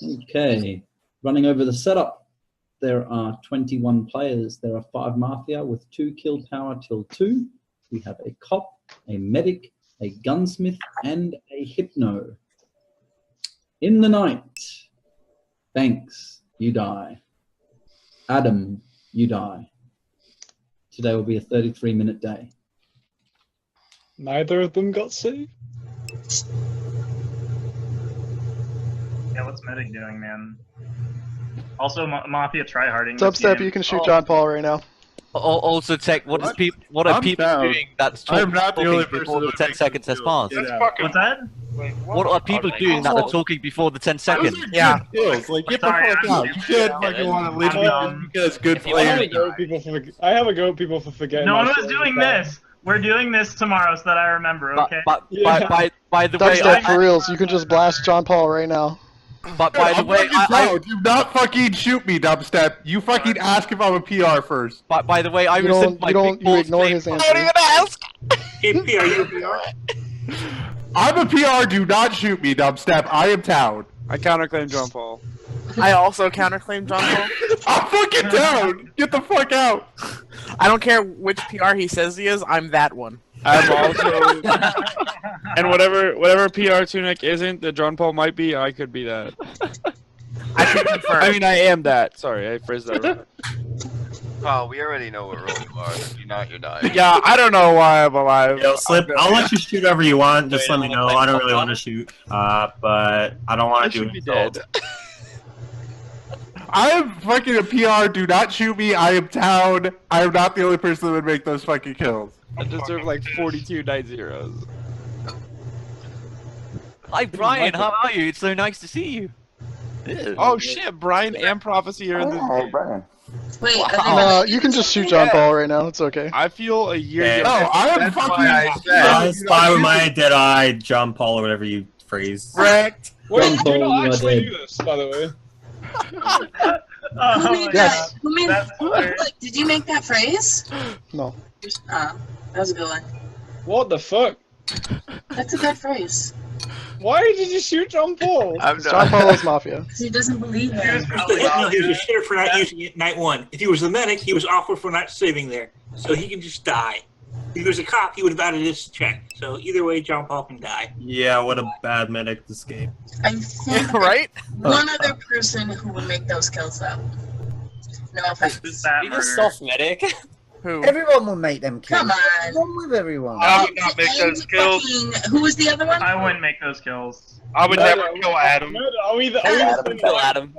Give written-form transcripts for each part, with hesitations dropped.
Okay, running over the setup. There are 21 players. There are 5 Mafia with 2 kill power till 2. We have a cop, a medic, a gunsmith, and a hypno. In the night, Banks, you die. Adam, you die. Today will be a 33-minute day. Neither of them got saved. Yeah, what's Medic doing, man? Also, Mafia tryharding. Dubstep, you can shoot JonPaul right now. Also, Tech, what are people doing that's talking before the 10 seconds has passed? What's that? What are people doing that are talking before the 10 seconds? Yeah. Like, get the fuck out. You can't fucking want to leave because good players. I have a go at people for forgetting. No one was doing this. We're doing this tomorrow so that I remember, okay? By the way, Dubstep, for reals, you can just blast JonPaul right now. But by the way, do not fucking shoot me, Dubstep. You fucking ask if I'm a PR first. But by the way, I resent my big you ignore his answer. Don't even ask. Hey, PR, you a PR? I'm a PR. Do not shoot me, Dubstep. I am Town. I counterclaim JonPaul. I also counterclaim JonPaul. I'm fucking Town. Get the fuck out. I don't care which PR he says he is. I'm that one. I'm also, and whatever PR Tunic isn't that JonPaul might be, I could be that. I can confirm. I mean, I am that. Sorry, I phrased that wrong. Oh, we already know what role you are. If you're not, you're dying. Yeah, I don't know why I'm alive. Yo, Slip, I'll let you shoot whatever you want. Just let me know. I don't really want to shoot, but I don't want to do it. Dead. I am fucking a PR. Do not shoot me. I am Town. I am not the only person that would make those fucking kills. I deserve like 42 9-0s. Hi Brian, how are you? It's so nice to see you. Oh shit, Brian and Prophecy are in this game. Brian. Wait, No, you can just shoot JonPaul right now. It's okay. I feel a year. Yeah. No, I am fucking. I spy with my dead eye, JonPaul, or whatever you phrase. Correct. Wait, do not actually do this, by the way. Who made that? Did you make that phrase? No. That was a good one. What the fuck? That's a good phrase. Why did you shoot JonPaul? JonPaul is Mafia. Because he doesn't believe it. No, he was a shitter for not using it night 1. If he was the medic, he was awkward for not saving there. So he can just die. If he was a cop, he would have added this check. So either way, JonPaul can die. Yeah, what a bad medic this game. I think right? one other person who would make those kills, though. No offense. He's a soft medic. Who? Everyone will make them kills. Come on. What's wrong with everyone? I would not make those kills. Who was the other one? I wouldn't make those kills. I would never kill Adam. Kill Adam.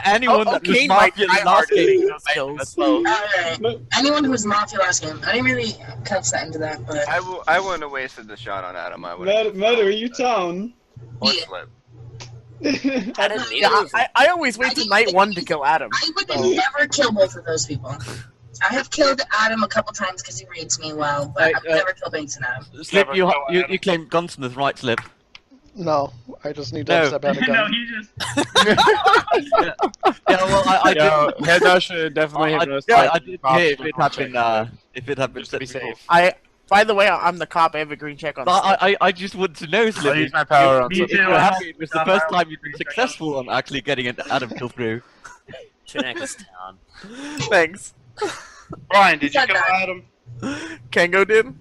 Anyone that was Mafia last game kills. Alright. Anyone who was Mafia last game. I didn't really catch that into that, but... I wouldn't have wasted the shot on Adam. I would. Murder, are you Town? Or Slip. I always wait till night 1 to kill Adam. I would never kill both of those people. I have killed Adam a couple times because he reads me well, but I've never killed Banks and Adam. Slip, you claim Gunsmith, right, Slip? No, I just need to step out of gun. No, he just... Yeah, well, I did... Head should definitely hit us. I did hear if it had been set be before. safe. By the way, I'm the cop. I have a green check on. I just want to know, Slip. I'll use my power on. Me too. It was the first time you've been successful on actually getting an Adam kill through. Town. Thanks. Brian, did you kill Adam? Kango did?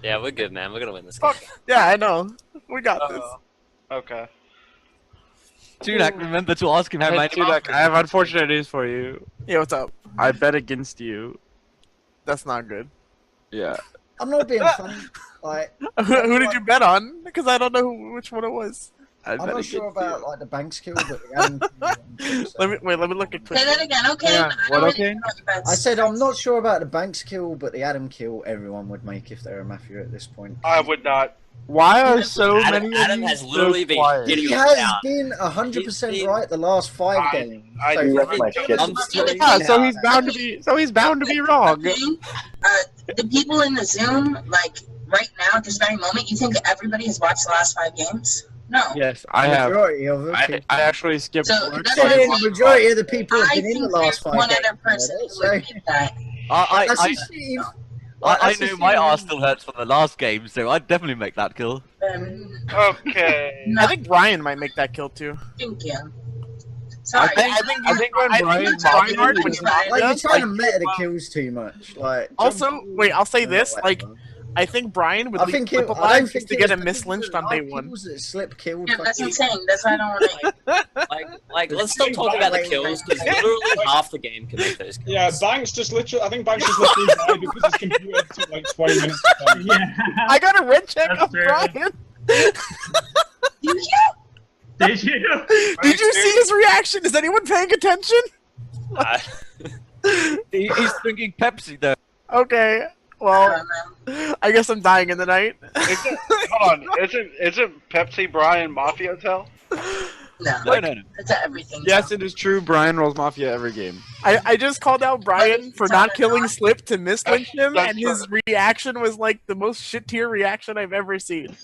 Yeah, we're good, man. We're gonna win this game. Yeah, I know. We got this. Okay. Tunak, remember to ask him how many Tunak, I have unfortunate news for you. Yeah, what's up? I bet against you. That's not good. Yeah. I'm not being funny. Like, who did you bet on? Because I don't know which one it was. I'm not sure about like the Banks kill, but the Adam kill. Let me look at. Say that again, okay? Yeah. What, okay? I said I'm not sure about the Banks kill, but the Adam kill everyone would make if they're a Mafia at this point. I would not. Why are so many? Adam has literally been getting He has been 100% right the last 5 games. So he's bound to be. So he's bound to be wrong. The people in the Zoom, like right now at this very moment, you think everybody has watched the last 5 games? No. Yes, I have. I actually skipped. So the majority of the people have been in the last 5 one games. other person who would make that. I know my arse still hurts from the last game, so I'd definitely make that kill. Okay. I think Brian might make that kill too. Thank you. Sorry. I think when Brian's Reinhardt, when Like you're trying to meta the kills too much. Like also, wait, I'll say this. Like, I think Brian would leave Slip alive just to get him mislynched on day one. Slip killed. Yeah, that's insane. That's why I don't want Like, let's stop talking about the kills because literally half the game can make those kills. Yeah, Banks just literally. I think Banks just literally died because his computer took like 20 minutes. I got a red check on Brian. Did you? Did you see his reaction? Is anyone paying attention? He's drinking Pepsi though. Okay. Well, I guess I'm dying in the night. Hold on, isn't Pepsi Brian Mafia tell? No. It's everything. Yes, it is true. Brian rolls Mafia every game. I just called out Brian for not killing Slip to mislynch him, and his reaction was like the most shit tier reaction I've ever seen.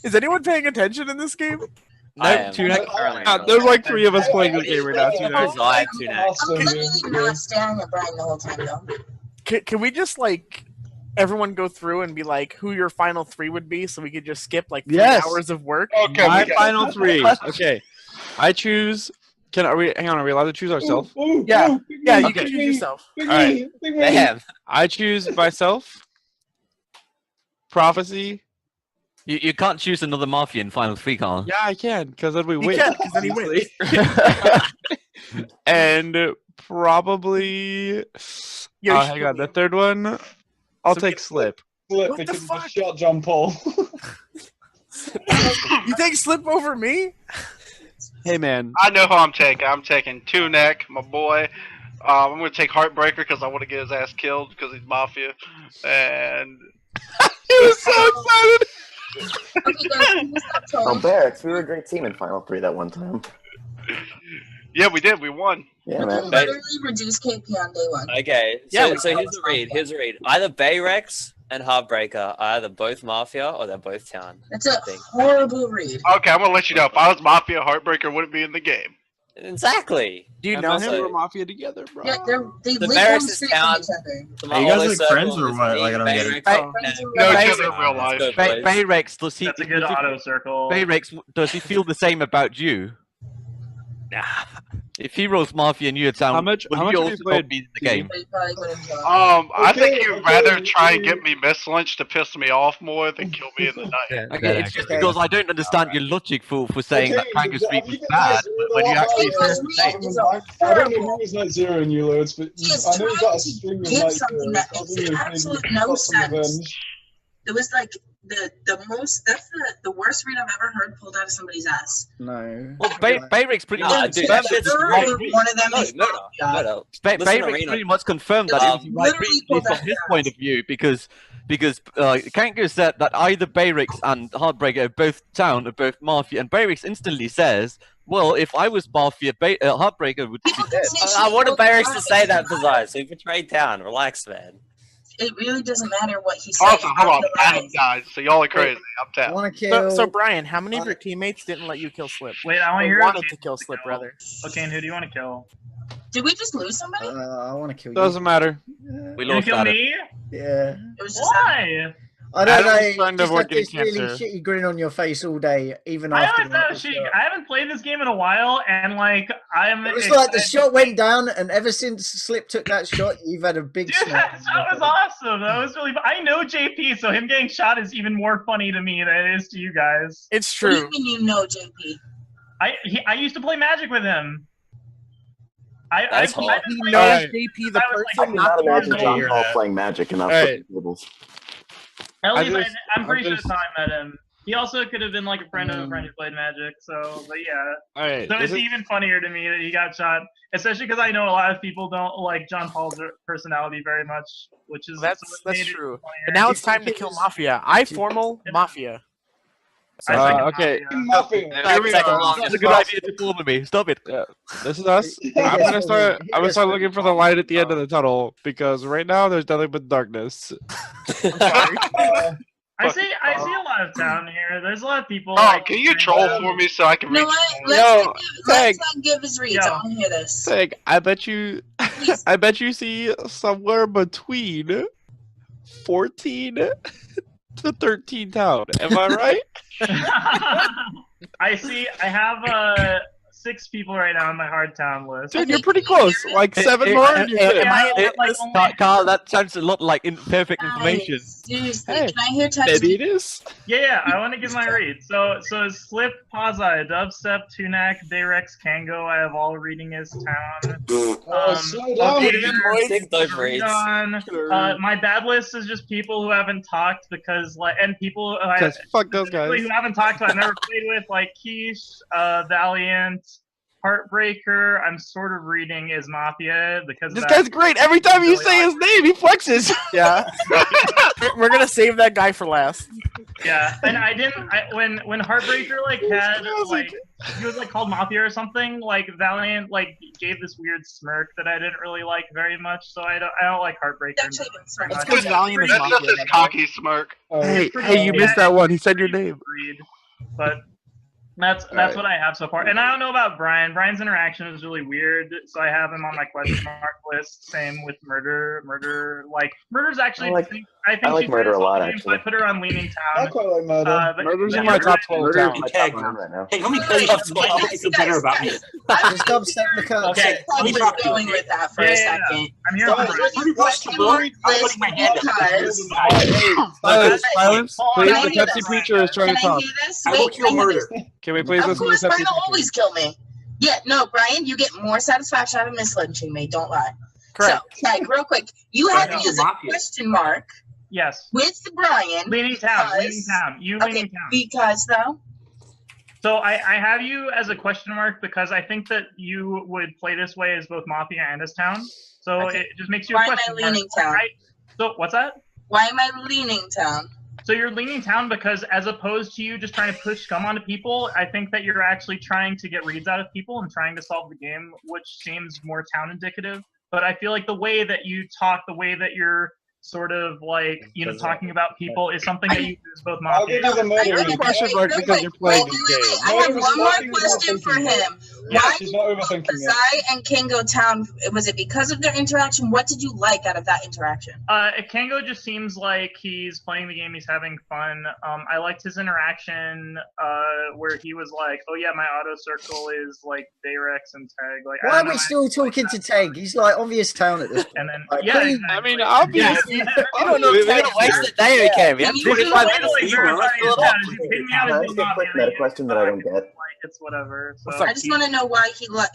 Is anyone paying attention in this game? No, there's like 3 of us playing this game right now. I'm literally not staring at Brian the whole time though. Can we just like everyone go through and be like who your final 3 would be, so we could just skip like 3 hours of work? Okay, my final 3. Okay, I choose. Are we allowed to choose ourselves? Yeah, you can choose yourself. All right. Damn. I choose myself. Prophecy. You can't choose another Mafia in Final 3, Carl. Yeah, I can, because then we win. can, because then he wins. And probably. Hang on, the third one. I'll take Slip. Slip because he just shot JonPaul. You take Slip over me? Hey man. I know who I'm taking. I'm taking Two Neck, my boy. I'm gonna take Heartbreaker because I want to get his ass killed because he's Mafia. And he was so excited. Oh, Barracks, we were a great team in Final 3 that one time. Yeah, we did. We won. Yeah, man. Literally reduce KP on day 1. Okay, so here's the read. Here's the read. Either Bayrex and Heartbreaker are either both Mafia or they're both Town. That's a horrible read. Okay, I'm gonna let you know. If I was Mafia, Heartbreaker wouldn't be in the game. Exactly. Do you know him? We're Mafia together, bro. Yeah, they the live Barracks on is street Town. from each other. Are you guys like friends or what? Like I don't get it. No, each other in real life. Bayrex, does he? That's a good auto circle. Bayrex, does he feel the same about you? Nah. If he rolls Mafia and you're Town, how much will have you you also played be in the game? I think you'd rather try and get me mislynched to piss me off more than kill me in the night. Okay, it's just because I don't understand your logic for saying that Tango Street was bad when you actually said the same. I don't know who was Night Zero in you, Loads, but I know you got a string of Night something that makes absolutely no sense. It was like the most. That's the worst read I've ever heard pulled out of somebody's ass. No. Well, Bayrex pretty much confirmed One of them is Bayrex pretty much confirmed that it was the right read from his point of view because Kanko said that either Bayrex and Heartbreaker are both Town or both Mafia, and Bayrex instantly says, well, if I was Mafia, Heartbreaker would be dead. I wanted Bayrex to say that, Pazai, so he betrayed Town. Relax, man. It really doesn't matter what he said. Also, hold on, Adam guys, so y'all are crazy. I'm tapped. I want to kill. So Brian, how many of your teammates didn't let you kill Slip? Wait, I want to hear. Wanted to kill Slip, rather. Okay, and who do you want to kill? Did we just lose somebody? I want to kill you. Doesn't matter. We You lost kill Adam. me? Yeah. It was just Why? I don't Adam's know. trying to Just avoid like getting this really cancer. shitty grin on your face all day, even I after. haven't played this game in a while, and like I'm. It was like the shot went down, and ever since Slip took that shot, you've had a big Dude, snap. that was awesome. That was really. I know JP, so him getting shot is even more funny to me than it is to you guys. It's What do true. you mean you know JP? I used to play Magic with him. That's He hard. knows JP the I was person, like, not the Imagine person. John Paul playing Magic and not Alright. flipping tables. At I least just- I'm pretty I sure just- the time I met him. He also could have been like a friend of a friend who played Magic. So, but yeah. Alright. So it's even funnier to me that he got shot, especially because I know a lot of people don't like JonPaul's personality very much, which is That's made it true. funnier. But now it's time to kill Mafia. I formal Mafia. Okay. Mafia. That's a good idea to form me. Stop it. Yeah. This is us. I'm gonna start looking for the light at the end of the tunnel because right now there's nothing but darkness. I see a lot of town here. There's a lot of people. Alright, can you troll for me so I can You know reach? what? Let's Tag. not give his reads. I want to hear this. I bet you see somewhere between 14 to 13 town. Am I right? I see. I have 6 people right now on my hard town list. Dude, you're pretty close. Like 7 more. And you're good. Carl, that sounds a lot like perfect information. Seriously, can I hear touch? Maybe it is. Yeah, I want to give my read. So Slip, Pazai, Dubstep, Tunak, Dayrex, Kango. I have all reading his town. My bad list is just people who haven't talked because people fuck those guys who haven't talked. I've never played with like Quiche, Valiant. Heartbreaker, I'm sort of reading is Mafia because this guy's great. Every time you say his name, he flexes. Yeah, we're gonna save that guy for last. Yeah, and I didn't. When Heartbreaker had he was called Mafia or something. Like Valiant gave this weird smirk that I didn't really like very much. So I don't like Heartbreaker. That's because Valiant is Mafia. That's a cocky smirk. Hey, you missed that one. He said your name. But that's what I have so far. And I don't know about Brian. Brian's interaction is really weird, so I have him on my question mark list. Same with Murder. Murder's actually I think Murder a lot, actually. I put her on Leaning Town. I quite like Murder. Murder's in my top 12 town. Hey, let me tell you something that makes you feel better about me. Just Dubstep the cut. Okay, let me talk to you. Going with that for a second. I'm here for Silence. Please, the Pepsi preacher is trying to talk. I will kill Murder. Can we please listen to the Pepsi Brian will always kill me. Yeah, no, Brian, you get more satisfaction out of mislynching me. Don't lie. Correct. So, real quick, you had me as a question mark. Yes. With Brian. Leaning Town. Leaning Town. Leaning Town. Because though. So I have you as a question mark because I think that you would play this way as both Mafia and as Town. So it just makes you a question mark. Why am I leaning Town? Right? So what's that? Why am I leaning Town? So you're leaning Town because as opposed to you just trying to push scum onto people, I think that you're actually trying to get reads out of people and trying to solve the game, which seems more Town indicative. But I feel like the way that you talk, the way that you're sort of talking about people is something that you use both Mafia. I'll give you the question mark because you're playing the game. I have one more question for him. Yeah, Why she's not overthinking it. Zai and Kango Town, was it because of their interaction? What did you like out of that interaction? Kango just seems like he's playing the game, he's having fun. I liked his interaction where he was like, oh yeah, my auto circle is like Dayrex and Tag. Why are we still talking to Tag? He's obvious Town at this point. And then, please. I mean, obviously. I don't know. We're going to waste the day, okay? We have 25 minutes to Meta question that I don't get. It's whatever. So. I just want to know why he liked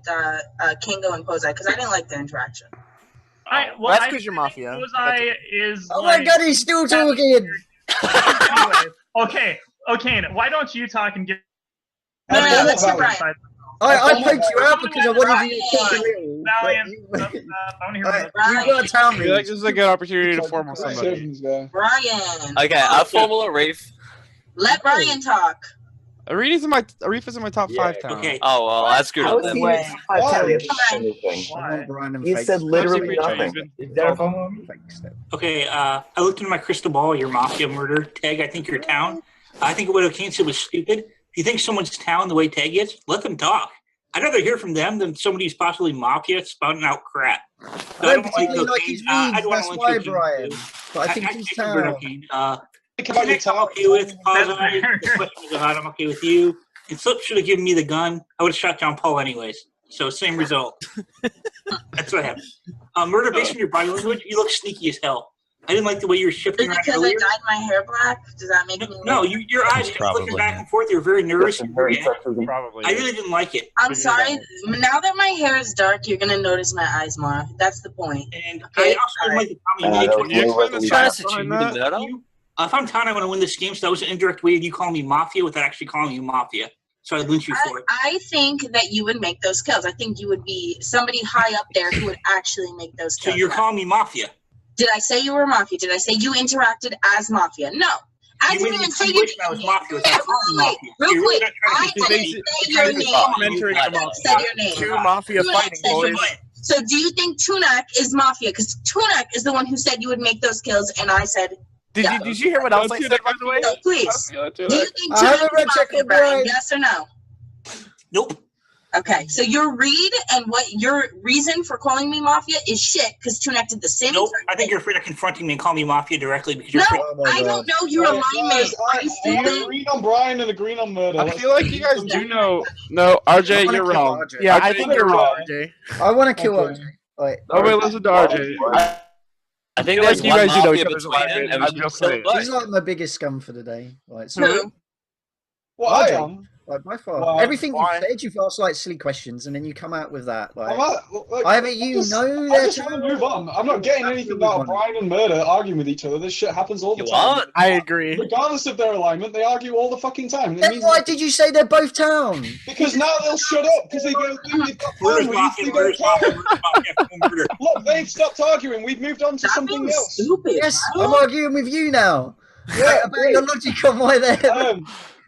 Kango and Posei because I didn't like the interaction. That's because you're Mafia. Posei is. Oh my God, he's still talking. Okay, why don't you talk and give? No, let's hear Brian. I poked you out because I wanted you to talk a little. You gotta tell me. This is a good opportunity to formal somebody. Brian. Okay, I'll formal Arif. Let Brian talk. Arif is in my top 5 town. Okay. Oh well, that's good. He said literally nothing. Okay, I looked into my crystal ball. Your Mafia Murder Tag. I think your Town. I think what O'Kane said was stupid. If you think someone's Town the way Tag is, let them talk. I'd rather hear from them than somebody who's possibly Mafia spouting out crap. So I don't like his that's why, Brian. But I think he's Town. Tunak, I'm okay with. I'm okay with you. And Slip should have given me the gun. I would have shot JonPaul anyways. So same result. That's what happened. Murder, based on your body language, you look sneaky as hell. I didn't like the way you were shifting around because earlier. I dyed my hair black? Does that make me... No, your eyes kept flicking back and forth. You were very nervous. Probably. I really didn't like it. I'm sorry. Now that my hair is dark, you're going to notice my eyes more. That's the point. And I also didn't like the if I'm Town, I want to win this game, so that was an indirect way of you calling me Mafia without actually calling you Mafia. So I'd lynch you for it. I think that you would make those kills. I think you would be somebody high up there who would actually make those kills. So you're calling me Mafia? Did I say you were Mafia? Did I say you interacted as Mafia? No. I didn't even say you did. Real quick, I didn't say your name. I said your name. Two Mafia fighting boys. So do you think Tunak is Mafia? Because Tunak is the one who said you would make those kills, and I said... Did you hear what else I said, by the way? No, please. Do you think Tunak is Mafia, Brian? Yes or no? Nope. Okay, so your read and what your reason for calling me Mafia is shit because Tunek did the same. Nope, I think you're afraid of confronting me and calling me Mafia directly because you're. No, I don't know your alignment. Are you stupid? Agree on Brian and agree on murder. I feel like you guys do know. No, RJ, you're wrong. Yeah, I think you're wrong, RJ. I want to kill RJ. Wait. Oh wait, listen to RJ. I think like there's you one guys do know each Mafia other's between alignment. it, and I'm we just still saying. vote. He's like my biggest scum for the day. Like, so, Who? Well, I RJ, am. like by far, Why? everything Why? you said, you've asked like silly questions, and then you come out with that. Like, Like, either you know I their just want to move on. I'm not getting anything out of Brian and Murder arguing with each other. This shit happens all the time. I agree. Regardless of their alignment, they argue all the fucking time. It Then means why did you say they're both town? because now they'll shut up because they go, they've got families, they don't care. Look, they've stopped arguing. We've moved on to something else. Stupid. Yes, I'm arguing with you now. Yeah, about your logic on why they're.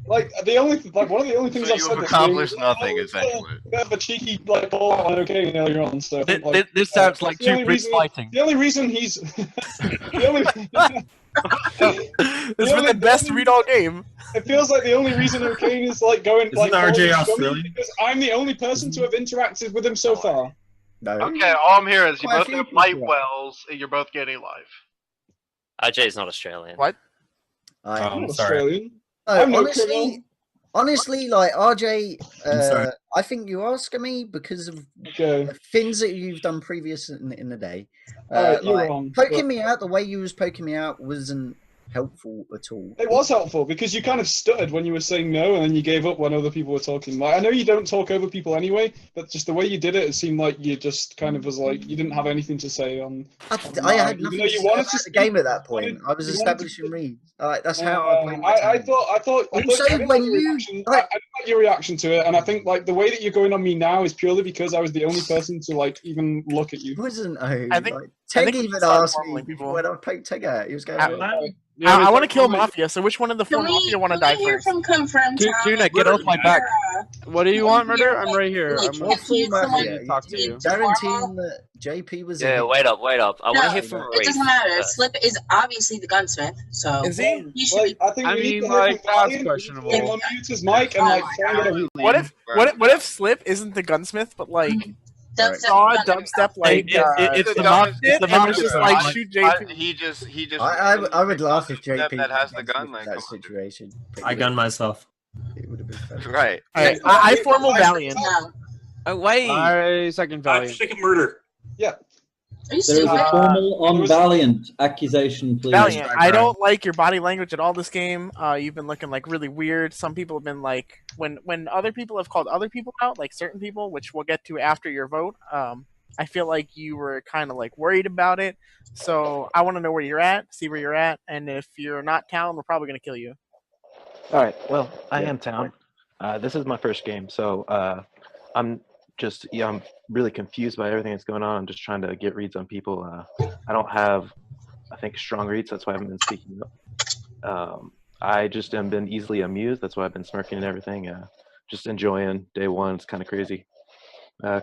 Like the only, like one of the only things So I've you said have this accomplished game, nothing, essentially. Bit of a cheeky like ball on okay earlier on. So I think, like, This sounds like the only two Brits reason- fighting. The only reason he's the only. This has been the best read all game. It feels like the only reason O'Kane is like going Isn't like RJ calling him Australian? because I'm the only person to have interacted with him so far. No. Okay, all I'm hearing is you Quite a both few have people light are. wells and you're both getting life. RJ's not Australian. What? I'm sorry. Australian. No, I'm no criminal. honestly, like RJ, sorry. I think you are scummy because of Okay. the things that you've done previous in the day. Alright, you're like, wrong, poking but- me out the way you was poking me out wasn't helpful at all. It was helpful because you kind of stuttered when you were saying no, and then you gave up when other people were talking. Like I know you don't talk over people anyway, but just the way you did it, it seemed like you just kind of was like you didn't have anything to say on. I had even nothing though to you say wanted about to the game at that point. wanted- I was you wanted to- establishing reads. Like that's how I played my I time. thought. Also, I didn't when like your you- reaction. I didn't like your reaction to it, and I think like the way that you're going on me now is purely because I was the only person to like even look at you. Wasn't I think- like, I Teg think we even start asked me formaling people. when I poked Teg out. He was going. I want to kill Mafia, so which one of the four Mafia want to die hear first? from Confirm Town? Tuna, get off my back. What do you want, Murder? I'm right here. Like, I'm if you ready someone to talk to you. Guaranteeing that JP was. Yeah, wait up. I want to No, hear from it Reed. doesn't matter. Slip is obviously the gunsmith, so Is he? You should Like, be. I think I we need mean, to hear like, from that's Brian, questionable. we need to unmute his mic and like try and get a What if Slip isn't the gunsmith, but like Dubstep saw dubstep like it's the Mafia, it's the and was just Mafia. like shoot JP? He just. I would laugh if JP that has the was gun. in Like, that situation. I gun myself. It would have been fun. right. Alright, I formal Valiant. No. Oh wait. I second Valiant. Second murder. Yeah. Are you There is stupid? a formal on Valiant accusation, please. Valiant, I don't like your body language at all this game. You've been looking like really weird. Some people have been like, when other people have called other people out, like certain people, which we'll get to after your vote. I feel like you were kind of like worried about it. So I want to know where you're at, see where you're at, and if you're not town, we're probably gonna kill you. All right. Well, I am town. This is my first game, so I'm really confused by everything that's going on. I'm just trying to get reads on people. I don't have, I think, strong reads. That's why I haven't been speaking up. I just have been easily amused. That's why I've been smirking and everything. Just enjoying day one. It's kind of crazy.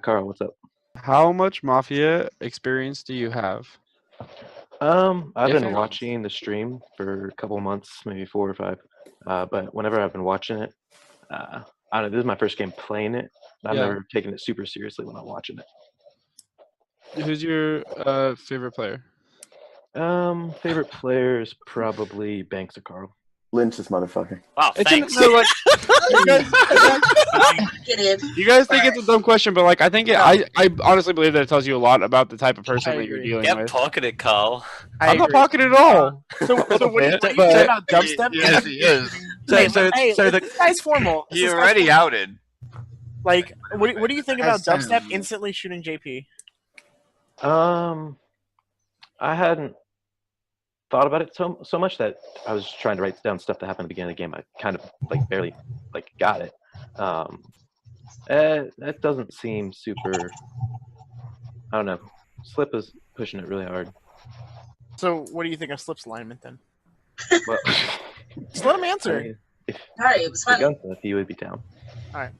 Carl, what's up? How much Mafia experience do you have? I've If been any. watching the stream for a couple months, maybe 4 or 5. But whenever I've been watching it, I don't know. This is my first game playing it. I've Yeah. never taken it super seriously when I'm watching it. Who's your favorite player? Favorite player is probably Banks or Carl. Lynch this motherfucker. Wow, It's like, you guys think it's a dumb question, but like I think I honestly believe that it tells you a lot about the type of person that you're dealing Get with. pocketed, Carl. I'm not pocketed at all. So what do you say about dubstep? Yes, he is. So this guy's formal. He already outed. Like, what do you think about That's dubstep instantly shooting JP? I hadn't thought about it so much that I was trying to write down stuff that happened at the beginning of the game. I kind of like barely like got it. That doesn't seem super. I don't know. Slip is pushing it really hard. So what do you think of Slip's alignment then? Well, Just let him answer. Alright, it was the funny. Gunsmith, he would be down. All right.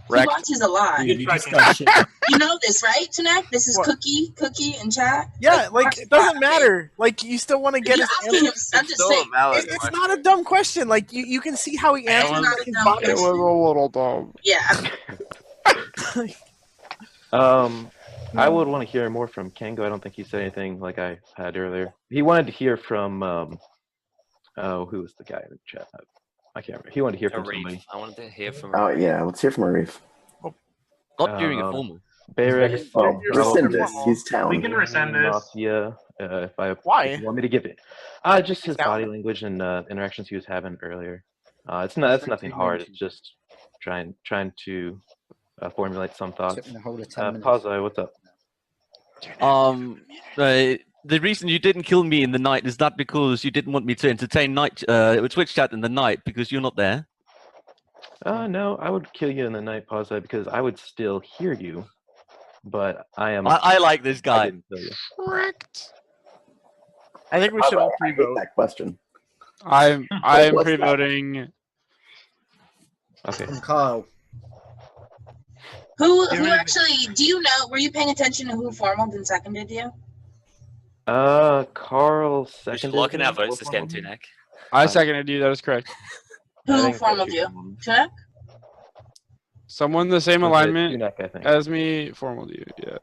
He watches a lot. Dude, you just got shit. You know this, right, Tanak? This is What? Cookie in chat. Yeah, like it doesn't matter. Like you still want to get You're his asking him. answer. I'm just saying. It's not a dumb question. Like you can see how he answers not a his dumb body. It was a little dumb. Yeah. I would want to hear more from Kango. I don't think he said anything like I had earlier. He wanted to hear from who was the guy in the chat? I can't remember. He wanted to hear from somebody. I wanted to hear from. Oh yeah, let's hear from Arif. Not during a formal. Bayrex. Oh, rescind this. He's town. We can rescind this. Mafia. Why? If you want me to give it? Just his body language and interactions he was having earlier. It's nothing hard. It's just trying to formulate some thoughts. Pause. What's up? The reason you didn't kill me in the night is that because you didn't want me to entertain Twitch chat in the night because you're not there. No, I would kill you in the night, Pause, because I would still hear you, but I am. I like this guy. Correct. I think we should all I hate pre-vote. that question. I am pre-voting. Okay. From Kyle. Who actually? Do you know? Were you paying attention to who formaled and seconded you? Carl We should seconded. lock in our me. votes this game, Tunek. I seconded you. That is correct. Who formaled you? Tunek? Someone the same Was it alignment Tunek, I think. as me formaled you. Yeah.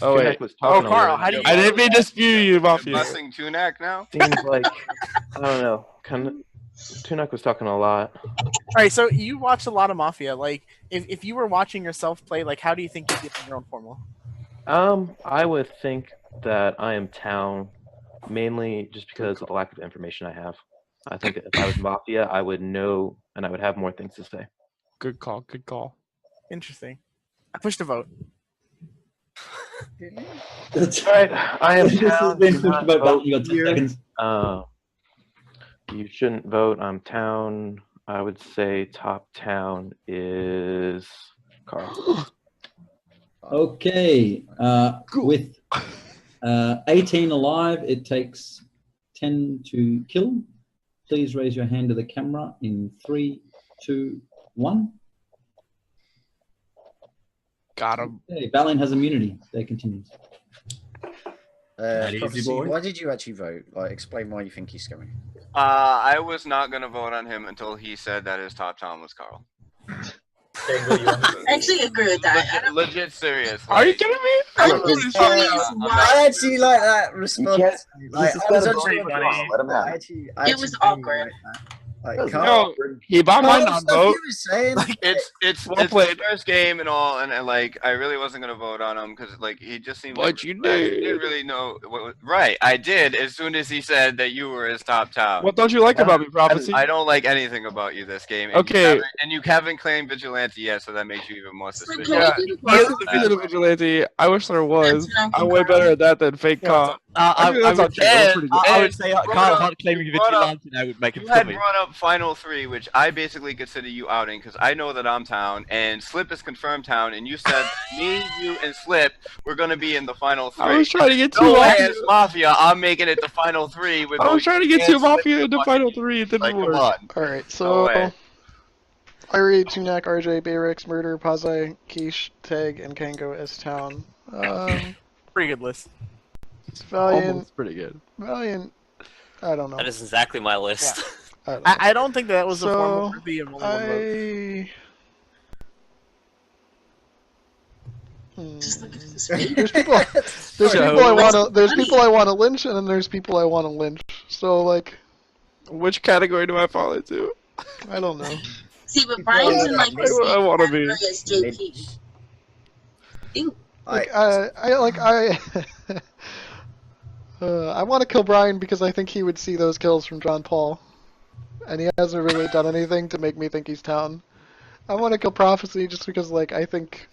Oh Tunek wait. was talking a Carl, lot. how do you? I didn't mean to spew you, Mafia. Blessing Tunak now? Seems like I don't know. Tunek was talking a lot. All right, so you watched a lot of Mafia. Like, if you were watching yourself play, like, how do you think you'd get in your own formal? I would think that I am town, mainly just because of the lack of information I have. I think that if I was Mafia, I would know and I would have more things to say. Good call. Good call. Interesting. I pushed a vote. That's Alright, I am This has town. been Do pushed not about vote you got 10 here. seconds. You shouldn't vote. I'm town. I would say top town is Carl. Okay. With 18 alive, it takes 10 to kill. Please raise your hand to the camera in 3, 2, 1. Got him. Okay, Balin has immunity. That continues. easy, boy. Why did you actually vote? Like, explain why you think he's going. I was not gonna vote on him until he said that his top town was Carl. I actually agree with that. Legit serious. Are you kidding me? I'm just curious why. I actually like that response. Like, I was actually, Let him have it. It was awkward. Like, No, he bought my non-vote. It's Well it's played. the first game and all, and like I really wasn't gonna vote on him because like he just seemed. But like, you he did. didn't really know. Right, I did as soon as he said that you were his top town. What don't you like about me, Prophecy? I don't like anything about you this game. And Okay. you haven't claimed vigilante yet, so that makes you even more suspicious. Yeah, he's the digital vigilante. I wish there was. I'm way better at that than fake cop. I That's not true. That's pretty good. would say Carl not claiming vigilante now would make him You had funny. brought up Final 3, which I basically consider you outing because I know that I'm town and Slip is confirmed town, and you said me, you, and Slip were gonna be in the Final 3. I was trying to get No two way Mafia. as Mafia, I'm making it the Final 3 with. I was trying to get two two Mafia into Final 3. It didn't Like, come work. on. Alright, No so way. Iri, Tunak, RJ, Bayrex, Murder, Pazai, Quiche, Tag, and Kango as town. Pretty good list. Valiant. Almost pretty good. Valiant. I don't know. That is exactly my list. I don't think that was a So, formal worthy of only one vote. There's people. There's people I want to. There's people I want to lynch, and then there's people I want to lynch. So like, which category do I fall into? I don't know. See, but Brian's in like this I want to be. as JP. Like I want to kill Brian because I think he would see those kills from JonPaul, and he hasn't really done anything to make me think he's town. I want to kill Prophecy just because like I think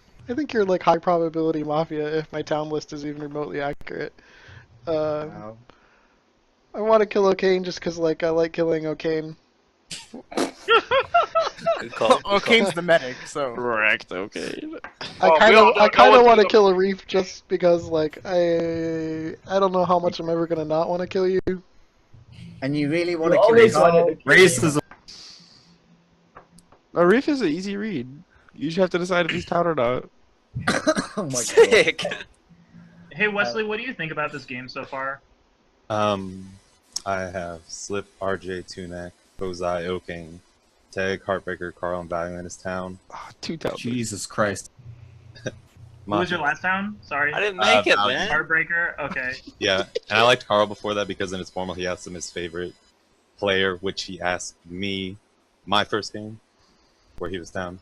you're like high probability Mafia if my town list is even remotely accurate. I want to kill O'Kane just because like I like killing O'Kane. Good call. O'Kane's the medic, so. Correct, O'Kane. I kind of want to kill a Reef just because like I don't know how much I'm ever gonna not want to kill you. And you really want to kill Carl? Racism. A Reef is an easy read. You just have to decide if he's town or not. Oh my Sick. Hey Wesley, what do you think about this game so far? I have Slip, RJ, Tunak, Ozai, O'Kane, Tag, Heartbreaker, Carl, and Valiant is town. Oh, 2 towns. Jesus Christ. What was your last town? Sorry. I didn't make it, man. Heartbreaker. Okay. Yeah, and I liked Carl before that because in his formal he asked him his favorite player, which he asked me my first game, where he was down.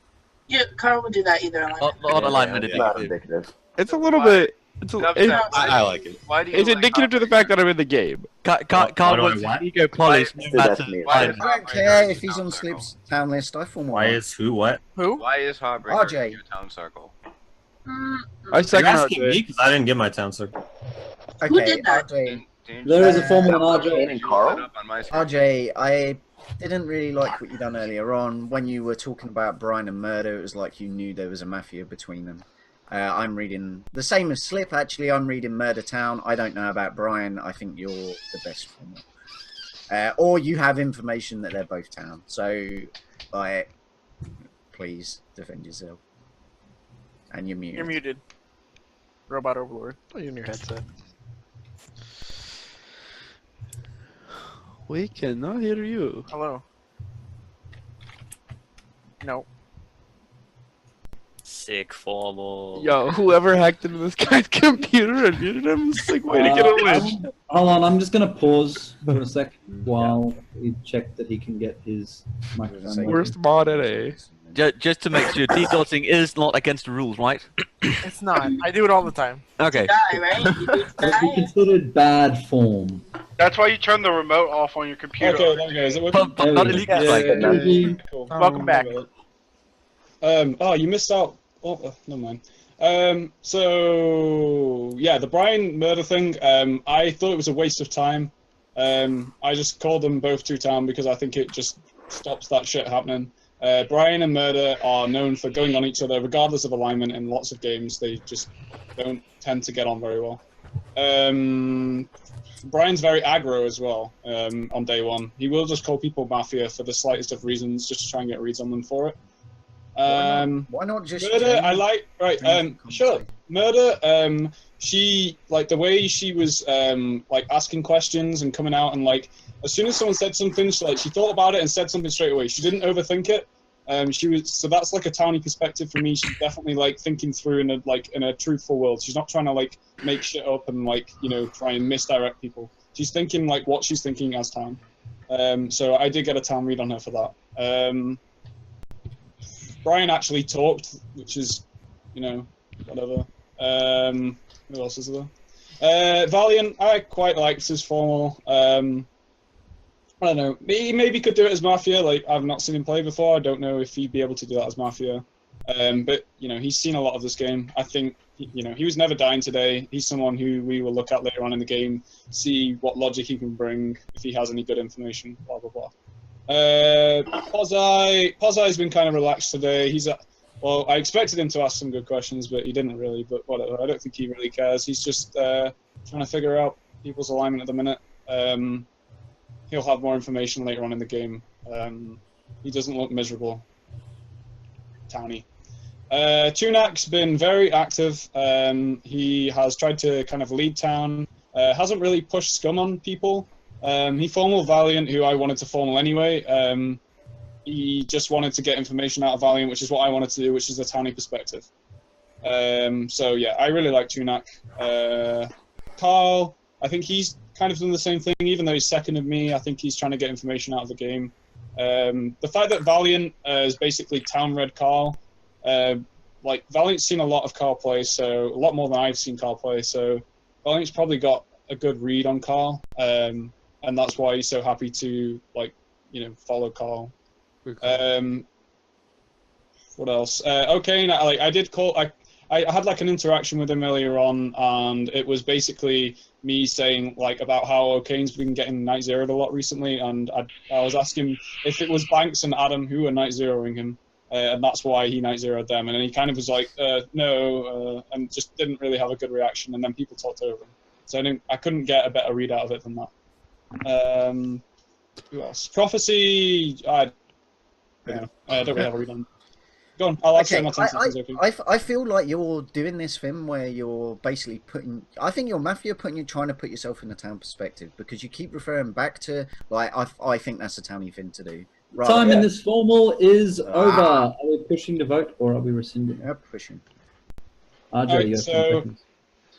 Yeah, Carl would do that either. Not alignment Not indicative. It's a little bit. I like it. Why do you It's like indicative to the fact that I'm in the game. Carl wants his ego polished. No matter. I don't care if he's on Slip's town list. I form Why is who what? Who? Why is Heartbreaker RJ. in your town circle? I second You're asking me RJ. because I didn't get my town circle. Who Okay, did that? RJ. There is a formal RJ. And Carl? RJ, I didn't really like what you done earlier on. When you were talking about Brian and Murder, it was like you knew there was a mafia between them. I'm reading the same as Slip, actually. I'm reading Murder Town. I don't know about Brian. I think you're the best former. Or you have information that they're both town. So, please defend yourself. And you're muted. You're muted. Robot Overlord. Put you in your headset. We cannot hear you. Hello. No. Sick formal. Yo, whoever hacked into this guy's computer and muted him is a sick way to get a win. Hold on, I'm just going to pause for a second while we check that he can get his microphone. Worst mod at A. Just to make sure, DDoSing is not against the rules, right? It's not. I do it all the time. Okay. Die, right? It'd be considered bad form. That's why you turn the remote off on your computer. Okay, there we go. Is it working? But not illegal. Cool. Welcome back. Oh, you missed out. Oh, never mind. So yeah, the Brian murder thing. I thought it was a waste of time. I just called them both two town because I think it just stops that shit happening. Brian and Murder are known for going on each other regardless of alignment in lots of games. They just don't tend to get on very well. Brian's very aggro as well on day one. He will just call people Mafia for the slightest of reasons just to try and get reads on them for it. Why not just Murder? I like sure. Murder. She like the way she was like asking questions and coming out and like as soon as someone said something, she thought about it and said something straight away. She didn't overthink it. So that's like a townie perspective for me. She's definitely like thinking through in a truthful world. She's not trying to like make shit up and like try and misdirect people. She's thinking like what she's thinking as town. So I did get a town read on her for that. Brian actually talked, which is whatever. Who else is there? Valiant, I quite liked his formal. I don't know. He maybe could do it as Mafia. Like I've not seen him play before. I don't know if he'd be able to do that as Mafia. But he's seen a lot of this game. I think he was never dying today. He's someone who we will look at later on in the game, see what logic he can bring if he has any good information. Blah blah blah. Pozai's been kind of relaxed today. Well, I expected him to ask some good questions, but he didn't really. But whatever. I don't think he really cares. He's just trying to figure out people's alignment at the minute. He'll have more information later on in the game. He doesn't look miserable. Townie. Tunak's been very active. He has tried to kind of lead town. Hasn't really pushed scum on people. He formal Valiant, who I wanted to formal anyway. He just wanted to get information out of Valiant, which is what I wanted to do, which is the townie perspective. So yeah, I really like Tunak. Carl, I think he's kind of done the same thing, even though he's second of me. I think he's trying to get information out of the game. The fact that Valiant is basically town red Carl, like Valiant's seen a lot of Carl play, so a lot more than I've seen Carl play. So Valiant's probably got a good read on Carl, and that's why he's so happy to follow Carl. What else? Okay, I did call. I had like an interaction with him earlier on, and it was basically me saying like about how O'Kane's been getting night zeroed a lot recently, and I was asking if it was Banks and Adam who were night zeroing him, and that's why he night zeroed them, and then he kind of was like no, and just didn't really have a good reaction, and then people talked over him, so I couldn't get a better read out of it than that. Who else? Prophecy. I don't really have a read on. Go on, I'll answer my I feel like you're doing this thing where you're basically putting. I think you're Mafia trying to put yourself in the town perspective because you keep referring back to like I think that's a townie thing to do. Time in this formal is over. Are we pushing to vote or are we rescinding? Yeah, pushing. RJ, you have 10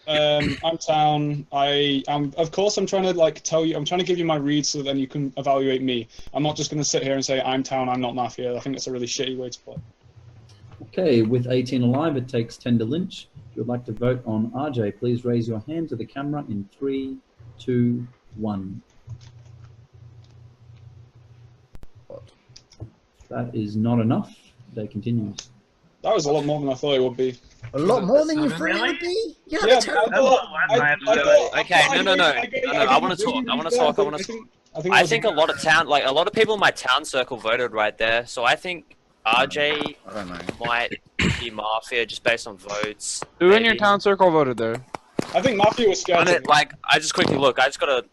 seconds. I'm town. Of course, I'm trying to tell you. I'm trying to give you my read so that then you can evaluate me. I'm not just going to sit here and say I'm town. I'm not Mafia. I think that's a really shitty way to play. Okay, with 18 alive, it takes 10 to lynch. If you would like to vote on RJ, please raise your hand to the camera in 3, 2, 1. That is not enough. Day continues. That was a lot more than I thought it would be. A lot more than you thought it would be? Yeah, Yeah, Okay, no. I want to talk. I think a lot of people in my town circle voted right there. So I think RJ might be Mafia just based on votes. Who in your town circle voted there? I think Mafia was scared. I just quickly look. I just got a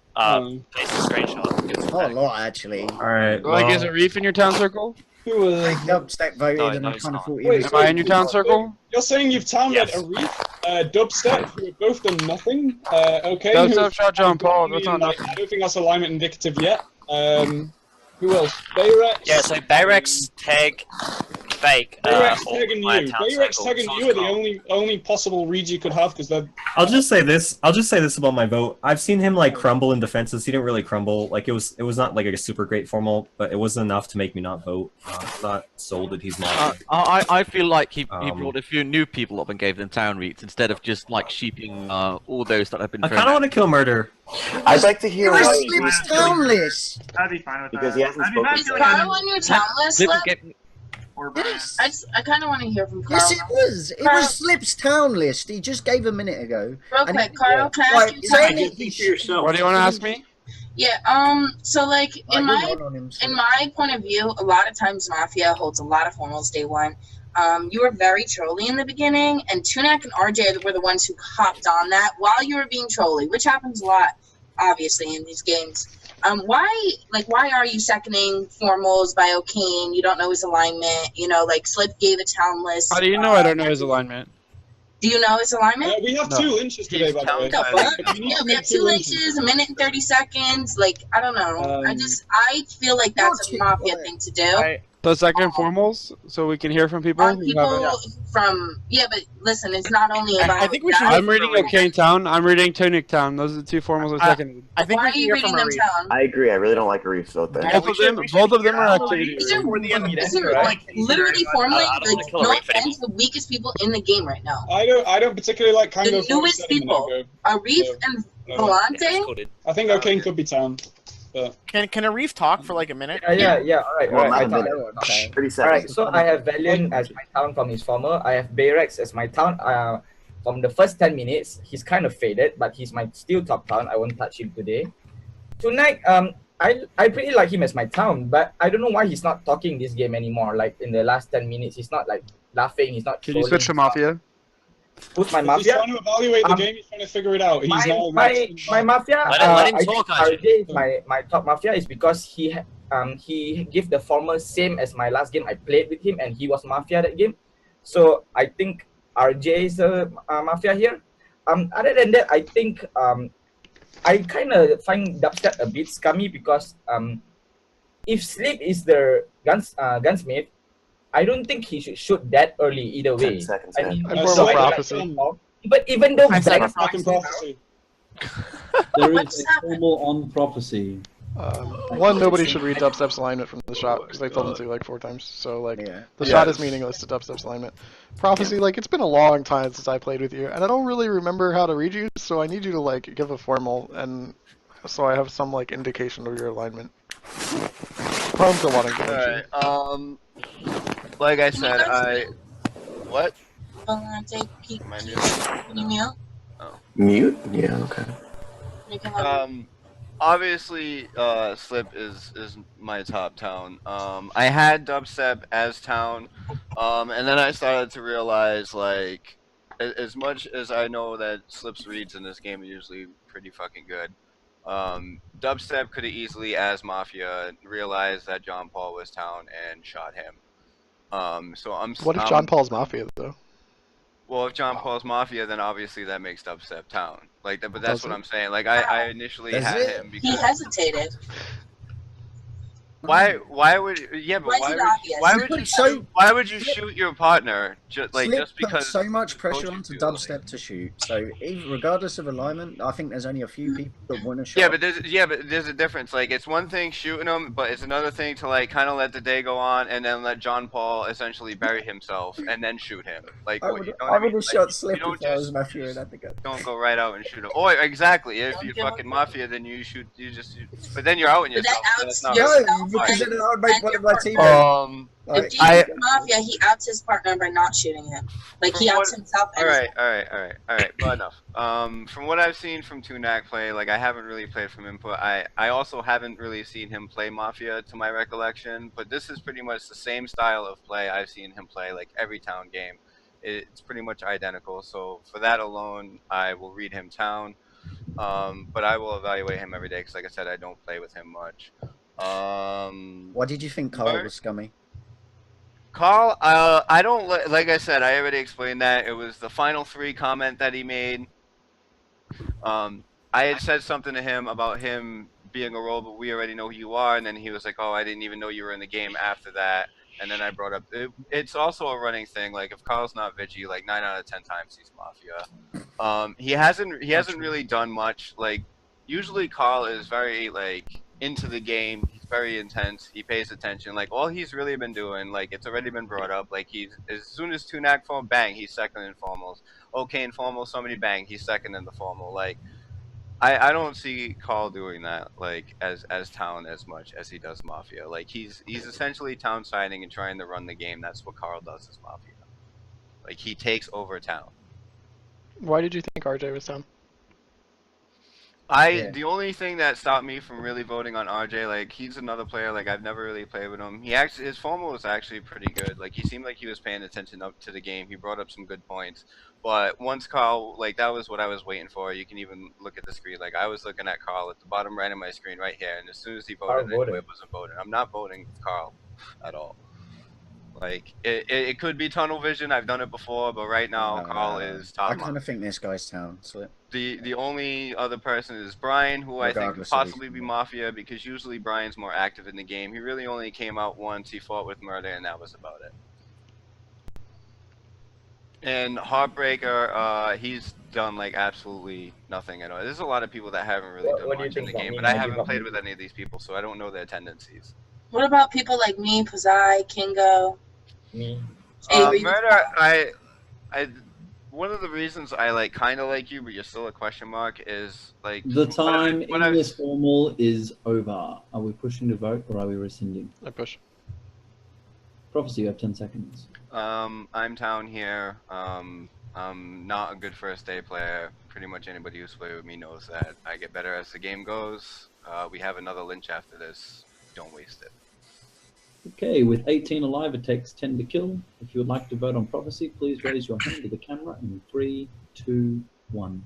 paste a screenshot. Oh, a lot actually. All right. Is it Reef in your town circle? Who was? Dubstep voted, and I kind of thought he was. Am I in your town circle? You're saying you've towned a Reef, Dubstep, who have both done nothing. Okay. Dubstep shot JonPaul. That's not nothing. I don't think that's alignment indicative yet. Who else? Bayrex. Yeah, so Bayrex, Tag, Fake. Bayrex tagging you. Bayrex tagging you are the only possible reads you could have because they're. I'll just say this about my vote. I've seen him crumble in defenses. He didn't really crumble. It was not a super great formal, but it wasn't enough to make me not vote. I'm not sold that he's not. I feel like he brought a few new people up and gave them town reads instead of just sheeping all those that have been. I kind of want to kill Murder. I'd like to hear. Slip's town list. I'd be fine with because that. he hasn't spoken. Is Carl on your town list? I kind of want to hear from Carl. Yes, it was. It was Slip's town list. He just gave a minute ago. Real quick, Carl, can I ask you What do you want to ask me? Yeah. So in my point of view, a lot of times Mafia holds a lot of formals day one. You were very trolly in the beginning, and Tunak and RJ were the ones who hopped on that while you were being trolly, which happens a lot, obviously, in these games. Why are you seconding formals by O'Kane? You don't know his alignment. Slip gave a town list. How do you know I don't know his alignment? Do you know his alignment? We have 2 lynches today, by the way. Yeah, we have 2 lynches, 1 minute and 30 seconds. I don't know. I feel like that's a Mafia thing to do. The second formals, so we can hear from people. But listen, it's not only about. I think we should. I'm reading O'Kane Town. I'm reading Tunic Town. Those are the 2 formals I seconded. I think. Why are you reading them town? I agree. I really don't like Reef's out there. Both of them are activities. Isn't literally formally no offense, the weakest people in the game right now? I don't particularly like Kango. The newest people are Reef and Volante. I think O'Kane could be town. But... Can Arif talk for a minute? Yeah. All right. 30 seconds. All right. So I have Valiant as my town from his former. I have Bayrex as my town. From the first 10 minutes, he's kind of faded, but he's my still top town. I won't touch him today. Tonight, I pretty like him as my town, but I don't know why he's not talking this game anymore. In the last 10 minutes, he's not laughing. He's not. Can you switch to Mafia? Who's my Mafia? He's trying to evaluate the game. He's trying to figure it out. My Mafia. Let him talk. RJ is my top Mafia is because he gave the former same as my last game I played with him, and he was Mafia that game. So I think RJ is a Mafia here. Other than that, I think I kind of find Dubstep a bit scummy because if Sleep is the gunsmith, I don't think he should shoot that early either way. 10 seconds, I mean, prophecy. But even though prophecy. There is a formal on prophecy. Nobody should read Dubstep's alignment from the shot because they told him to 4 times. So the shot is meaningless to Dubstep's alignment. Prophecy, it's been a long time since I played with you, and I don't really remember how to read you. So I need you to give a formal, and so I have some indication of your alignment. Prone to wanting to. Alright. Like I said, what? Volante, Can you mute? Oh. Mute? Yeah. Okay. Obviously, Slip is my top town. I had Dubstep as town, and then I started to realize, as much as I know that Slip's reads in this game are usually pretty fucking good, Dubstep could have easily, as Mafia, realized that JonPaul was town and shot him. What if JonPaul's Mafia, though? Well, if JonPaul's Mafia, then obviously that makes Dubstep town. But that's what I'm saying. I initially had him because he hesitated. Why would why would you shoot your partner just because so much pressure onto Dubstep to shoot. So even regardless of alignment, I think there's only a few people that want to shot. Yeah, but there's a difference. Like it's one thing shooting him, but it's another thing to like kind of let the day go on and then let JonPaul essentially bury himself and then shoot him. Like I would have shot Slip if I was Mafia and had to go. Don't go right out and shoot him. Oh, exactly. If you're fucking Mafia, then you shoot. But then you're outing yourself. That's not because then I would make one of my teammates. If he's Mafia, he outs his partner by not shooting him. Like he outs himself. All right. Well enough. From what I've seen from Tunak play, like I haven't really played from input. I also haven't really seen him play Mafia to my recollection. But this is pretty much the same style of play I've seen him play like every town game. It's pretty much identical. So for that alone, I will read him town. But I will evaluate him every day because, like I said, I don't play with him much. Why did you think Carl was scummy? Carl, I don't like I said. I already explained that. It was the final 3 comment that he made. I had said something to him about him being a role, but we already know who you are. And then he was like, "Oh, I didn't even know you were in the game." After that, and then I brought up it's also a running thing. Like if Carl's not Vigi, like 9 out of 10 times he's Mafia. He hasn't really done much. Like usually Carl is very like into the game. He's very intense. He pays attention. Like all he's really been doing, like it's already been brought up. Like as soon as Tunak form, bang, he's second in formals. Okay, in formals, somebody bang, he's second in the formal. Like I don't see Carl doing that like as town as much as he does Mafia. Like he's essentially town siding and trying to run the game. That's what Carl does as Mafia. Like he takes over town. Why did you think RJ was town? The only thing that stopped me from really voting on RJ, like he's another player, like I've never really played with him. His formal was actually pretty good. Like he seemed like he was paying attention up to the game. He brought up some good points. But once Carl, like that was what I was waiting for. You can even look at the screen. Like I was looking at Carl at the bottom right of my screen right here, and as soon as he voted, I wasn't voting. I'm not voting with Carl at all. Like it could be tunnel vision. I've done it before, but right now Carl is top. I kind of think this guy's town. Slip. The only other person is Brian, who I think could possibly be Mafia because usually Brian's more active in the game. He really only came out once. He fought with Murder, and that was about it. And Heartbreaker, he's done like absolutely nothing at all. There's a lot of people that haven't really done much in the game, but I haven't played with any of these people, so I don't know their tendencies. What about people like me, Pazai, Kingo? Murder, one of the reasons I like kind of like you, but you're still a question mark, is like the time in this formal is over. Are we pushing to vote or are we rescinding? I push. Prophecy, you have 10 seconds. I'm town here. I'm not a good first day player. Pretty much anybody who's played with me knows that. I get better as the game goes. We have another lynch after this. Don't waste it. Okay, with 18 alive, it takes 10 to kill. If you would like to vote on Prophecy, please raise your hand to the camera in 3, 2, 1.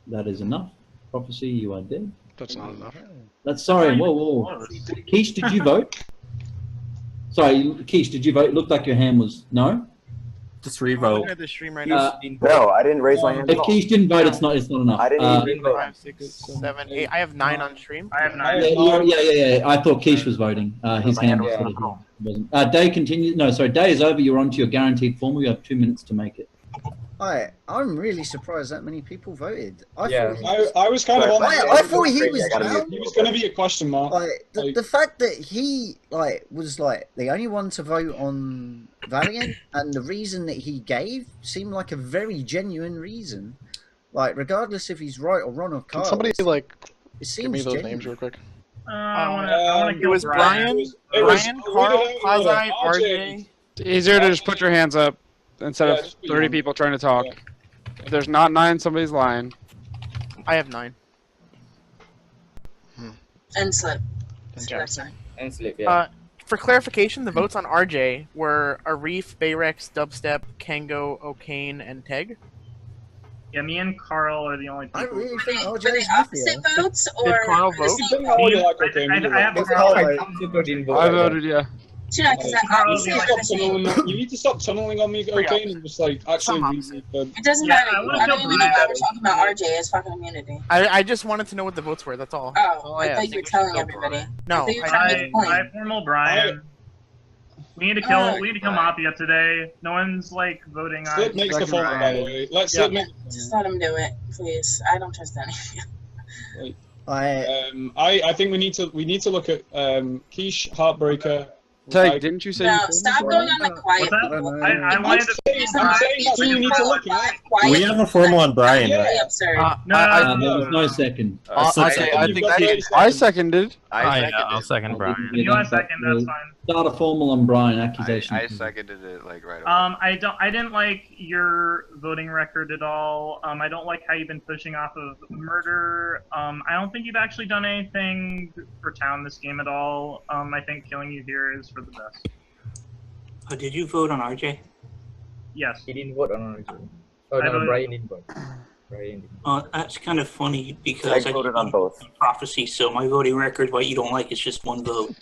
That is enough. Prophecy, you are dead. That's not enough. That's sorry. Whoa. Keish, did you vote? Sorry, Keish, did you vote? It looked like your hand was no. Just revote. At the stream right now. No, I didn't raise my hand. If Keish didn't vote, it's not enough. I didn't even vote. 5, 6, 7, 8. I have 9 on stream. I have 9. Yeah. I thought Keish was voting. His hand wasn't. Day continues. No, sorry. Day is over. You're on to your guaranteed formal. You have 2 minutes to make it. I'm really surprised that many people voted. I was kind of on I thought he was down. He was going to be a question mark. The fact that he was the only one to vote on Valiant, and the reason that he gave seemed like a very genuine reason. Like regardless if he's right or wrong or Carl. Can somebody it give seems me those genuine. names real quick? It was Brian, Carl, Pazai, RJ. It's easier to just put your hands up instead of 30 people trying to talk. If there's not 9, somebody's lying. I have 9. And Slip. And Slip, yeah. For clarification, the votes on RJ were Arif, Bayrex, Dubstep, Kango, O'Kane, and Teg. Yeah, me and Carl are the only people. I really think Were they opposite votes or? Did Carl vote? I have I voted, yeah. Tunak, is that obviously you need to stop tunneling on me, okay, and just like actually read me. It doesn't matter. I don't even know why we're talking about RJ. It's fucking immunity. I just wanted to know what the votes were. That's all. Oh, I thought you were telling everybody. No, I formal Brian. We need to kill Mafia today. No one's like voting on. Slip makes the formal, by the way. Let's just let him do it, please. I don't trust any of you. I think we need to look at Quiche, Heartbreaker. Tag, didn't you say? No, stop going on the quiet. I wanted to. I'm saying that's what you need to look at. We have a formal on Brian. No second. I seconded. I'll second Brian. If you want a second, that's fine. Start a formal on Brian accusation. I seconded it like right away. I didn't like your voting record at all. I don't like how you've been pushing off of murder. I don't think you've actually done anything for town this game at all. I think killing you here is for the best. Oh, did you vote on RJ? Yes. He didn't vote on RJ. Oh no, Brian didn't vote. That's kind of funny because I voted on both. Prophecy, so my voting record, what you don't like, is just one vote.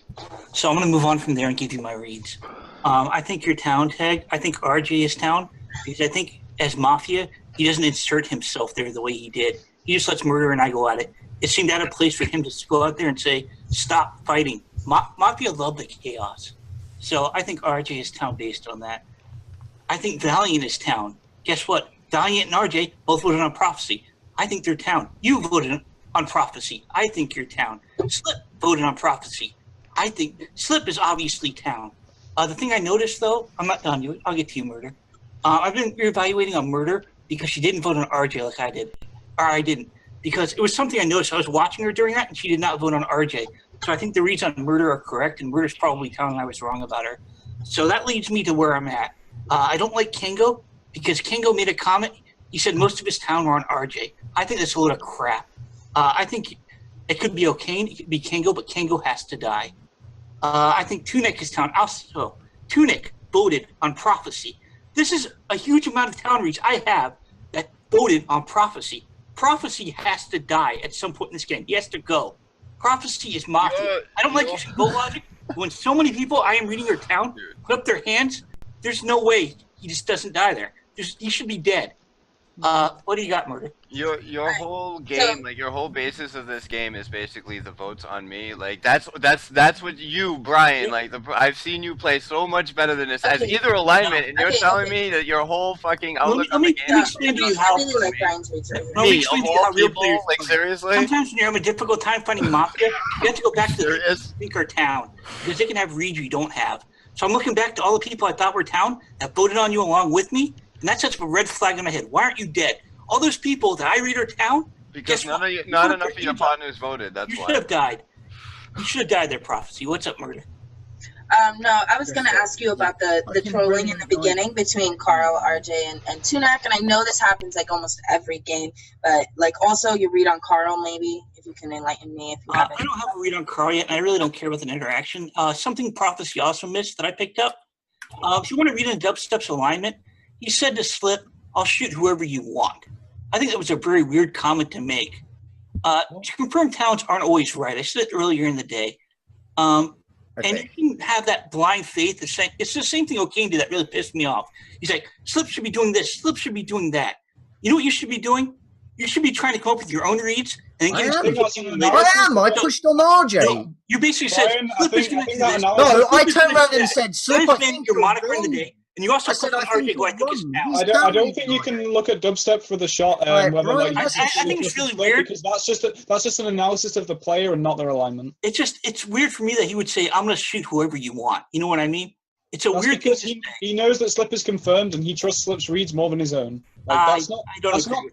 So I'm going to move on from there and give you my reads. I think your town tag. I think RJ is town because I think as Mafia, he doesn't insert himself there the way he did. He just lets murder and I go at it. It seemed out of place for him to go out there and say, "Stop fighting." Mafia loved the chaos, so I think RJ is town based on that. I think Valiant is town. Guess what? Valiant and RJ both voted on Prophecy. I think they're town. You voted on Prophecy. I think you're town. Slip voted on Prophecy. I think Slip is obviously town. The thing I noticed, though, I'm not done. I'll get to you, Murder. I've been reevaluating on Murder because she didn't vote on RJ like I did. Or I didn't. Because it was something I noticed. I was watching her during that, and she did not vote on RJ. So I think the reads on Murder are correct, and Murder's probably telling I was wrong about her. So that leads me to where I'm at. I don't like Kango, because Kango made a comment. He said most of his town were on RJ. I think that's a load of crap. I think it could be O'Kane, it could be Kango, but Kango has to die. I think Tunic is town. Also, Tunic voted on Prophecy. This is a huge amount of town reach I have that voted on Prophecy. Prophecy has to die at some point in this game. He has to go. Prophecy is Mafia. I don't like using vote logic. When so many people I am reading your town put up their hands, there's no way he just doesn't die there. He should be dead. What do you got, Murder? Your whole game, like your whole basis of this game is basically the votes on me. Like that's what you, Brian. Like I've seen you play so much better than this as either alignment, and you're telling me that your whole fucking outlook on the game. Let me explain to you how. Like seriously. Sometimes when you're having a difficult time finding Mafia, you have to go back to the speaker town because they can have reads you don't have. So I'm looking back to all the people I thought were town that voted on you along with me. And that sets up a red flag in my head. Why aren't you dead? All those people that I read are town. Because not enough of your partners voted. That's why. You should have died. You should have died there, Prophecy. What's up, Murder? No, I was going to ask you about the trolling in the beginning between Carl, RJ, and Tunak. And I know this happens like almost every game. But like also you read on Carl maybe, if you can enlighten me. If you I don't have a read on Carl yet, and I really don't care about the interaction. Something Prophecy also missed that I picked up. If you want to read in Dubstep's alignment, he said to Slip, "I'll shoot whoever you want." I think that was a very weird comment to make. Confirmed towns aren't always right. I said it earlier in the day. And you can have that blind faith of saying, it's the same thing O'Kane did that really pissed me off. He's like, Slip should be doing this, Slip should be doing that. You know what you should be doing? You should be trying to come up with your own reads. And then I pushed on RJ. No, you basically said, Slip is going to do this. No, I turned around and said, Slip, I think your moniker in the day. And you also said RJ, who I think is now. I don't think you can look at Dubstep for the shot. I think it's really weird because that's just an analysis of the player and not their alignment. It's weird for me that he would say, "I'm going to shoot whoever you want." You know what I mean? It's a weird because he knows that Slip is confirmed and he trusts Slip's reads more than his own. Like that's not.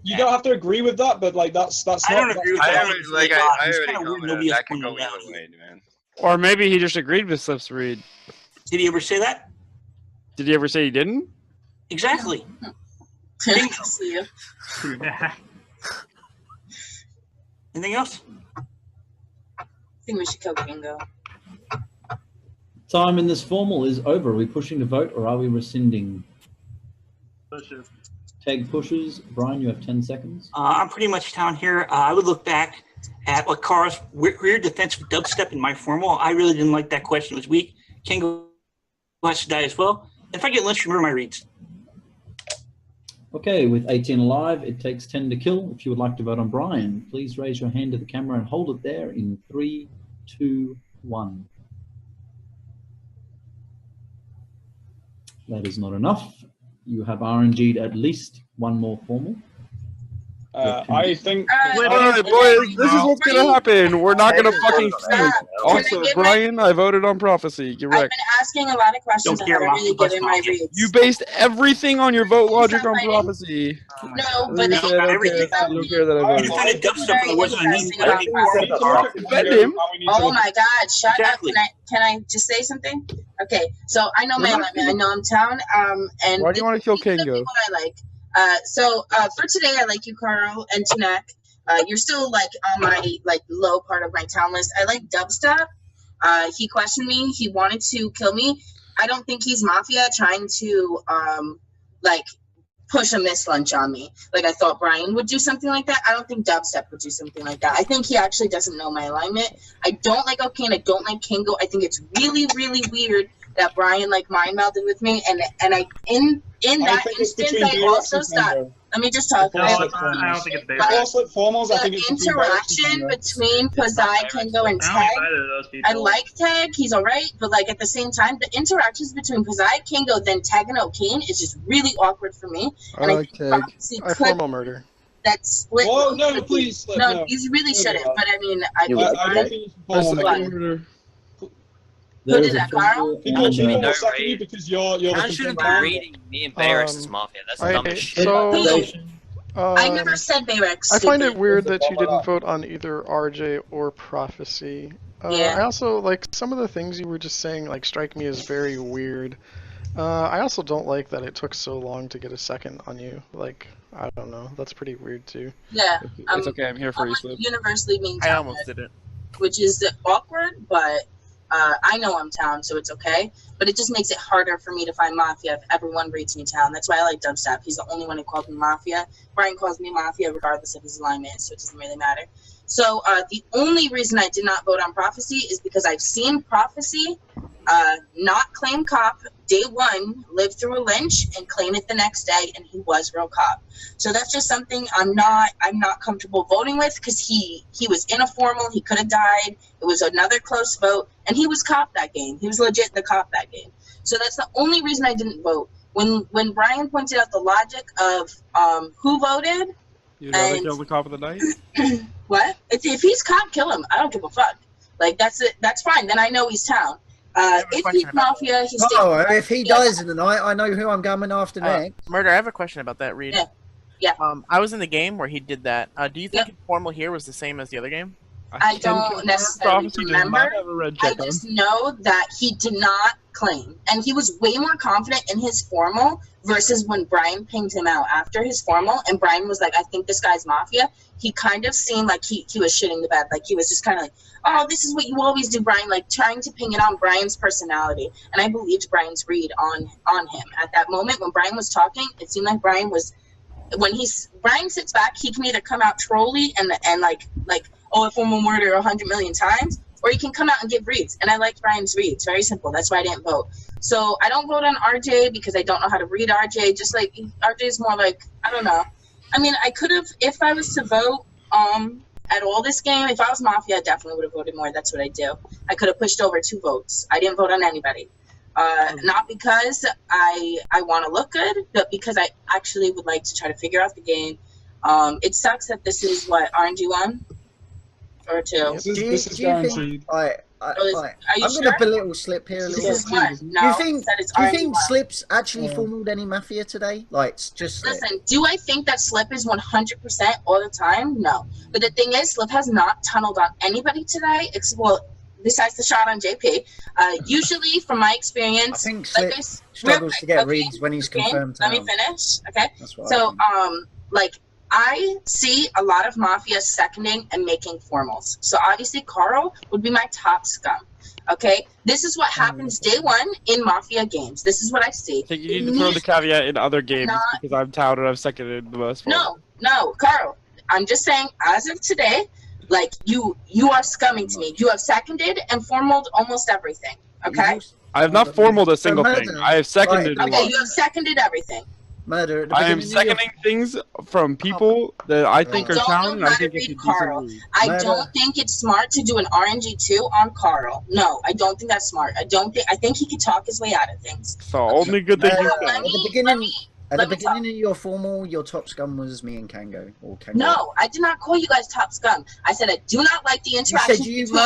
You don't have to agree with that, but like that's. I don't agree with that. I already commented that could go either way, man. Or maybe he just agreed with Slip's read. Did he ever say that? Did he ever say he didn't? Exactly. Anything else? I think we should kill Kingo. Time in this formal is over. Are we pushing to vote or are we rescinding? Pushes. Tag pushes. Brian, you have 10 seconds. I'm pretty much down here. I would look back at what Carl's weird defensive dubstep in my formal. I really didn't like that question. It was weak. Kingo has to die as well. If I get lynched, remember my reads. Okay, with 18 alive, it takes 10 to kill. If you would like to vote on Brian, please raise your hand to the camera and hold it there in 3, 2, 1. That is not enough. You have RNG'd at least one more formal. I think. Alright, boys, this is what's gonna happen. We're not gonna fucking feud. Also, Brian, I voted on prophecy. You're I've right. been asking a lot of questions and haven't really given my reads. You based everything on your vote logic on prophecy. No, but I don't care that I voted. Defend him. Oh my God! Shut up! Can I just say something? Okay, so I know my alignment. I know I'm town. And Why do you want to kill Kingo? People I like. For today, I like you, Carl, and Tunak. You're still like on my low part of my town list. I like Dubstep. He questioned me. He wanted to kill me. I don't think he's Mafia trying to push a miss lunch on me. Like I thought Brian would do something like that. I don't think Dubstep would do something like that. I think he actually doesn't know my alignment. I don't like O'Kane. I don't like Kingo. I think it's really, really weird that Brian mind melded with me, and I in that instance I also stopped. Let me just talk. No, I don't think it's big. The interaction between Pazai, Kingo, and Tag. I like Tag. He's alright, but at the same time, the interactions between Pazai, Kingo, then Tag and O'Kane is just really awkward for me. I like Tag. I formal murder. That split. Oh no! Please. No, you really shouldn't. But I mean, I don't think you Who did that, Carl? People will suck you because you're I shouldn't be reading me and Bayrex as Mafia. That's the dumbest shit. So, I never said Bayrex. I find it weird that you didn't vote on either RJ or Prophecy. I also, some of the things you were just saying, strike me as very weird. I also don't like that it took so long to get a second on you. I don't know. That's pretty weird, too. Yeah. It's okay, I'm here for you, Slip. Universally being I almost did it. Which is awkward, but I know I'm town, so it's okay. But it just makes it harder for me to find Mafia if everyone reads me town. That's why I like Dubstep. He's the only one who called me Mafia. Brian calls me Mafia regardless of his alignment, so it doesn't really matter. So the only reason I did not vote on Prophecy is because I've seen Prophecy not claim cop day one, live through a lynch, and claim it the next day, and he was real cop. So that's just something I'm not comfortable voting with, because he was in a formal, he could have died, it was another close vote, and he was cop that game. He was legit the cop that game. So that's the only reason I didn't vote. When Brian pointed out the logic of who voted, you'd rather kill the cop of the night? What? If he's cop, kill him. I don't give a fuck. That's it. That's fine. Then I know he's town. If he's Mafia, he's if he dies in the night, I know who I'm coming after next. Murder, I have a question about that, Reed. Yeah. I was in the game where he did that. Do you think formal here was the same as the other game? I don't necessarily remember. I just know that he did not claim, and he was way more confident in his formal versus when Brian pinged him out after his formal, and Brian was like, I think this guy's Mafia. He kind of seemed like he was shitting the bed, he was just kind of like, oh, this is what you always do, Brian, trying to ping it on Brian's personality. And I believed Brian's read on him at that moment. When Brian was talking, it seemed like Brian was, Brian sits back, he can either come out trolly and oh, a formal murder 100 million times, or he can come out and give reads. And I liked Brian's reads. Very simple. That's why I didn't vote. So I don't vote on RJ because I don't know how to read RJ. Just RJ is more I don't know. I mean, I could have, if I was to vote at all this game, if I was Mafia, I definitely would have voted more. That's what I do. I could have pushed over 2 votes. I didn't vote on anybody. Not because I want to look good, but because I actually would like to try to figure out the game. It sucks that this is RNG 1 or 2. This is guaranteed. I'm going to belittle Slip here a little bit. Do you think Slip's actually formaled any Mafia today? Just listen, do I think that Slip is 100% all the time? No. But the thing is, Slip has not tunneled on anybody today, besides the shot on JP. Usually, from my experience, I think Slip struggles to get reads when he's confirmed. Let me finish, okay? So, I see a lot of Mafia seconding and making formals. So obviously Carl would be my top scum. Okay? This is what happens day one in Mafia games. This is what I see. I think you need to throw the caveat in other games because I'm touted and I've seconded the most. No, Carl. I'm just saying, as of today, you are scumming to me. You have seconded and formaled almost everything. Okay? I have not formaled a single thing. I have seconded. Okay, you have seconded everything. Murder. I am seconding things from people that I think are town, and I think it's a decent read. I don't think it's smart to do an RNG2 on Carl. No, I don't think that's smart. I think he can talk his way out of things. So only good thing you At the beginning of your formal, your top scum was me and Kango. Or Kango. No, I did not call you guys top scum. I said I do not like the interactions. You said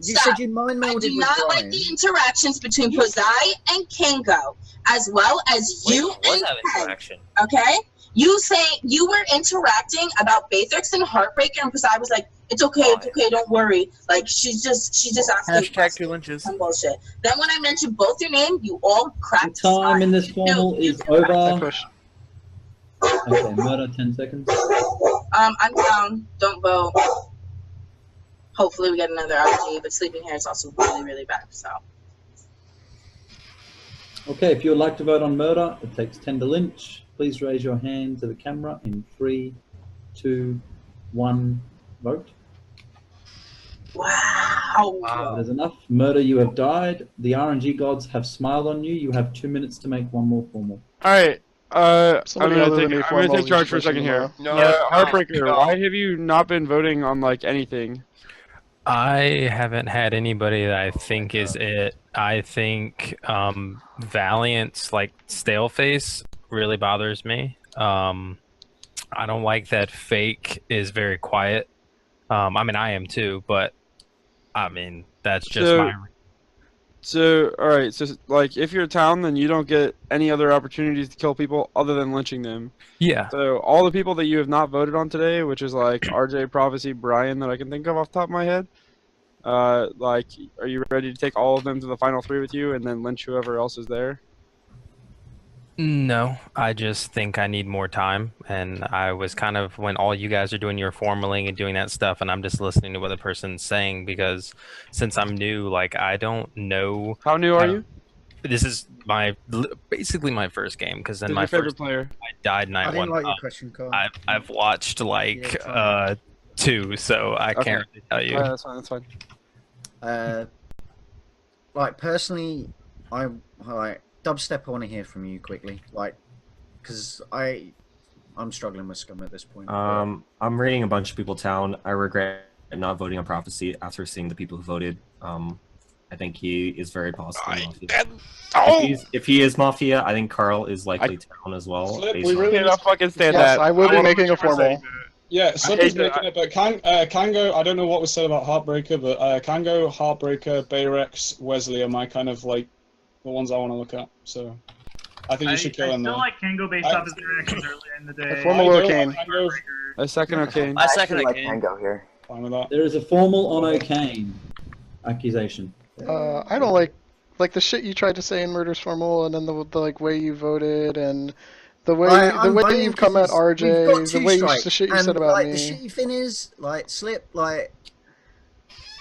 you said you mind melded with I do not like the interactions between Prozai and Kango, as well as you and Ken. Okay? You say you were interacting about Baythrex and Heartbreaker, and Prozai was like, it's okay, don't worry. Like she's just asking #2lynches. some bullshit. Then when I mentioned both your name, you all cracked. Time in this formal is over. Okay, Murder, 10 seconds. I'm down. Don't vote. Hopefully we get another RG, but sleeping here is also really, really bad. So. Okay, if you would like to vote on Murder, it takes 10 to lynch. Please raise your hand to the camera in 3, 2, 1. Vote. Wow. That is enough. Murder, you have died. The RNG gods have smiled on you. You have 2 minutes to make one more formal. All right. I'm gonna take charge for a second here. Heartbreaker, why have you not been voting on like anything? I haven't had anybody that I think is it. I think Valiant's like stale face really bothers me. I don't like that Fake is very quiet. I mean, I am too, but I mean that's just my. So, all right. So, like, if you're a town, then you don't get any other opportunities to kill people other than lynching them. Yeah. So, all the people that you have not voted on today, which is like RJ, Prophecy, Brian, that I can think of off the top of my head, like, are you ready to take all of them to the final 3 with you and then lynch whoever else is there? No, I just think I need more time, and I was kind of when all you guys are doing your formaling and doing that stuff, and I'm just listening to what the person's saying because since I'm new, like I don't know. How new are you? This is basically my first game because then Who's my your favorite first player. I died night I didn't one. like your question, Carl. I've watched like 2, so I can't really tell you. That's fine. That's fine. Like personally, Dubstep, I want to hear from you quickly, like, because I'm struggling with scum at this point. I'm rating a bunch of people town. I regret not voting on Prophecy after seeing the people who voted. I think he is very possibly Mafia. If he is Mafia, I think Carl is likely town as well. We really cannot fucking stand Yes, that. I will be making a formal. Yeah, Slip is making it, but Kango, I don't know what was said about Heartbreaker, but Kango, Heartbreaker, Bayrex, Wesley are my kind of like the ones I want to look at. So I think you should kill him. I still like Kango based off his interactions earlier in the day. Formal Arcane. A second Arcane. I actually like Kango here. Fine with that. There is a formal on Arcane accusation. I don't like the shit you tried to say in Murder's Formal, and then the like way you voted, and the way you've come at RJ, the way the shit you said about like, me. The shitty thing is, like, Slip, like,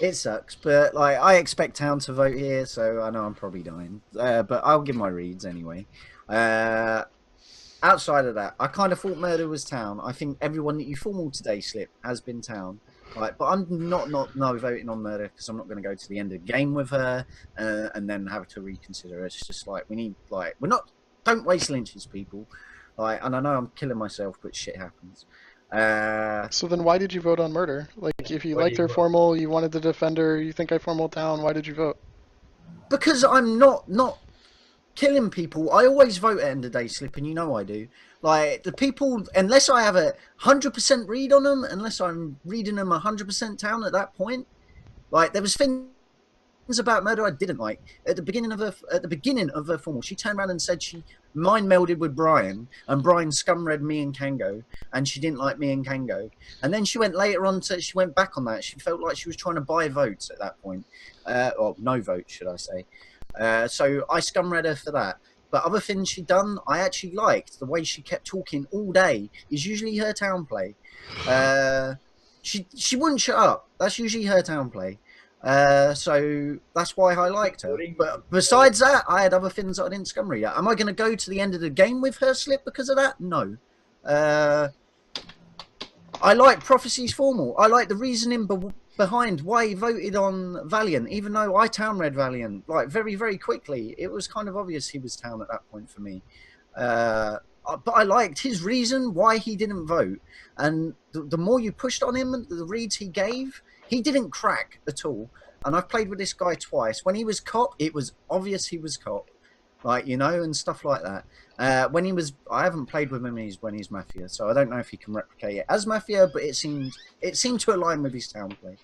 it sucks, but like I expect town to vote here, so I know I'm probably dying. But I'll give my reads anyway. Outside of that, I kind of thought Murder was town. I think everyone that you formal today, Slip, has been town. Like, but I'm not voting on Murder because I'm not going to go to the end of the game with her and then have to reconsider. It's just like we need, like, don't waste lynches, people. Like, and I know I'm killing myself, but shit happens. So then why did you vote on Murder? Like, if you liked her formal, you wanted the defender, you think I formal town, why did you vote? Because I'm not killing people. I always vote at end of day, Slip, and you know I do. Like, the people, unless I have a 100% read on them, unless I'm reading them 100% town at that point, like, there was things about Murder I didn't like. At the beginning of her formal, she turned around and said she mind melded with Brian, and Brian scumread me and Kango, and she didn't like me and Kango. And then she went later on she went back on that. She felt like she was trying to buy votes at that point, or no votes, should I say? So I scumread her for that. But other things she done, I actually liked. The way she kept talking all day is usually her town play. She wouldn't shut up. That's usually her town play. So that's why I liked her. But besides that, I had other things that I didn't scumread at. Am I going to go to the end of the game with her, Slip, because of that? No. I like Prophecy's formal. I like the reasoning behind why he voted on Valiant, even though I town read Valiant like very, very quickly. It was kind of obvious he was town at that point for me. But I liked his reason why he didn't vote. And the more you pushed on him, the reads he gave, he didn't crack at all. And I've played with this guy twice. When he was cop, it was obvious he was cop. Like, you know, and stuff like that. When he was, I haven't played with him when he's Mafia, so I don't know if he can replicate it as Mafia, but it seemed to align with his town play.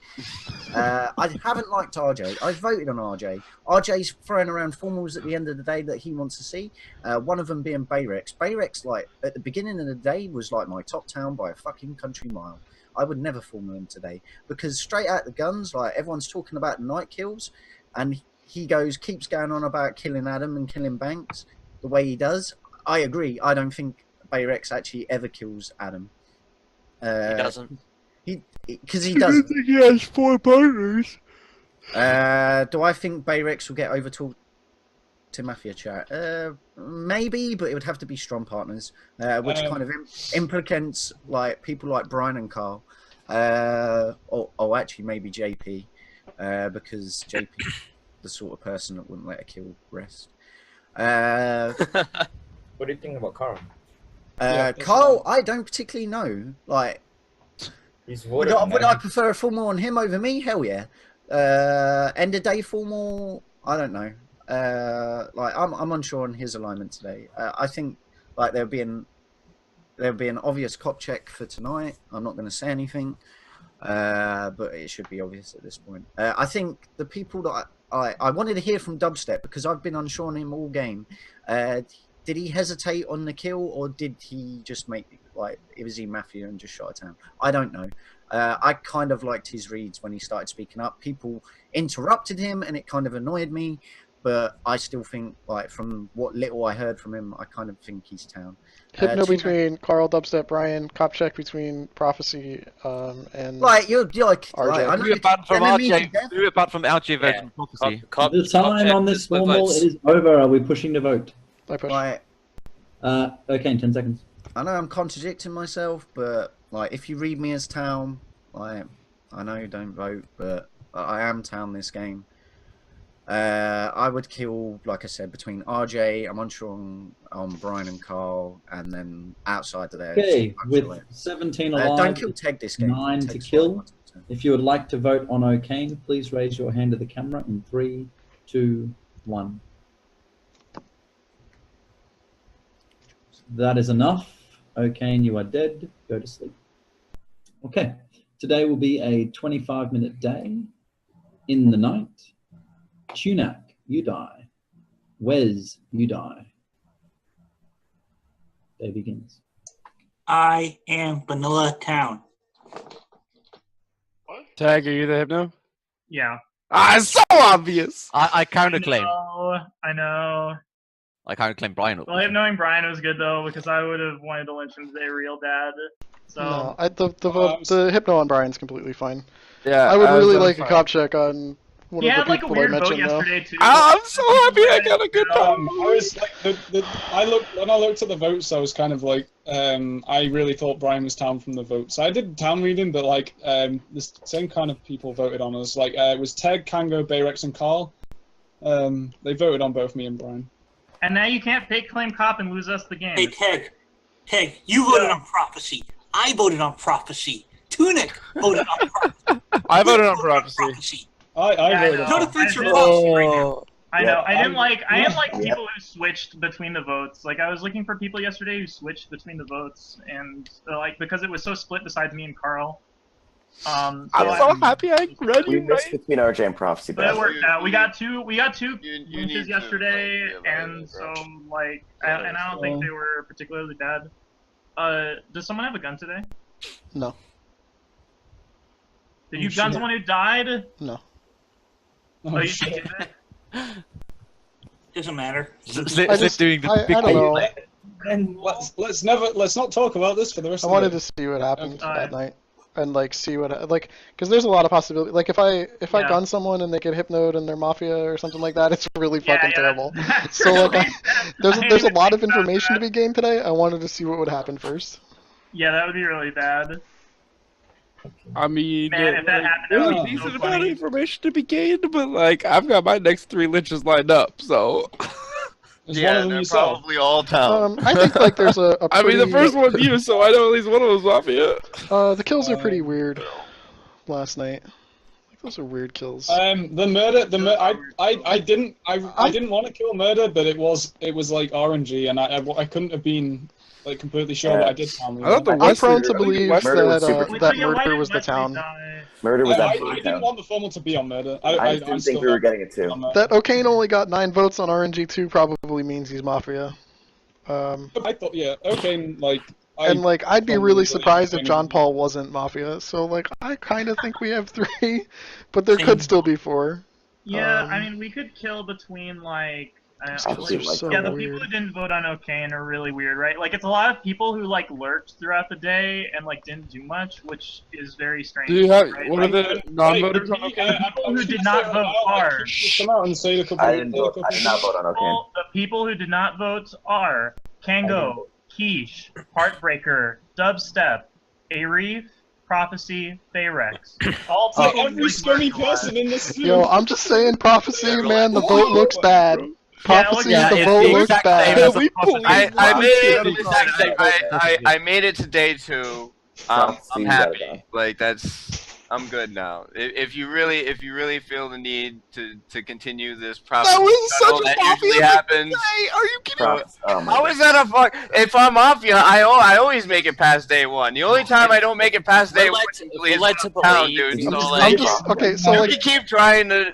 I haven't liked RJ. I voted on RJ. RJ's throwing around formals at the end of the day that he wants to see. One of them being Bayrex. Bayrex, like, at the beginning of the day, was like my top town by a fucking country mile. I would never formal him today, because straight out the guns, like, everyone's talking about night kills, and he keeps going on about killing Adam and killing Banks the way he does. I agree. I don't think Bayrex actually ever kills Adam. He doesn't. Because he doesn't. He has 4 partners. Do I think Bayrex will get overtalked to Mafia chat? Maybe, but it would have to be strong partners, which kind of implicates like people like Brian and Carl, or actually maybe JP, because JP the sort of person that wouldn't let a kill rest. What do you think about Carl? Carl, I don't particularly know. Like, would I prefer a formal on him over me? Hell yeah. End of day formal, I don't know. Like, I'm unsure on his alignment today. I think like there'll be an obvious cop check for tonight. I'm not going to say anything, but it should be obvious at this point. I think the people that I wanted to hear from Dubstep, because I've been unsure on him all game. Did he hesitate on the kill, or did he just make, like, was he Mafia and just shot a town? I don't know. I kind of liked his reads when he started speaking up. People interrupted him, and it kind of annoyed me. But I still think, like, from what little I heard from him, I kind of think he's town. Hypno between Carl, Dubstep, Brian, cop check between Prophecy, and like you're like RJ. We were banned from RJ. We were banned from RJ version Prophecy. The time on this formal is over. Are we pushing to vote? I push. Like, okay, in 10 seconds. I know I'm contradicting myself, but like, if you read me as town, like, I know you don't vote, but I am town this game. I would kill, like I said, between RJ, I'm unsure on Brian and Carl, and then outside of there. Okay, with 17 alive, don't kill Teg this game. 9 to kill. If you would like to vote on O'Kane, please raise your hand to the camera in 3, 2, 1. That is enough. O'Kane, you are dead. Go to sleep. Okay, today will be a 25-minute day. In the night, Tunak, you die. Wes, you die. Day begins. I am Vanilla Town. Tag, are you the Hypno? Yeah. Ah, it's so obvious. I counterclaim. I know. I counterclaim Brian. Well, knowing Brian was good though, because I would have wanted to lynch him today real bad. So no, the Hypno on Brian's completely fine. Yeah, I would really like a cop check on one he of had the like a people weird I vote mentioned, yesterday though. too. I'm so happy I got a good vote. I was like, when I looked at the votes, I was kind of like, I really thought Brian was town from the votes. I did town reading, but like, the same kind of people voted on us. Like, it was Teg, Kango, Bayrex, and Carl. They voted on both me and Brian. And now you can't fake claim cop and lose us the game. Hey, Teg, you voted on Prophecy. I voted on Prophecy. Tunic voted on Prophecy. I voted on Prophecy. I voted on Don't defend your Prophecy right now. I know. I didn't like people who switched between the votes. Like, I was looking for people yesterday who switched between the votes, and like, because it was so split besides me and Carl. I'm so happy I read We you missed right. between RJ and Prophecy. But it worked out. We got two need lynches to, yesterday, like, and so like, and I don't think they were particularly bad. Does someone have a gun today? No. Did you gun someone who died? No. Oh, you did that? Doesn't matter. Slip doing the big I don't know. And let's not talk about this for the rest I of the wanted day. to see what happened that night, and like see what because there's a lot of possibility. Like if I gun someone and they get hypnoed and they're Mafia or something like that, it's really fucking terrible. So like there's a lot of information to be gained today. I wanted to see what would happen first. Yeah, that would be really bad. I mean, Man, if that happened, that there's would a be so decent amount of funny. information to be gained, but like I've got my next 3 lynches lined up, so. Yeah, they're probably all town. I think like there's a I mean, the pretty- first one's you, so I know at least one of them's Mafia. The kills are pretty weird last night. Like, those are weird kills. The murder, I didn't want to kill murder, but it was like RNG, and I couldn't have been like completely sure that I did tell me. I'm prone to believe that murder was the town. Murder was I absolutely didn't town. want the formal to be on murder. I didn't think we were getting it too. That O'Kane only got 9 votes on RNG2 probably means he's Mafia. I thought, yeah, okay, like. I'd be really surprised if JonPaul wasn't Mafia. So like, I kind of think we have 3, but there could still be 4. Yeah, I mean, we could kill between like. so the weird. people who didn't vote on O'Kane are really weird, right? Like, it's a lot of people who like lurked throughout the day and like didn't do much, which is very strange. Do you have right? what are the non-voters on O'Kane? People who did not vote are. Come out and say a couple. I did not vote on O'Kane. The people who did not vote are Kango, Quiche, Heartbreaker, Dubstep, Arif, Prophecy, Bayrex. All like every scummy person in this room. Yo, I'm just saying, Prophecy, man, the vote looks bad. Prophecy, the vote looks bad. I made it to day 2. I'm happy. Like I'm good now. If you really feel the need to continue this process, That was such a that usually Mafia happens. day. Are you kidding me? How is that a fuck? If I'm Mafia, I always make it past day 1. The only time I don't make it past day 1 is town, dude. So like, you keep trying to,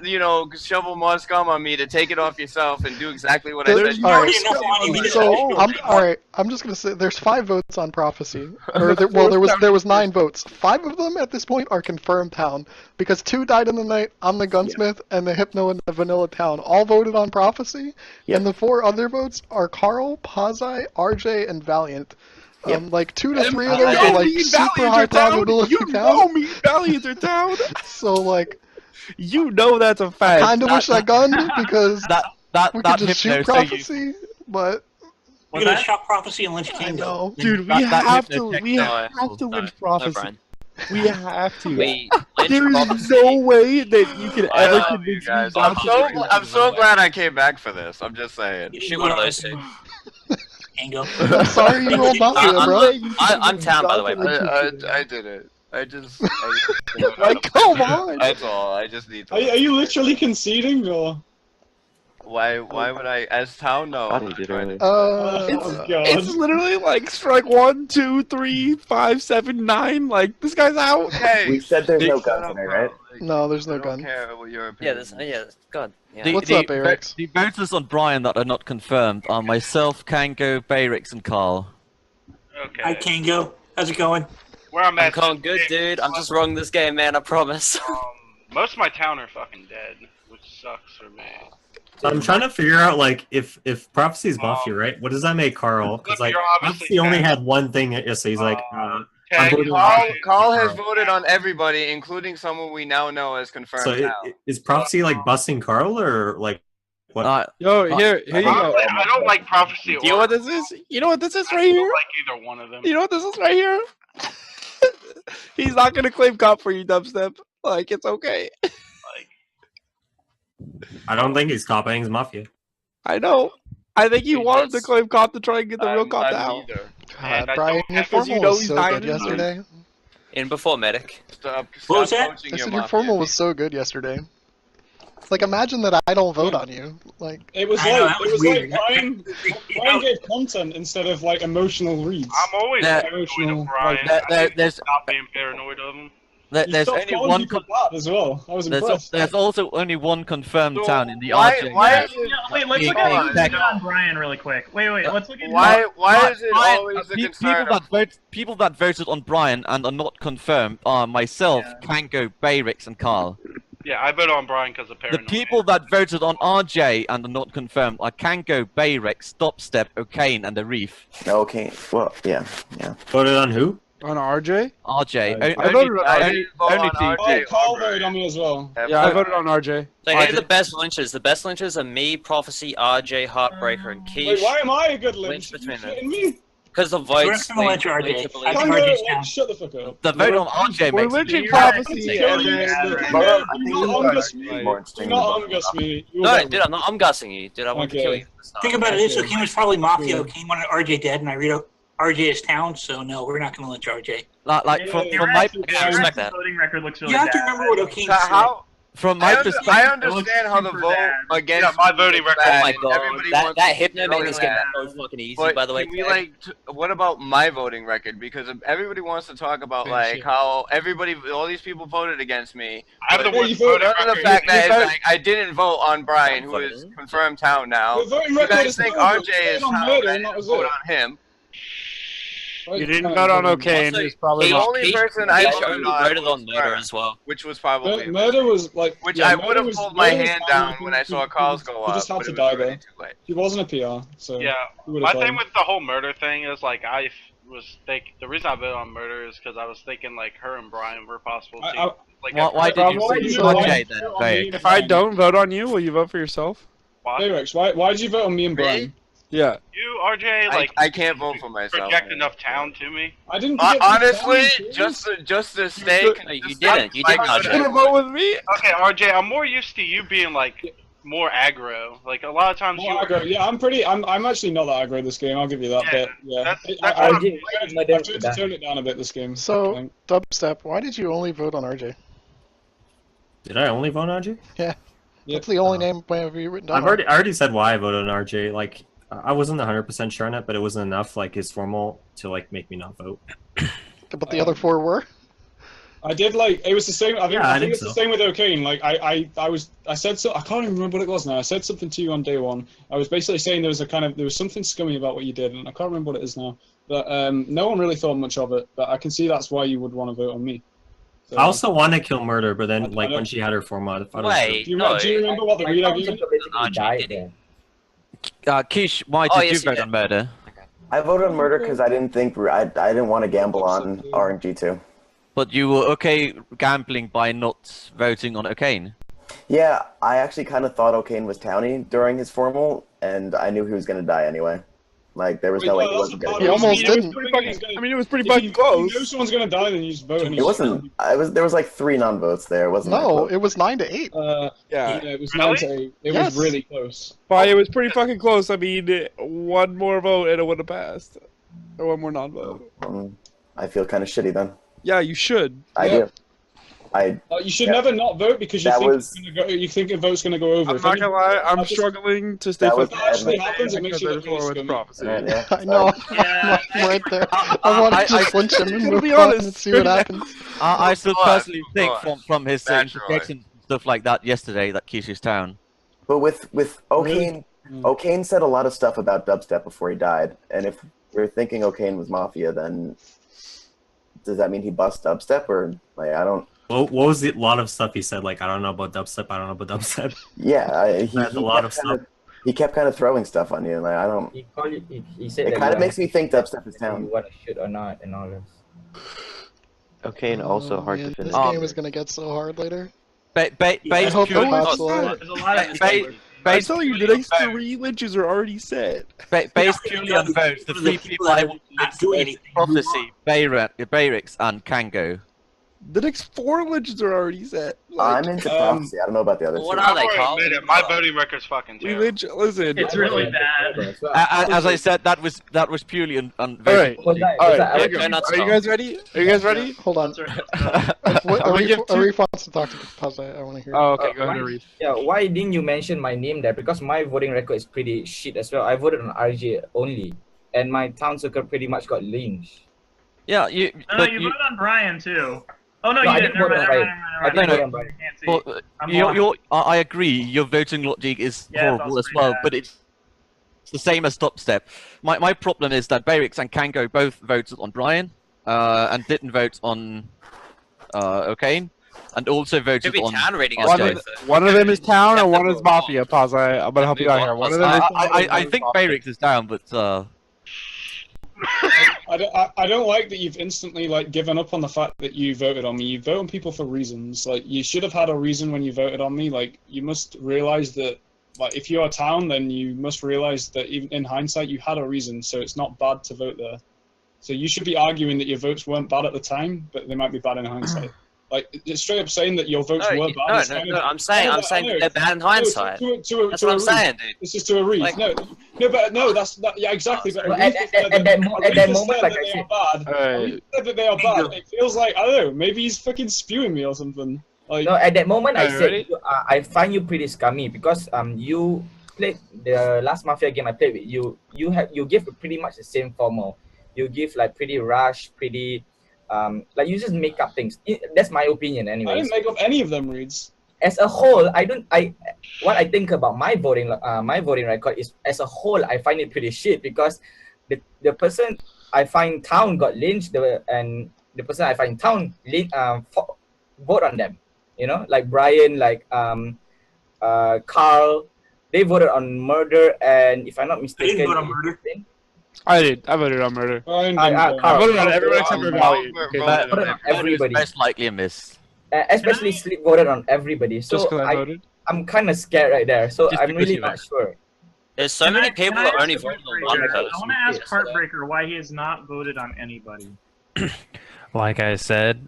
shovel more scum on me to take it off yourself and do exactly what I said. Alright, I'm just gonna say there's 5 votes on Prophecy. There was 9 votes. 5 of them at this point are confirmed town because 2 died in the night. I'm the Gunsmith and the Hypno and the Vanilla Town all voted on Prophecy, and the 4 other votes are Carl, Pazai, RJ, and Valiant. Like 2 to 3 of those are like super high probability You know me, Valiant are down. So like, you know that's a fact. I kind of wish I gunned because we could just shoot Hypno, Prophecy, but. We're gonna shot Prophecy and Lynch King. No, dude, we have to Lynch Prophecy. We have to. There is no way that you could ever convince me not to. I'm so glad I came back for this. I'm just saying. You shoot one of those 2. Ango. I'm sorry you rolled Mafia, bro. I'm town, by the way. I did it. I just like, come on. That's all. I just need to. Are you literally conceding or? Why would I as town? No. It's literally like strike 1, 2, 3, 5, 7, 9. Like this guy's out. Hey, we said there's no guns in there, right? No, there's no gun. God. What's up, Bayrex? The voters on Brian that are not confirmed are myself, Kango, Bayrex, and Carl. Okay. Hi, Kango. How's it going? Where I'm at. I'm going good, dude. I'm just wrong this game, man. I promise. Most of my town are fucking dead, which sucks for me. I'm trying to figure out, like, if Prophecy is Mafia, right? What does that make Carl? Because, like, Prophecy only had one thing yesterday. He's like, Carl has voted on everybody, including someone we now know as confirmed. So is Prophecy, like, busting Carl, or, like, what? Yo, here you go. I don't like Prophecy. You know what this is? You know what this is right here? I don't like either one of them. You know what this is right here? He's not gonna claim cop for you, Dubstep. Like, it's okay. I don't think he's cop. I think he's Mafia. I know. I think you want him to claim cop to try and get the real cop out. God, Brian, your formal was so good yesterday. In before medic. What was that? I said your formal was so good yesterday. Like, imagine that I don't vote on you. Like, it was like Brian gave content instead of like emotional reads. I'm always emotional. Brian. There's not being paranoid of him. There's only one as well. I was impressed. There's also only one confirmed town in the RJ. Wait, let's look at Brian really quick. Wait, let's look at why is it always a concern? People that voted on Brian and are not confirmed are myself, Kango, Bayrex, and Carl. Yeah, I voted on Brian because of paranoia. The people that voted on RJ and are not confirmed are Kango, Bayrex, Stopstep, O'Kane, and Arif. Okay, well, yeah. Voted on who? On RJ? RJ. I voted on only RJ. Carl voted on me as well. Yeah, I voted on RJ. So here are the best lynches. The best lynches are me, Prophecy, RJ, Heartbreaker, and Quiche. Wait, why am I a good lynch? Between them. Me? Because the votes. We're gonna let you, RJ. I think Tango, RJ's down. shut the fuck up. The vote on RJ We're makes lynching me prophecy. You're and then- not ungus me. You're not ungus me. No, dude, I'm not. I'm guessing you, dude. I want to kill you. Think about it this way: O'Kane was probably Mafia. O'Kane wanted RJ dead, and I read RJ is town, so no, we're not going to lynch RJ. Like from my respect that. voting record looks really You have to bad. remember what O'Kane So said. how? from my perspective, I understand how the vote against. Yeah, my voting record. Oh my and god, everybody that wants to Hypno vote made this on game that. so fucking easy, But by the way. can we what about my voting record? Because everybody wants to talk about like how all these people voted against me. I have the But worst none voting of the record. fact that it's like I didn't vote on Brian, who is confirmed town now. Your voting You record guys is think terrible. RJ You is voted on town? murder, I and that didn't was vote it. on him. You didn't vote on O'Kane. Also, He's probably he- The only person I he voted only on voted was on murder Brian, as well. which was probably Murder was like. which yeah, I Murder would have was- pulled my Murder was hand fine. down when I saw Carl's go He up, just had but to it was die already there. too late. He wasn't a PR, so. Yeah, he would've my died. thing with the whole murder thing is like the reason I voted on murder is because I was thinking like her and Brian were possible too. why did you say RJ then? Vague? If I don't vote on you, will you vote for yourself? Hey Rex, why did you vote on me and Brian? Yeah. You, RJ, like I can't vote for myself. project enough town to me. I didn't. Honestly, just to stay. You didn't. You didn't, Like, RJ. vote with me? Okay, RJ, I'm more used to you being like more aggro. Like a lot of times More aggro. Yeah, I'm actually not that aggro this game. I'll give you that. But yeah, that's I've what I'm- tried to tone it down a bit this game. So, Dubstep, why did you only vote on RJ? Did I only vote on RJ? Yeah. That's the only name have you written down. I already said why I voted on RJ. Like, I wasn't 100% sure on it, but it wasn't enough, like, his formal to, like, make me not vote. But the other four were? I did like it was the same. I think I think think it's so. the same with O'Kane. Like I said so. I can't even remember what it was now. I said something to you on day one. I was basically saying there was something scummy about what you did, and I can't remember what it is now. But no one really thought much of it. But I can see that's why you would want to vote on me. So, I also want to kill Murder, but then, like, when she had her formal, I thought Wait, do you remember what the read I gave you? Keish, why Oh, did yes, you he vote did. on murder? I voted on murder because I didn't think I didn't want to gamble on RNG2. But you were okay gambling by not voting on O'Kane. Yeah, I actually kind of thought O'Kane was towny during his formal, and I knew he was gonna die anyway. Like there was no way he wasn't gonna. He almost didn't. I mean, it was pretty fucking close. If you know someone's gonna die, then you just vote. It wasn't. There was like 3 non-votes there. It wasn't. that No, close. it was 9-8. Yeah. it was 9-8. It Yes. was really close. But it was pretty fucking close. I mean, one more vote and it would have passed. Or one more non-vote. I feel kind of shitty then. Yeah, you should. I do. You should never not vote because you That think was- it's gonna go, you think a vote's gonna go over. I'm If not any- gonna lie, I'm that just- struggling to stay That was focused. That actually bad. happens. It makes you look really scummy. prophecy. Yeah. I know. I'm right there. I want to just lynch him and to move be on honest, and see what happens. I still Of course, personally of think course. from his Naturally. interjections and stuff like that yesterday that Keisha's town. But with O'Kane, O'Kane said a lot of stuff about dubstep before he died, and if we're thinking O'Kane was Mafia, then does that mean he bust dubstep, or like I don't? What was the lot of stuff he said? Like, I don't know about dubstep. I don't know about dubstep. Yeah, he That's a lot of kept stuff. He kept kind of throwing stuff on you, and like I don't. He said It that kind you of makes me think dubstep is you town. want to shoot or not and all this. Okay, and also hard Man, to finish. this game is gonna get so hard later. Based I hope the purely, bots slide. There's a lot of I tell you, the next 3 lynches are already set. based purely on votes, the 3 people I want to not do anything. Prophecy, Bayrix, and Kango. The next 4 lynches are already set. I'm into prophecy. I don't know about the other What two. are they, I'll Carl? admit it, my voting record's fucking We terrible. lynch. Listen. It's really bad. As I said, that was purely on All voting. right. All right. Are you guys ready? Are you guys ready? Hold on. I'm gonna give two- Arif wants to talk to Pause. I want to hear. Oh, okay. Go ahead, Arif. Yeah, why didn't you mention my name there? Because my voting record is pretty shit as well. I voted on RJ only, and my town circle pretty much got lynched. Yeah, you. No, but you you- voted on Brian too. Oh no, No, you I didn't. didn't vote Never on mind, I didn't never vote on mind. Brian. Can't see. But I'm lost. I agree. Your voting logic is Yeah, horrible that's as pretty well, bad. but it's the same as Dubstep. My problem is that Bayrix and Kango both voted on Brian, and didn't vote on O'Kane, and also voted Should be on town rating RJ. One of them is town and one is Mafia. Pause. I'm gonna help you out here. One of them is I think Bayrix is down, but I don't like that you've instantly like given up on the fact that you voted on me. You vote on people for reasons. Like you should have had a reason when you voted on me. Like you must realize that like if you're a town, then you must realize that even in hindsight, you had a reason, so it's not bad to vote there. So you should be arguing that your votes weren't bad at the time, but they might be bad in hindsight. Like, it's straight up saying that your votes were bad. No, I'm saying that they're bad in hindsight. That's what I'm saying, dude. This is to a read. Like, yeah, exactly. But at that moment, like I said, said that they are bad. It feels like, I don't know, maybe he's fucking spewing me or something. Like, no, at that moment, I said I find you pretty scummy because you played the last Mafia game I played with you. You give pretty much the same formal. You give like pretty rush, pretty. Like you just make up things. That's my opinion, anyway. I didn't make up any of them reads. As a whole, what I think about my voting record is, as a whole, I find it pretty shit because the person I find town got lynched, and the person I find town vote on them. You know, like Brian, like Carl, they voted on murder, and if I'm not mistaken, I didn't vote on murder. I did. I voted on murder. I voted on everyone except for Valley. Everybody. Most likely a miss. Especially Sleep voted on everybody. So I'm kind of scared right there. So I'm really not sure. There's so many people that only voted on one person. I want to ask Heartbreaker why he has not voted on anybody. Like I said,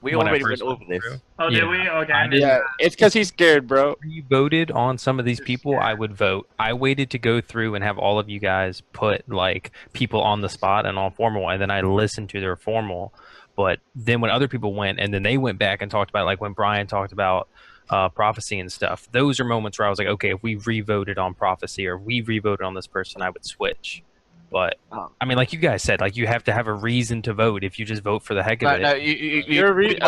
we already went over this. Oh, did we? Okay. Yeah, it's because he's scared, bro. If you voted on some of these people, I would vote. I waited to go through and have all of you guys put like people on the spot and on formal, and then I listened to their formal. But then when other people went, and then they went back and talked about, like when Brian talked about prophecy and stuff, those are moments where I was like, okay, if we re-voted on prophecy or if we re-voted on this person, I would switch. But I mean, like you guys said, like you have to have a reason to vote. If you just vote for the heck of it, no, you need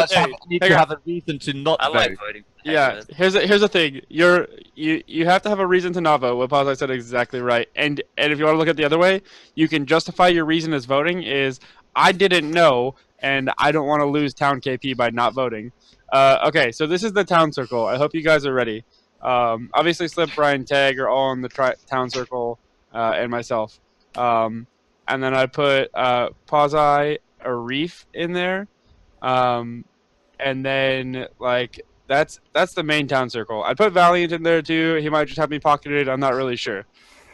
to have a reason to not vote. Like voting. Yeah, here's the thing. You have to have a reason to not vote. What Paz I said exactly right. And if you want to look at the other way, you can justify your reason as voting is I didn't know and I don't want to lose town KP by not voting. Okay, so this is the town circle. I hope you guys are ready. Obviously, Slip, Brian, Tag are all in the town circle, and myself. And then I put Pazai, Arif in there, and then like that's the main town circle. I put Valiant in there too. He might just have me pocketed. I'm not really sure.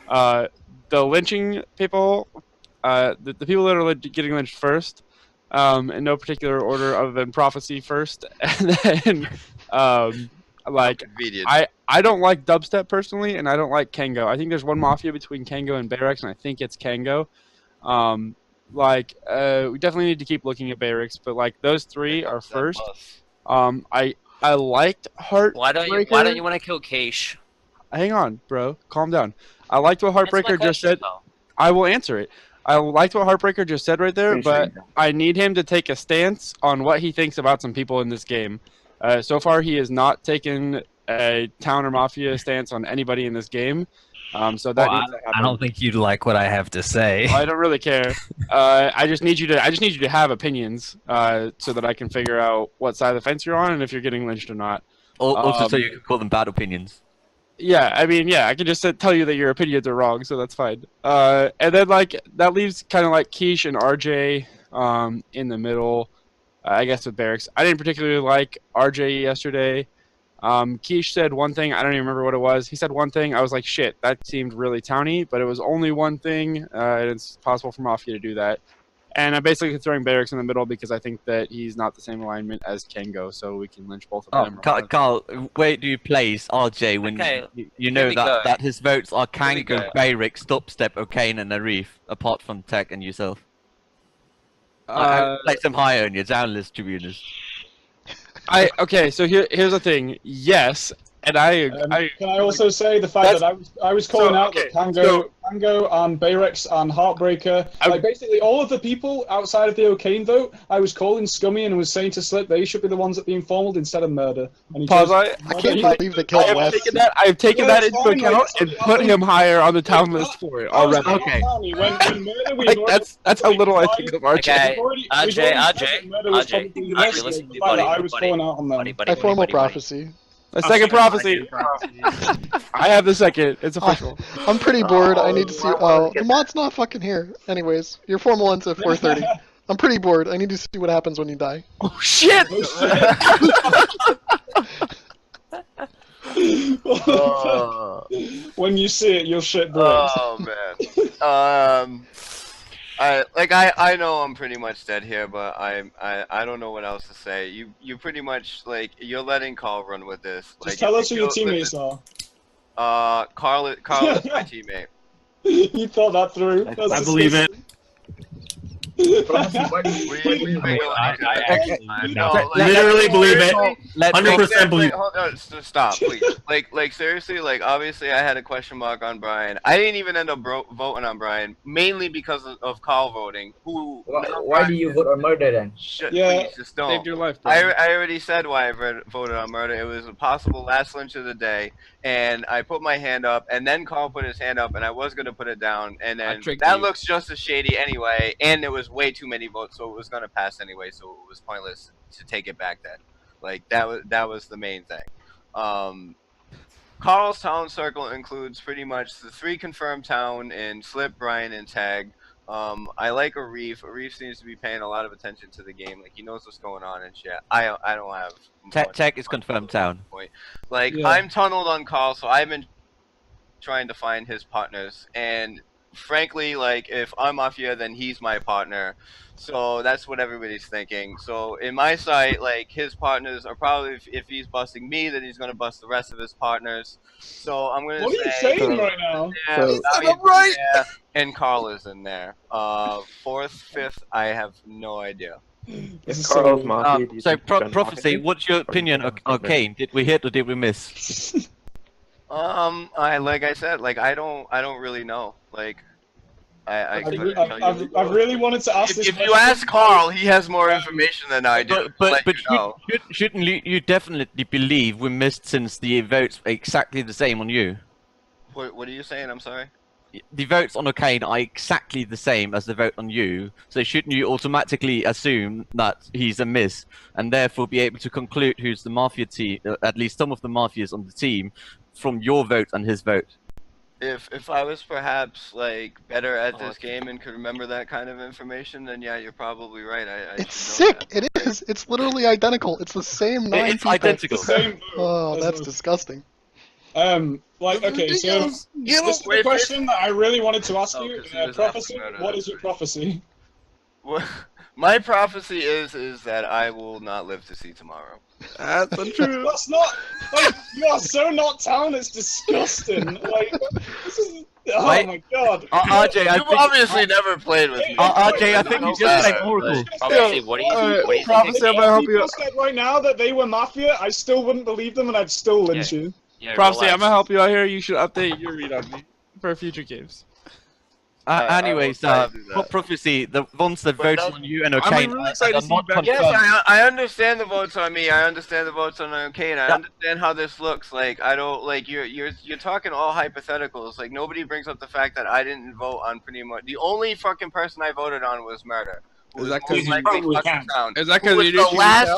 The lynching people, the people that are getting lynched first, in no particular order other than prophecy first, and then like I don't like dubstep personally, and I don't like Kango. I think there's one Mafia between Kango and Bayrex, and I think it's Kango. We definitely need to keep looking at Bayrex, but like those three are first. I liked Heartbreaker. Why don't you want to kill Keish? Hang on, bro. Calm down. I liked what Heartbreaker just said. I will answer it. I liked what Heartbreaker just said right there, but I need him to take a stance on what he thinks about some people in this game. So far, he has not taken a town or mafia stance on anybody in this game. So that needs to happen. I don't think you'd like what I have to say. I don't really care. I just need you to have opinions, so that I can figure out what side of the fence you're on and if you're getting lynched or not. Also, so you can call them bad opinions. Yeah, I mean, yeah, I can just tell you that your opinions are wrong, so that's fine. And then like that leaves kind of like Keish and RJ in the middle. I guess with Barracks. I didn't particularly like RJ yesterday. Keish said one thing. I don't even remember what it was. He said one thing. I was like, shit, that seemed really towny, but it was only one thing. And it's possible for Mafia to do that. And I'm basically throwing Barracks in the middle because I think that he's not the same alignment as Kango, so we can lynch both of them. Carl, where do you place RJ when you know that his votes are Kango, Barracks, Dubstep, O'Kane, and Arif, apart from Tech and yourself? Place them higher on your down list, to be honest. Okay, so here's the thing. Yes, and can I also say the fact that I was calling out that Kango and Bayrex and Heartbreaker, like basically all of the people outside of the O'Kane vote, I was calling scummy and was saying to Slip they should be the ones that be informed instead of murder. And I can't believe the kill West. I've taken that into account and put him higher on the town list for it already. Okay. That's how little I think of RJ. Okay, RJ, listen to buddy. I formal prophecy. A second prophecy. I have the second. It's official. I'm pretty bored. I need to see. The mod's not fucking here. Anyways, your formal ends at 4:30. I'm pretty bored. I need to see what happens when you die. Oh shit! When you see it, you'll shit bricks. Oh man. I know I'm pretty much dead here, but I don't know what else to say. You pretty much like you're letting Carl run with this. Just tell us who your teammates are. Carl is my teammate. You thought that through. I believe it. Literally believe it. 100% believe it. Hold on, stop, please. Like seriously, like obviously I had a question mark on Brian. I didn't even end up voting on Brian, mainly because of Carl voting. Why do you vote on murder then? Please, just don't. Saved your life, I already said why I voted on murder. It was a possible last lynch of the day, and I put my hand up, and then Carl put his hand up, and I was gonna put it down, and then that looks just as shady anyway, and it was way too many votes, so it was gonna pass anyway, so it was pointless to take it back then. Like that was the main thing. Carl's town circle includes pretty much the 3 confirmed town in Slip, Brian, and Tag. I like Arif. Arif seems to be paying a lot of attention to the game. Like he knows what's going on and shit. I don't have. Tag is confirmed town. Like I'm tunneled on Carl, so I've been trying to find his partners, and frankly, like if I'm Mafia, then he's my partner. So that's what everybody's thinking. So in my sight, like his partners are probably, if he's busting me, then he's gonna bust the rest of his partners. So I'm gonna What say. are you saying right now? Yeah, I'm right. Yeah, and Carl is in there. 4th, 5th, I have no idea. Carl's Mafia. So Prophecy, what's your opinion on Kane? Did we hit or did we miss? Like I said, like I don't really know. Like I I've really wanted to ask this. If you ask Carl, he has more information than I do. But shouldn't you definitely believe we missed, since the votes are exactly the same on you? What are you saying? I'm sorry. The votes on O'Kane are exactly the same as the vote on you, so shouldn't you automatically assume that he's a miss, and therefore be able to conclude who's the Mafia team, at least some of the Mafias on the team, from your vote and his vote? If I was perhaps like better at this game and could remember that kind of information, then yeah, you're probably right. It's sick. It is. It's literally identical. It's the same 9 It's people. identical. Oh, that's disgusting. Okay, so this is the question that I really wanted to ask you. Prophecy, what is your prophecy? Well, my prophecy is that I will not live to see tomorrow. That's untrue. That's not, like, you are so not town, it's disgusting. Like, this is, oh my god. RJ, You've obviously never played with me. RJ, I think you just like Oracle. Prophecy, what do you Prophecy, think? I'm gonna help you said right now that they were Mafia, I still wouldn't believe them and I'd still lynch you. Yeah, Prophecy, I'm gonna help you out here. You should update your read on me for future games. Anyways, Prophecy, the ones that voted on you and O'Kane are not confirmed. Yes, I understand the votes on me. I understand the votes on O'Kane. I understand how this looks. Like I don't like you're talking all hypotheticals. Like nobody brings up the fact that I didn't vote on pretty much the only fucking person I voted on was Murder. Is that because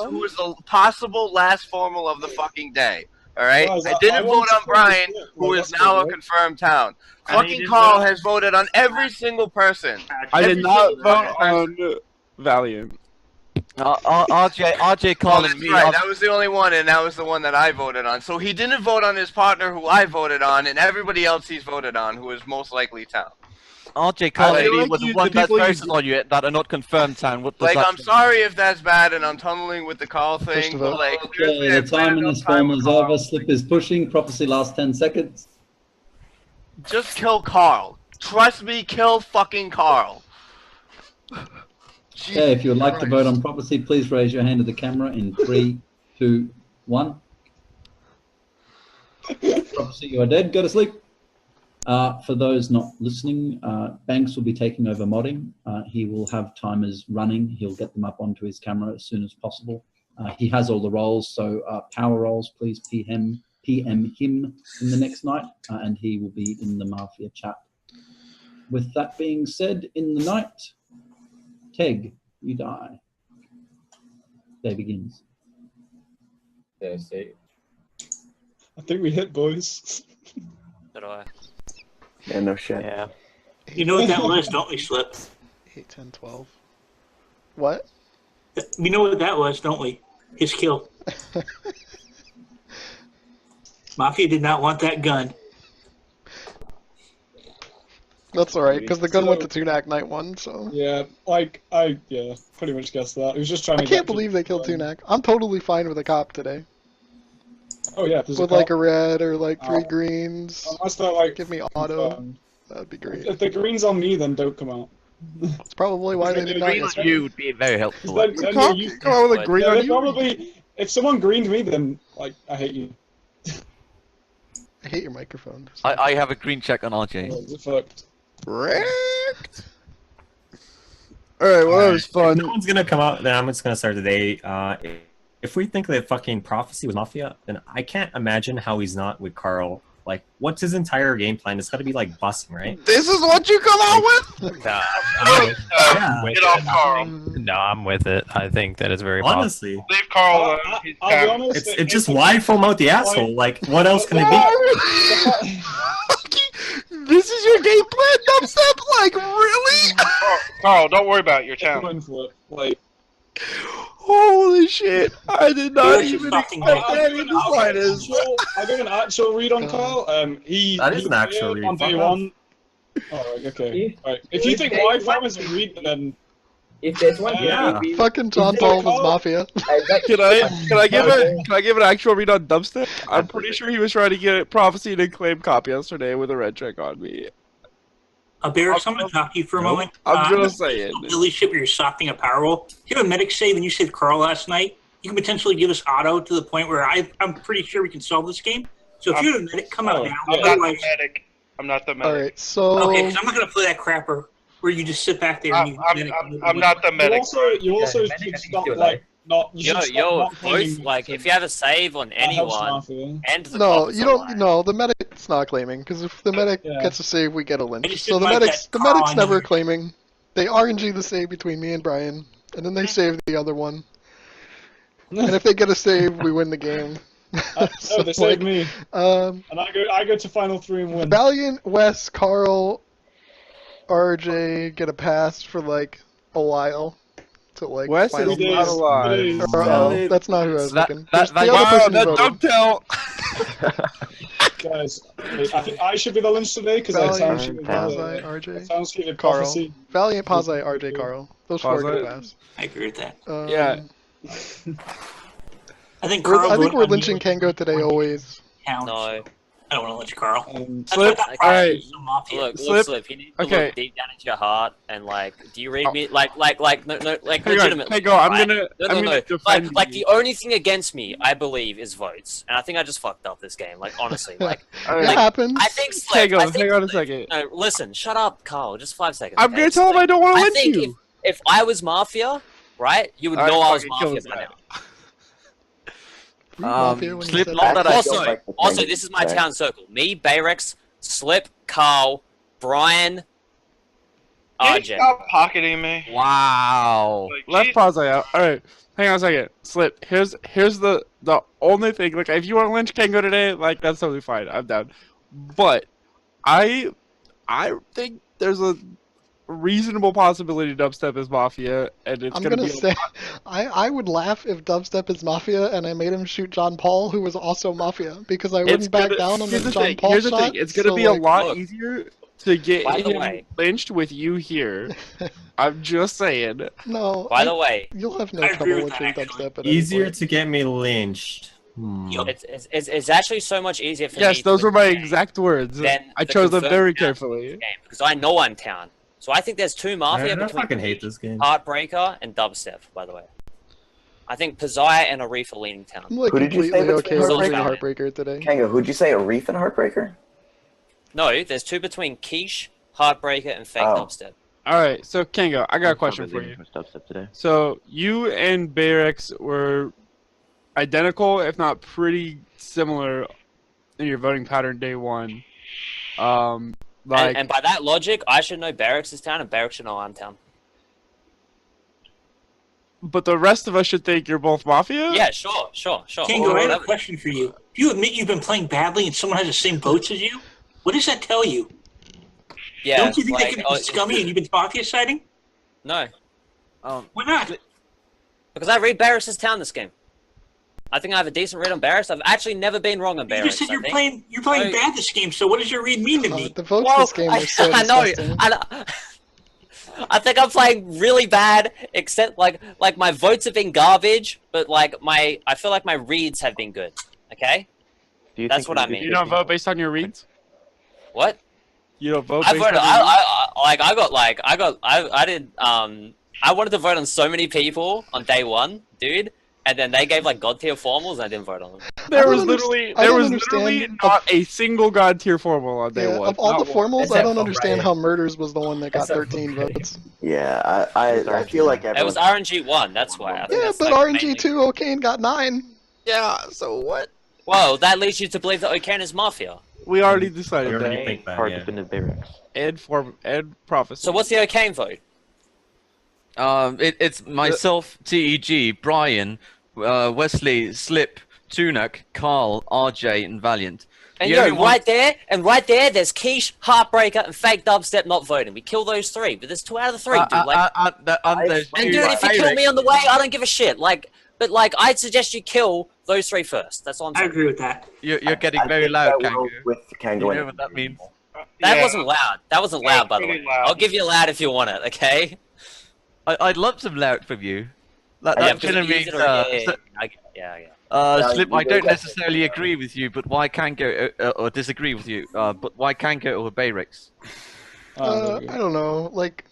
who was the possible last formal of the fucking day? All right, I didn't vote on Brian, who is now a confirmed town. Fucking Carl has voted on every single person. I did not vote on Valiant. RJ calling me. Right, that was the only one, and that was the one that I voted on. So he didn't vote on his partner, who I voted on, and everybody else he's voted on, who is most likely town. RJ calling me was the one that's voted on you that are not confirmed town. What does that I'm sorry if that's bad, and I'm tunneling with the call thing, but like... Okay, the time in this form is over. Slip is pushing. Prophecy last 10 seconds. Just kill Carl. Trust me, kill fucking Carl. Okay, if you would like to vote on Prophecy, please raise your hand to the camera in 3, 2, 1. Prophecy, you are dead. Go to sleep. For those not listening, Banks will be taking over modding. He will have timers running. He'll get them up onto his camera as soon as possible. He has all the roles, so power roles, please PM him in the next night, and he will be in the Mafia chat. With that being said, in the night, Teg, you die. Day begins. Yeah, see. I think we hit, boys. Did I? Yeah, no shit. Yeah. You know what that was, don't we, Slip? 8, 10, 12. What? We know what that was, don't we? His kill. Mafia did not want that gun. That's alright, because the gun went to Tunak night 1, so... Yeah, like, I pretty much guessed that. He was just trying to I can't believe they killed Tunak. I'm totally fine with a cop today. Oh yeah, with like a red or like 3 greens. Unless they're like... Give me auto. That'd be great. If the green's on me, then don't come out. That's probably why they did not Green on you would be very helpful. Then come on with a green on you. Probably, if someone greened me, then, like, I hate you. I hate your microphone. I have a green check on RJ. Oh, fucked. Wrecked. Alright, well, that was fun. If no one's gonna come out, then I'm just gonna start today. If we think that fucking Prophecy was Mafia, then I can't imagine how he's not with Carl. Like, what's his entire game plan? It's gotta be like busing, right? This is what you come out with? Nah, Get off Carl. No, I'm with it. I think that is very Honestly. Leave Carl I'll be honest, It's just why foam out the asshole? Like, what else can it be? This is your game plan, Dubstep? Like, really? Carl, don't worry about it. Your town. Like, holy shit! I did not even expect that in the slightest. I got an actual read on Carl. That is an actual read. On day 1. Alright, okay. Right. If you think Y-Farm is a read, then... If there's one fucking JonPaul was Mafia. Can I give an actual read on Dubstep? I'm pretty sure he was trying to get Prophecy to claim cop yesterday with a red check on me. Barracks, I'm going to talk to you for a moment. I'm just saying. Billy Ship, you're softening a power roll. If you have a medic save and you saved Carl last night, you can potentially give us auto to the point where I'm pretty sure we can solve this game. So if you have a medic, come out now. I'm not the medic. I'm not the medic. Alright, so... Okay, because I'm not going to play that crapper where you just sit back there and you... I'm not the medic. You also should stop, like, not... Both, like, if you have a save on anyone, and the No, you don't... No, the medic's not claiming, because if the medic gets a save, we get a lynch. So the medic's never claiming. They RNG the save between me and Brian, and then they save the other one. And if they get a save, we win the game. So, they saved me. And I go to final 3 and win. Valiant, Wes, Carl, RJ get a pass for like a while. To like Wes is not alive. That's not who I was thinking. Don't tell. Guys, I think I should be the lynch today because I sound RJ, Carl. Valiant, Pazai, RJ, Carl. Those 4 get a pass. I agree with that. Yeah. I think we're lynching Kango today always. No. I don't want to lynch Carl. Slip. Alright. Look, Slip, you need to Okay. look deep down into your heart and like, do you read me? Like, legitimately. Hey, go. I'm gonna defend like the only thing against me, I believe, is votes, and I think I just fucked up this game. Like, honestly, like, it happens. I think Slip. Hang on a second. No, listen, shut up, Carl. Just 5 seconds. I'm gonna tell him I don't want to lynch you. If I was Mafia, right, you would know I was Mafia by now. Slip, not that Also, this is my town circle. Me, Bayrex, Slip, Carl, Brian, RJ. Stop pocketing me. Wow. Let's pause that out. Alright, hang on a second. Slip, here's the only thing. Like, if you want to lynch Kango today, like, that's totally fine. I'm down. But I think there's a reasonable possibility Dubstep is Mafia, and it's gonna be say, I would laugh if Dubstep is Mafia and I made him shoot JonPaul, who was also Mafia, because I wouldn't back down on the JonPaul shot. Here's the thing, it's gonna be a lot easier to get him lynched with you here. I'm just saying. No. By the way, you'll have no trouble lynching Dubstep. Easier to get me lynched. It's actually so much easier for me. Yes, those were my exact words. I chose them very carefully. Because I know I'm town. So I think there's 2 Mafia I between fucking hate this game. Heartbreaker and Dubstep, by the way. I think Pazai and Arif are leaning town. I'm like completely okay with Heartbreaker today. Kango, who'd you say, Arif and Heartbreaker? No, there's 2 between Quiche, Heartbreaker, and Fake Dubstep. Alright, so Kango, I got a question for you. So, you and Bayrex were identical, if not pretty similar, in your voting pattern day 1. And by that logic, I should know Barracks' town, and Barracks should know I'm town. But the rest of us should think you're both Mafia? Yeah, sure. Kango, I have a question for you. Do you admit you've been playing badly and someone has the same votes as you? What does that tell you? Yeah. Don't you think that could be scummy and you've been Mafia siding? No. Why not? Because I read Barracks' town this game. I think I have a decent read on Barracks. I've actually never been wrong on You Barracks. just said you're playing bad this game. So what does your read mean to me? The votes this game are so disgusting. I think I'm playing really bad, except like my votes have been garbage, but like I feel like my reads have been good. Okay, that's what I mean. You don't vote based on your reads? What? You don't vote I based voted. on your I wanted to vote on so many people on day one, dude, and then they gave like god tier formals, and I didn't vote on them. There was literally not a single god tier formal on day one. Of all the formals, I Except don't for understand Riot. how Murders was the one that got 13 votes. Yeah, I feel like It was RNG1, that's why. I think Yeah, that's, but like, RNG2 O'Kane got 9. Yeah, so what? Whoa, that leads you to believe that O'Kane is Mafia. We already decided We already that. think that, Hard yeah. defended Bayrex. And Prophecy. So what's the O'Kane vote? It's myself, TEG, Brian, Wesley, Slip, Tunak, Carl, RJ, and Valiant. And The only one- right there, there's Quiche, Heartbreaker, and Fake Dubstep not voting. We kill those three, but there's 2 out of the 3, dude. And dude, if you kill me on the way, I don't give a shit. But I'd suggest you kill those 3 first. That's all I'm saying. I agree with that. You're getting very loud, Kango. With Kango, You know what that means? That wasn't loud. That wasn't loud, by the way. loud. I'll give you loud if you want it, okay? I'd love some loud from you. Yeah, That's because gonna you be. use it already. Slip, I don't necessarily agree with you, but why Kango or disagree with you? But why Kango over Bayrex? I don't know, like...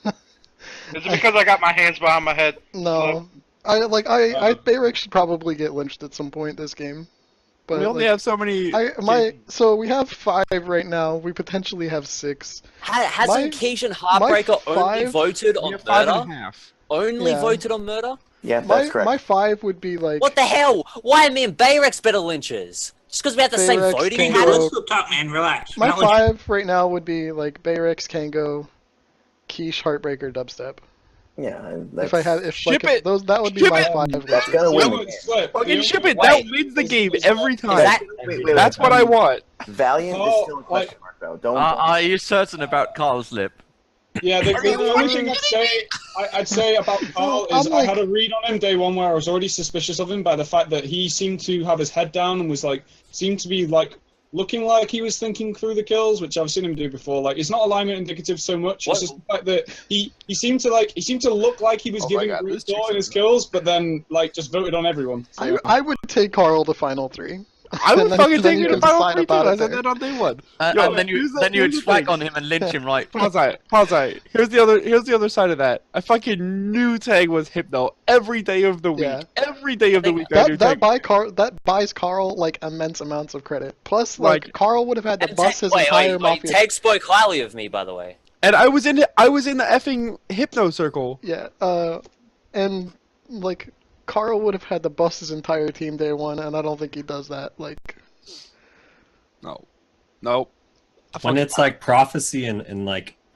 Is it because I got my hands behind my head? No. Bayrex should probably get lynched at some point this game. But We only have so many. So we have 5 right now. We potentially have 6. Hasn't Quiche and Heartbreaker only voted on murder? Only Yeah. voted on murder? Yeah, My 5 would be like... What the hell? Why are me and Bayrex better lynchers? Just because we have the same Bayrex, voting Kango. pattern? Let's talk, man. Relax. My Not like- 5 right now would be like Bayrex, Kango, Quiche, Heartbreaker, Dubstep. Yeah, If I had, Ship it. those, that would be Ship my it. 5. That's gonna win the game. Fucking ship it. That wins the game every time. That's what I want. Valiant is still a question mark, though. Don't. Are you certain about Carl's lip? Yeah, the only thing I'd say about Carl is I had a read on him day one where I was already suspicious of him by the fact that he seemed to have his head down and was seemed to be looking like he was thinking through the kills, which I've seen him do before. It's not alignment indicative so much. It's just the fact that he seemed to look like he was giving read thought in his kills, but then just voted on everyone. So. I would take Carl the final 3. I would fucking take you to final decide 3 too. about I it said there. that on day one. And then you would swag on him and lynch him, right? Pause. Here's the other side of that. I fucking knew Tag was Hypno every day of the week. Yeah. Every day of the week. I knew Tag. That buys Carl immense amounts of credit. Plus, Carl would have had to bust his entire Mafia. Tag spoke highly of me, by the way. And I was in the effing Hypno circle. Yeah. And Carl would have had to bust his entire team day one, and I don't think he does that. No. When it's prophecy and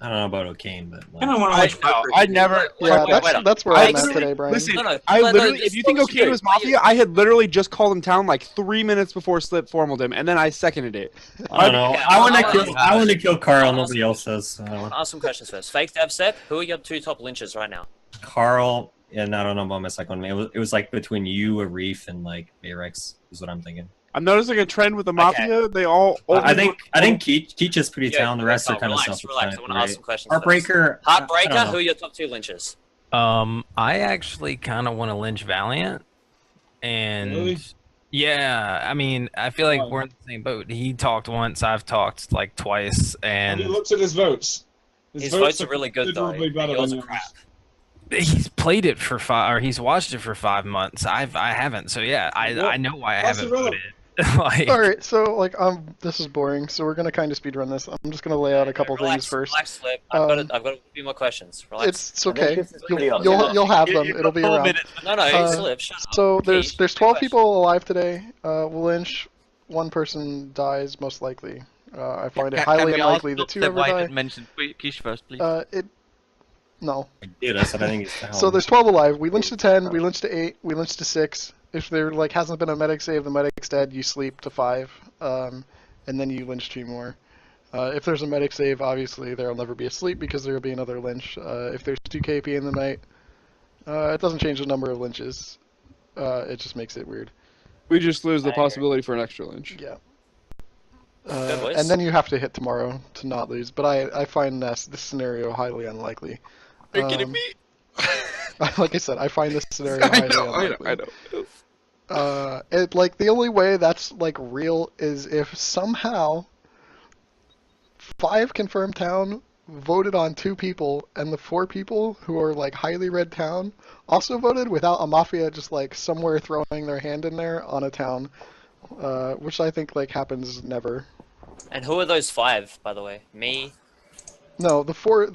I don't know about O'Kane, but I never. Yeah, that's where I'm at today, Brian. Listen, if you think O'Kane was Mafia, I had literally just called him town 3 minutes before Slip formaled him, and then I seconded it. I don't know. I want to kill Carl. Nobody else does. So. I want to ask some questions first. Fake Dubstep, who are your 2 top lynchers right now? Carl, and I don't know about my second one. It was between you, Arif, and Bayrex is what I'm thinking. I'm noticing a trend with the Mafia. They all. I think Keach is pretty talented. The rest are kind of Relax. I want to ask some questions. Heartbreaker. Who are your top 2 lynchers? I actually kind of want to lynch Valiant, and Really? yeah, I mean, I feel like we're in the same boat. He talked once, I've talked twice, and He looks at his votes. His votes are really good, though. considerably better Yours than are crap. he's played it for 5, or he's watched it for 5 months. I haven't, so yeah, I know why I haven't voted. Alright, so this is boring, so we're gonna kind of speedrun this. I'm just gonna lay out a couple things first. Relax, Flip. I've got a few more questions. Relax. It's okay. You'll have them. It'll be around. No, Slip, shut up. So there's 12 people alive today. We'll lynch. 1 person dies most likely. I find it highly unlikely that 2 ever die. Mention Quiche first, please. No. I did. I said I think it's down. So there's 12 alive. We lynched to 10. We lynched to 8. We lynched to 6. If there hasn't been a medic save, the medic's dead. You sleep to 5, and then you lynch 2 more. If there's a medic save, obviously there'll never be a sleep because there will be another lynch. If there's 2 KP in the night, it doesn't change the number of lynches. It just makes it weird. We just lose the possibility for an extra lynch. Yeah. Good And then you have to hit tomorrow to not lose. But I find this scenario highly unlikely. Are you kidding me? Like I said, I find this scenario highly unlikely. I know. Like the only way that's like real is if somehow 5 confirmed town voted on 2 people, and the 4 people who are like highly red town also voted without a mafia just like somewhere throwing their hand in there on a town, which I think like happens never. And who are those 5, by the way? Me? No, the four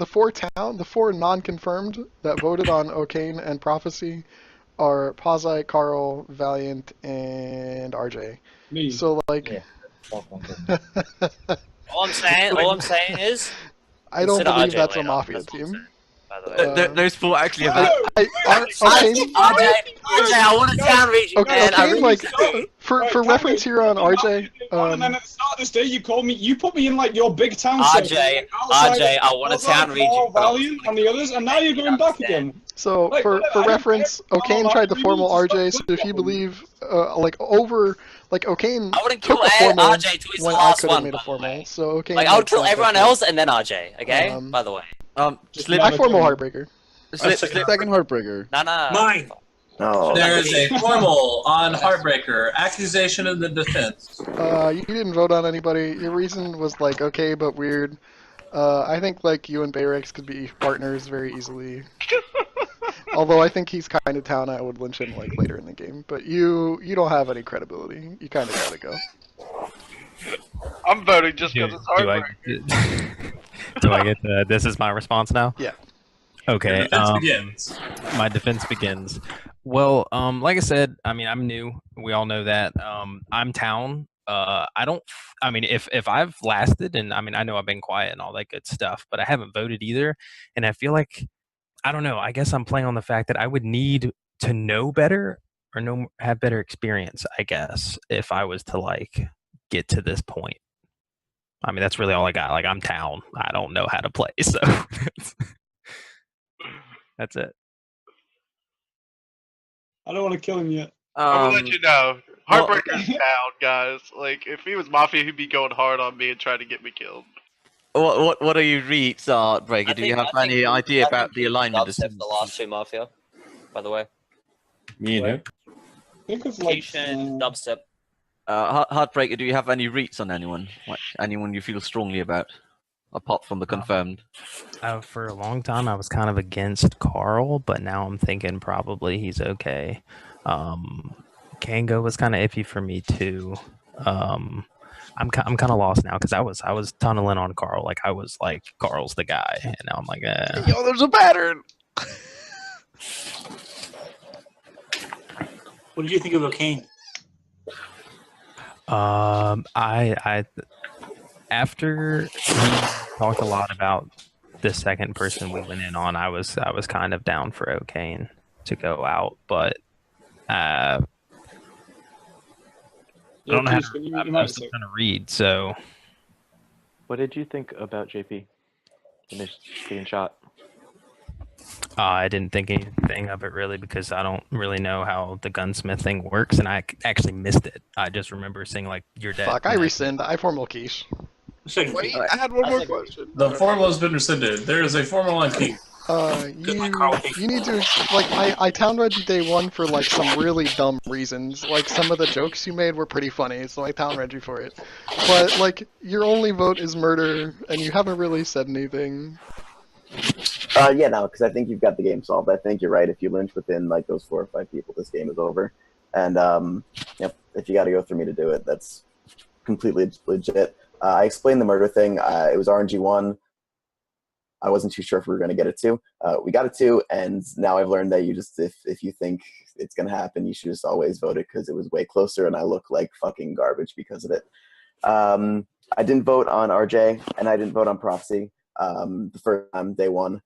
non-confirmed that voted on O'Kane and Prophecy are Pazai, Carl, Valiant, and RJ. Me. So like. Yeah. All I'm saying is. I don't consider believe RJ that's a later. mafia That's team. By the way. Those 4 actually have. RJ, I want to town region. Okay, Man. like for reference here on RJ. And then at the start of this day, you put me in like your big town. RJ, I want a town region. Valiant and the others, and now you're going back again. So Like, for reference, O'Kane tried the formal RJ. So if you believe, O'Kane took a formal RJ to his when I last could have one, made a formal. So O'Kane. Like I would kill everyone else and then RJ. Okay, by the way. My formal heartbreaker. Second heartbreaker. Nah. Mine. No. There is a formal on Heartbreaker accusation of the defense. You didn't vote on anybody. Your reason was like okay but weird. I think like you and Bayrex could be partners very easily. Although I think he's kind of town, I would lynch him like later in the game. But you don't have any credibility. You kind of gotta go. I'm voting just because it's Heartbreaker. Do I get the, this is my response now? Yeah. Okay. Your defense begins. My defense begins. Well, like I said, I mean, I'm new. We all know that. I'm town. I mean, if I've lasted, and I mean, I know I've been quiet and all that good stuff, but I haven't voted either. And I feel like, I don't know, I guess I'm playing on the fact that I would need to know better or have better experience, I guess, if I was to like get to this point. I mean, that's really all I got. Like, I'm town. I don't know how to play, so that's it. I don't want to kill him yet. I'm gonna let you know. Heartbreaker's down, guys. Like, if he was Mafia, he'd be going hard on me and trying to get me killed. What are your reads, Heartbreaker? Do you have any idea about the alignment? Dubstep, the last 2 Mafia, by the way. Me and him. Think of like Dubstep. Heartbreaker, do you have any reads on anyone? Like, anyone you feel strongly about, apart from the confirmed? For a long time, I was kind of against Carl, but now I'm thinking probably he's okay. Kango was kind of iffy for me too. I'm kind of lost now because I was tunneling on Carl. Like I was like, Carl's the guy, and now I'm like, Yo, there's a pattern. What did you think of O'Kane? I after he talked a lot about the second person we went in on, I was kind of down for O'Kane to go out, but I don't know how to, I'm still trying to read, so. What did you think about JP being shot? I didn't think anything of it really because I don't really know how the gunsmith thing works, and I actually missed it. I just remember seeing like your dad. Fuck, I rescind. I formal quiche. Wait, I had one more question. The formal has been rescinded. There is a formal on key. You need to like I town read you day 1 for like some really dumb reasons. Like some of the jokes you made were pretty funny, so I town read you for it. But like your only vote is murder, and you haven't really said anything. Yeah, no, because I think you've got the game solved. I think you're right. If you lynch within like those 4 or 5 people, this game is over. And if you got to go through me to do it, that's completely legit. I explained the murder thing. It was RNG1. I wasn't too sure if we were going to get it 2. We got it 2, and now I've learned that you just, if you think it's going to happen, you should just always vote it because it was way closer, and I look like fucking garbage because of it. I didn't vote on RJ, and I didn't vote on Prophecy the first time, day 1.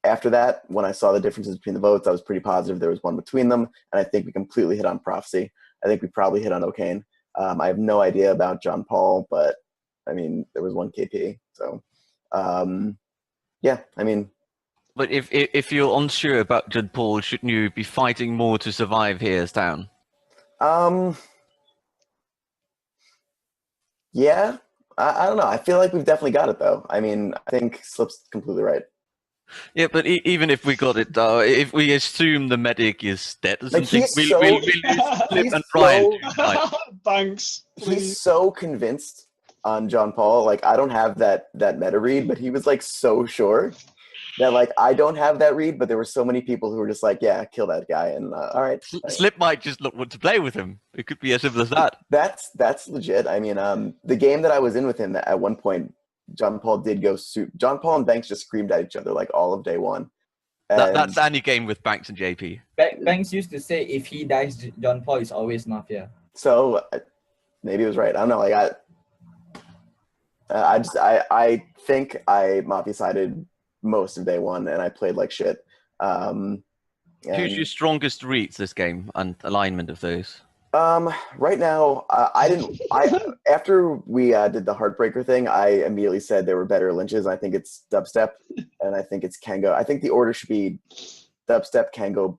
After that, when I saw the differences between the votes, I was pretty positive there was one between them, and I think we completely hit on Prophecy. I think we probably hit on O'Kane. I have no idea about JonPaul, but I mean, there was 1 KP, so yeah, I mean, But if you're unsure about JonPaul, shouldn't you be fighting more to survive here as town? Yeah, I don't know. I feel like we've definitely got it though. I mean, I think Slip's completely right. Yeah, but even if we got it, if we assume the medic is dead or Like, something, he's we'll so- lose Slip he's and Brian. so- Thanks. He's so convinced on JonPaul. Like, I don't have that meta read, but he was like so sure that like I don't have that read. But there were so many people who were just like, yeah, kill that guy. And all right, Slip might just not want to play with him. It could be as simple as that. That's legit. I mean, the game that I was in with him, at one point, JonPaul did go. JonPaul and Banks just screamed at each other like all of day one. That's any game with Banks and JP. Banks used to say if he dies, JonPaul is always Mafia. So maybe he was right. I don't know. Like I think I Mafia-sided most of day one, and I played like shit. Who's your strongest reads this game and alignment of those? Right now, after we did the Heartbreaker thing, I immediately said there were better lynches. I think it's Dubstep, and I think it's Kango. I think the order should be Dubstep, Kango,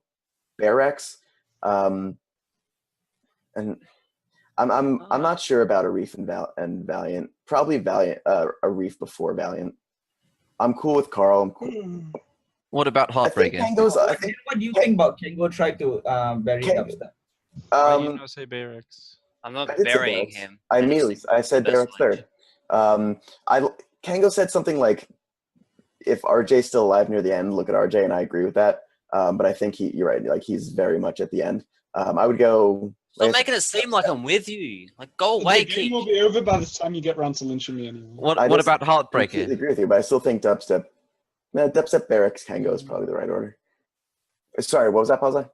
Barex, and I'm not sure about Arif and Valiant. Probably Valiant, Arif before Valiant. I'm cool with Carl. I'm cool. What about Heartbreaker? What do you think about Kango try to bury Dubstep? Why do you not say Bayrex? I'm not I did say burying Barex. him. I said Barex third. Kango said something like, if RJ's still alive near the end, look at RJ, and I agree with that. But I think you're right. Like, he's very much at the end. I would go. Stop making it seem like I'm with you. Like, go away, The game will be over by the time you get around to lynching me anyway. What about I Heartbreaker? completely agree with you, but I still think Dubstep, Barex, Kango is probably the right order. Sorry, what was that, Pause?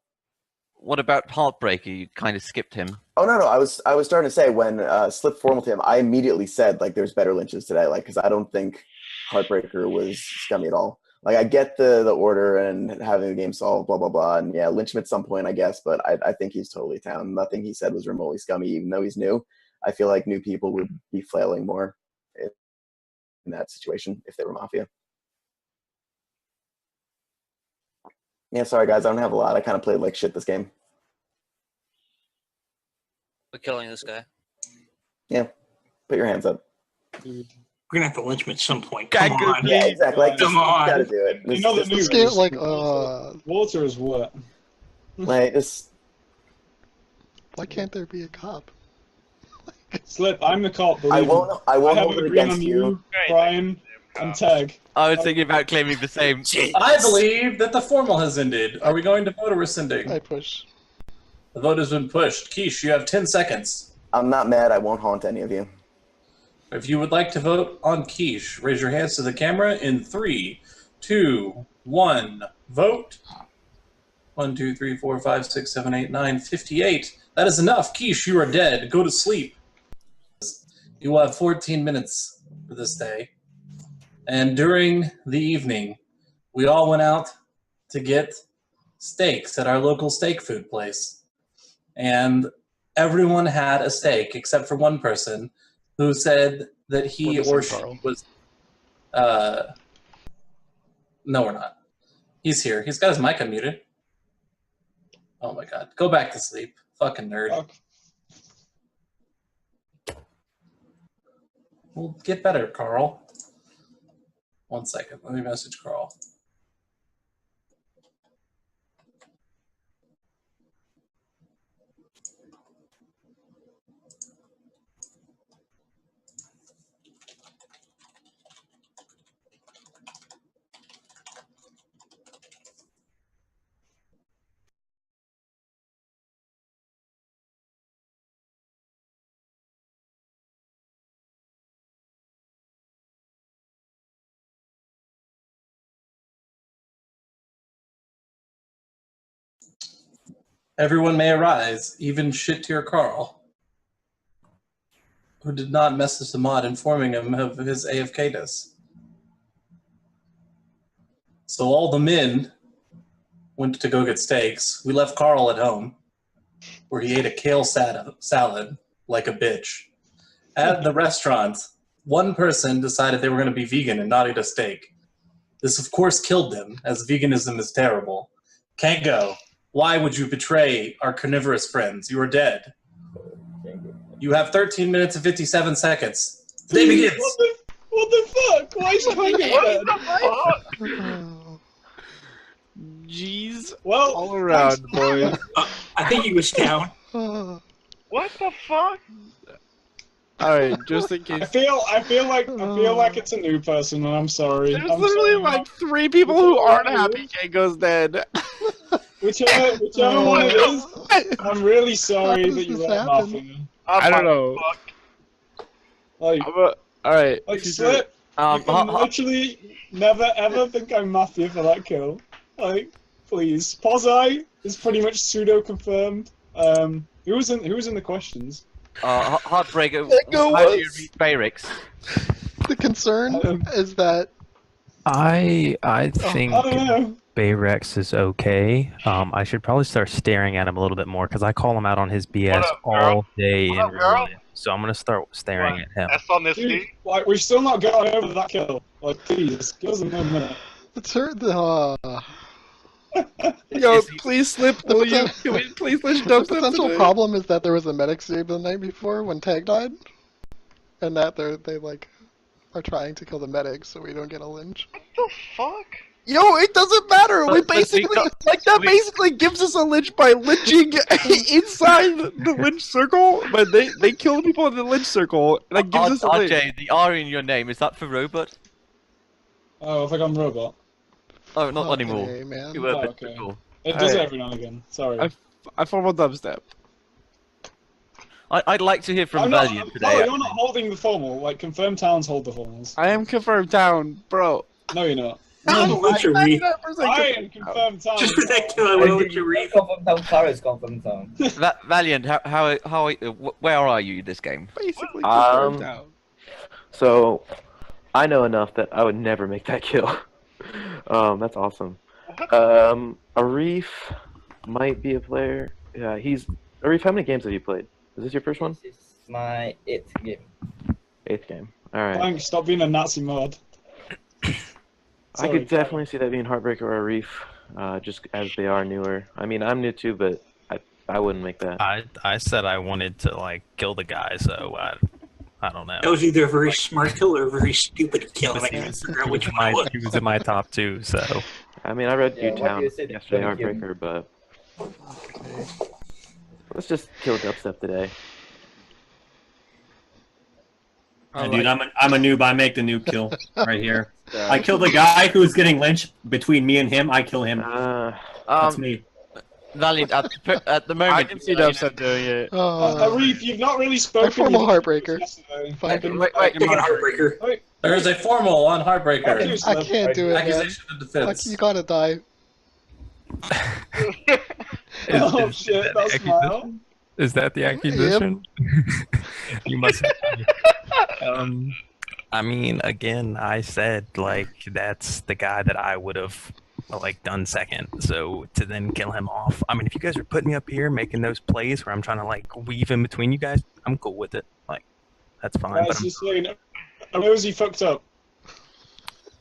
What about Heartbreaker? You kind of skipped him. Oh no, I was starting to say when Slip formaled him, I immediately said like there's better lynches today, like because I don't think Heartbreaker was scummy at all. Like I get the order and having the game solved, blah blah blah, and yeah, lynch him at some point, I guess, but I think he's totally town. Nothing he said was remotely scummy, even though he's new. I feel like new people would be flailing more in that situation if they were Mafia. Yeah, sorry guys, I don't have a lot. I kind of played like shit this game. We're killing this guy. Yeah, put your hands up. We're gonna have to lynch him at some point. Come on. Yeah, exactly. Like, Come on. Gotta do it. You know the This news. game, like, Water is wet. Like this. why can't there be a cop? Slip, I'm the cop. I believe won't. me. I won't have hold an it agreement against on you. Brian, and Tag. I was thinking about claiming the same. I believe that the formal has ended. Are we going to vote or rescinding? I push. The vote has been pushed. Quiche, you have 10 seconds. I'm not mad. I won't haunt any of you. If you would like to vote on Quiche, raise your hands to the camera in 3, 2, 1. Vote. 1, 2, 3, 4, 5, 6, 7, 8, 9, 58. That is enough. Quiche, you are dead. Go to sleep. You will have 14 minutes for this day. And during the evening, we all went out to get steaks at our local steak food place. And everyone had a steak except for one person who said that he or she was... no, we're not. He's here. He's got his mic unmuted. Oh my god. Go back to sleep. Fucking nerd. Well, get better, Carl. 1 second. Let me message Carl. Everyone may arise, even shit-tier Carl, who did not message the mod informing him of his AFK-ness. So all the men went to go get steaks. We left Carl at home, where he ate a kale salad like a bitch. At the restaurant, one person decided they were going to be vegan and not eat a steak. This, of course, killed them, as veganism is terrible. Can't go. Why would you betray our carnivorous friends? You are dead. You have 13 minutes and 57 seconds. The day begins. What the fuck? Why is he dead? Jeez. Well, all around, boys. I think he was down. What the fuck? Alright, just in case. I feel like it's a new person, and I'm sorry. There's literally like 3 people who aren't happy Kango's dead. Whichever one it is, I'm really sorry that you went Mafia. I don't know. Like, alright. Like, Slip, you can literally never ever think I'm Mafia for that kill. Like, please. Pozai is pretty much pseudo confirmed. Who was in the questions? Heartbreaker. How do you read Bayrix? The concern is that I think I don't know. Bayrex is okay. I should probably start staring at him a little bit more because I call him out on his BS all day in real life. So I'm gonna start staring at him. That's on this Dude, like, we've still not gotten over that kill. Like, please, give us another minute. Yo, please Slip, will you? Can we please let The potential problem is that there was a medic save the night before when Tag died, and that they like are trying to kill the medic so we don't get a lynch. What the fuck? Yo, it doesn't matter. We basically basically gives us a lynch by lynching inside the lynch circle, but they kill people in the lynch circle. And that gives us a lynch. RJ, the R in your name, is that for robot? Oh, I think I'm robot. Oh, not anymore. Man. You were Oh, a bit okay. before. It does it every now and again. Sorry. I formal dubstep. I'd like to hear from Valiant today. No, you're not holding the formal. Like, confirmed towns hold the formals. I am confirmed town, bro. No, you're not. I am confirmed town. Just for that kill, I will let you read. Confirmed town, Clara is confirmed town. Valiant, where are you in this game? Basically confirmed town. So, I know enough that I would never make that kill. That's awesome. Arif might be a player. Yeah, Arif, how many games have you played? Is this your first one? This is my 8th game. 8th game. Alright. Thanks, stop being a Nazi mod. I could definitely see that being Heartbreaker or Arif, just as they are newer. I mean, I'm new too, but I wouldn't make that. I said I wanted to like kill the guy, so I don't know. That was either a very smart kill or a very stupid kill, and I can't figure out which one it was. He was in my top 2, so. I mean, I read Yeah, U-Town what do you say yesterday, to him? Heartbreaker, but let's just kill Dubstep today. Yeah, dude, I'm a noob. I make the noob kill right here. I kill the guy who's getting lynched between me and him. I kill him. That's me. Valiant, at the moment. I can see Dubstep doing it. Arif, you've not really spoken. formal Heartbreaker. Wait, Heartbreaker. There is a formal on Heartbreaker. I can't do it, man. Accusation of defense. You gotta die. Oh shit, that's smile. Is that the accusation? You must. I mean, again, I said like that's the guy that I would have like done second. So to then kill him off. I mean, if you guys are putting me up here making those plays where I'm trying to like weave in between you guys, I'm cool with it. Like that's fine. But Just saying, I know he fucked up.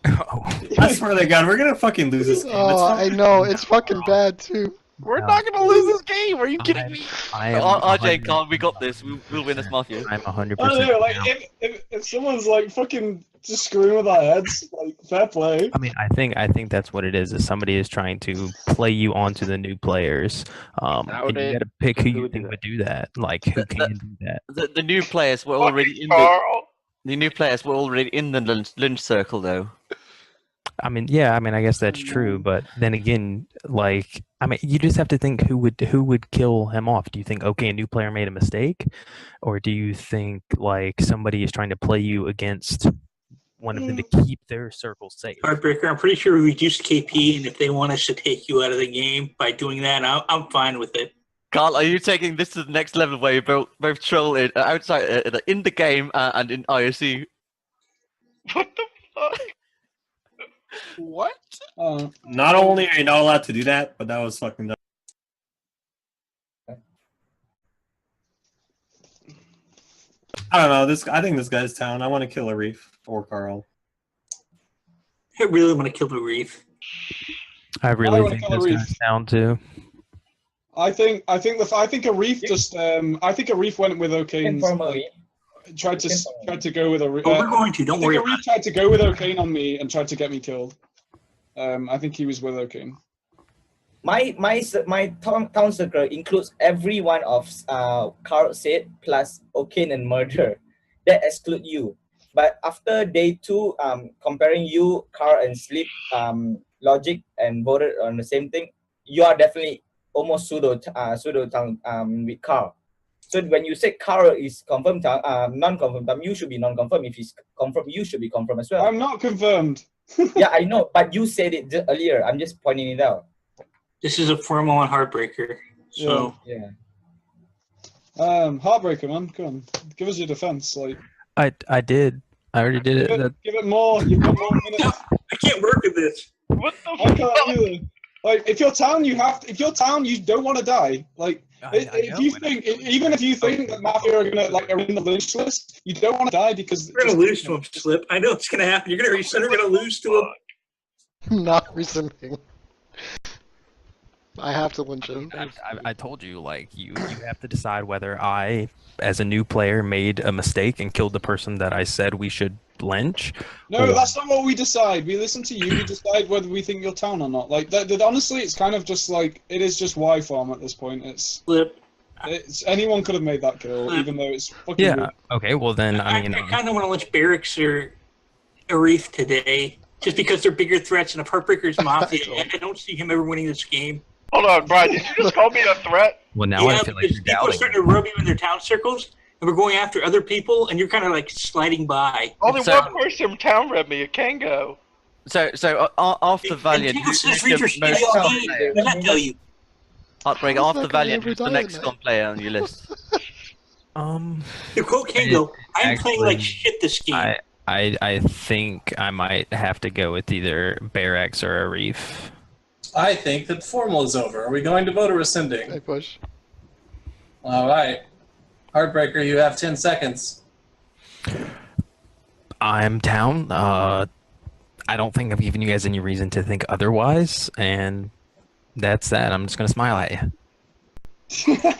I swear to God, we're gonna fucking lose this game. I know, it's fucking bad too. We're not gonna lose this game. Are you kidding me? RJ, Carl, we got this. We'll win this Mafia. I'm 100%. I don't know, like if someone's like fucking just screwing with our heads, like fair play. I mean, I think that's what it is. Is somebody is trying to play you onto the new players. And you gotta pick who you think would do that. Like who can do that. The new players were already in the new players were already in the lynch circle, though. I mean, yeah. I mean, I guess that's true. But then again, like, I mean, you just have to think who would kill him off. Do you think, okay, a new player made a mistake, or do you think like somebody is trying to play you against one of them to keep their circle safe? Heartbreaker, I'm pretty sure we reduced KP, and if they want us to take you out of the game by doing that, I'm fine with it. Carl, are you taking this to the next level where you both troll it outside, in the game and in IOC? What the fuck? What? Not only are you not allowed to do that, but that was fucking dumb. I don't know. I think this guy's town. I want to kill Arif or Carl. I really want to kill the reef. I really think that's going to sound too. I think a reef just I think a reef went with O'Kane's. Tried to go with a reef. We're going to. Don't worry. A reef tried to go with O'Kane on me and tried to get me killed. I think he was with O'Kane. My town circle includes every one of Carl said plus O'Kane and murder. That exclude you. But after day 2, comparing you, Carl and Sleep, logic and voted on the same thing, you are definitely almost pseudo town with Carl. So when you say Carl is confirmed non-confirmed, you should be non-confirmed. If he's confirmed, you should be confirmed as well. I'm not confirmed. Yeah, I know, but you said it earlier. I'm just pointing it out. This is a formal and heartbreaker. So yeah. Heartbreaker, man. Come on, give us your defense. Like I did. I already did it. Give it more. You've got more minutes. I can't work with this. What the fuck? I can't either. Like if you're town, you don't want to die. Like if you think that Mafia are gonna in the lynch list, you don't want to die because we're gonna lose to him. Slip. I know it's gonna happen. You're gonna lose to him. Not rescinding. I have to lynch him. I told you, like, you have to decide whether I, as a new player, made a mistake and killed the person that I said we should lynch. No, that's not what we decide. We listen to you. We decide whether we think you're town or not. Like, honestly, it's kind of just like, it is just Y farm at this point. It's anyone could have made that kill, even though it's fucking weird. Okay, well then, I mean... I kind of want to lynch Barracks or Arif today, just because they're bigger threats, and if Heartbreaker's Mafia, I don't see him ever winning this game. Hold on, Brian, did you just call me a threat? Well, now I feel like you're people are starting to rub you in their town circles, and we're going after other people, and you're kind of like sliding by. Only one person from town read me, it can go. So after Valiant, who's the most tell you? Heartbreak, after Valiant, who's the next player on your list? The quote can go, I'm playing like shit this game. I think I might have to go with either Barracks or Arif. I think that the formal is over. Are we going to vote or rescinding? I push. All right. Heartbreaker, you have 10 seconds. I'm town. I don't think I've given you guys any reason to think otherwise, and that's that. I'm just going to smile at you.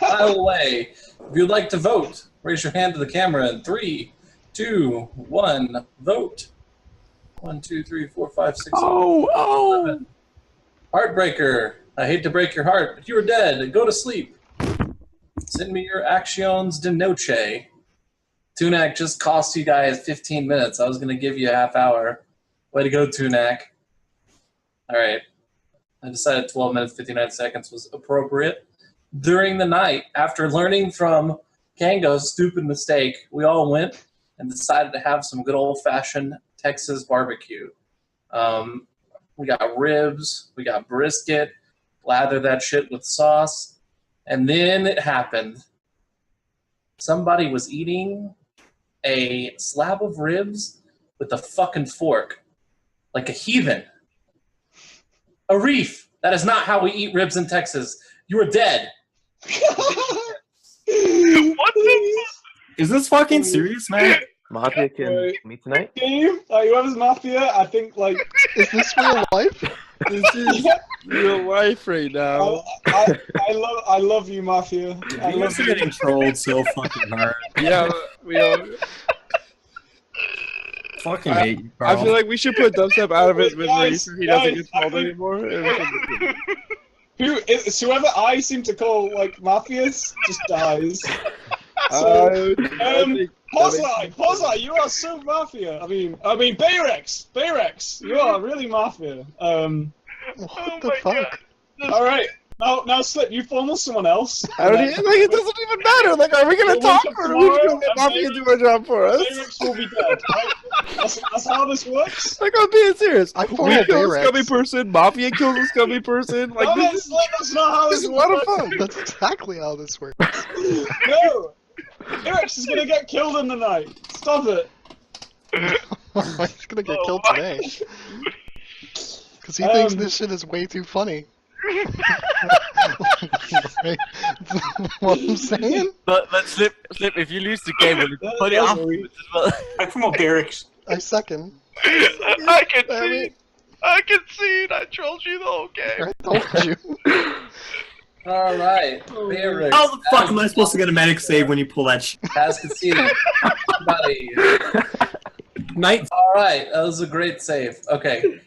By the way, if you'd like to vote, raise your hand to the camera in 3, 2, 1, vote. 1, 2, 3, 4, 5, 6, 7. Heartbreaker, I hate to break your heart, but you are dead. Go to sleep. Send me your actions de noche. Tunak just cost you guys 15 minutes. I was going to give you a half hour. Way to go, Tunak. All right. I decided 12 minutes, 59 seconds was appropriate. During the night, after learning from Kango's stupid mistake, we all went and decided to have some good old-fashioned Texas barbecue. We got ribs, we got brisket, lather that shit with sauce, and then it happened. Somebody was eating a slab of ribs with a fucking fork, like a heathen. Arif, that is not how we eat ribs in Texas. You are dead. What the? Is this fucking serious, man? Mafia can meet tonight? Game? Whoever's Mafia, I think, like... Is this real life? This is real life right now. I love you, Mafia. I love you. Getting trolled so fucking hard. Yeah, we all... Fucking hate you, Carl. I feel like we should put Dubstep out of his misery so he doesn't get trolled anymore. Whoever I seem to call, like, Mafias, just dies. So, Pozai, you are so Mafia. I mean, Bayrex, you are really Mafia. What the fuck? All right, now Slip, you formal someone else. I don't even, like, it doesn't even matter. Like, are we gonna talk or are we just gonna let Mafia do our job for us? Bayrex will be dead. Right? That's how this works. Like, I'm being serious. I we kill a scummy person. Mafia kills a scummy person. Like, no, that's not how this works. This is a lot of fun. That's exactly how this works. No. Bayrex is gonna get killed in the night. Stop it. He's gonna get killed today. Because he thinks this shit is way too funny. What I'm saying? But Slip, if you lose the game, we'll put it afterwards as well. I'm from a Barracks. I second. I can see. I concede. I trolled you the whole game. I told you. All right. How the fuck am I supposed to get a medic save when you pull that shit? Has conceded. Buddy. Night. All right, that was a great save. Okay.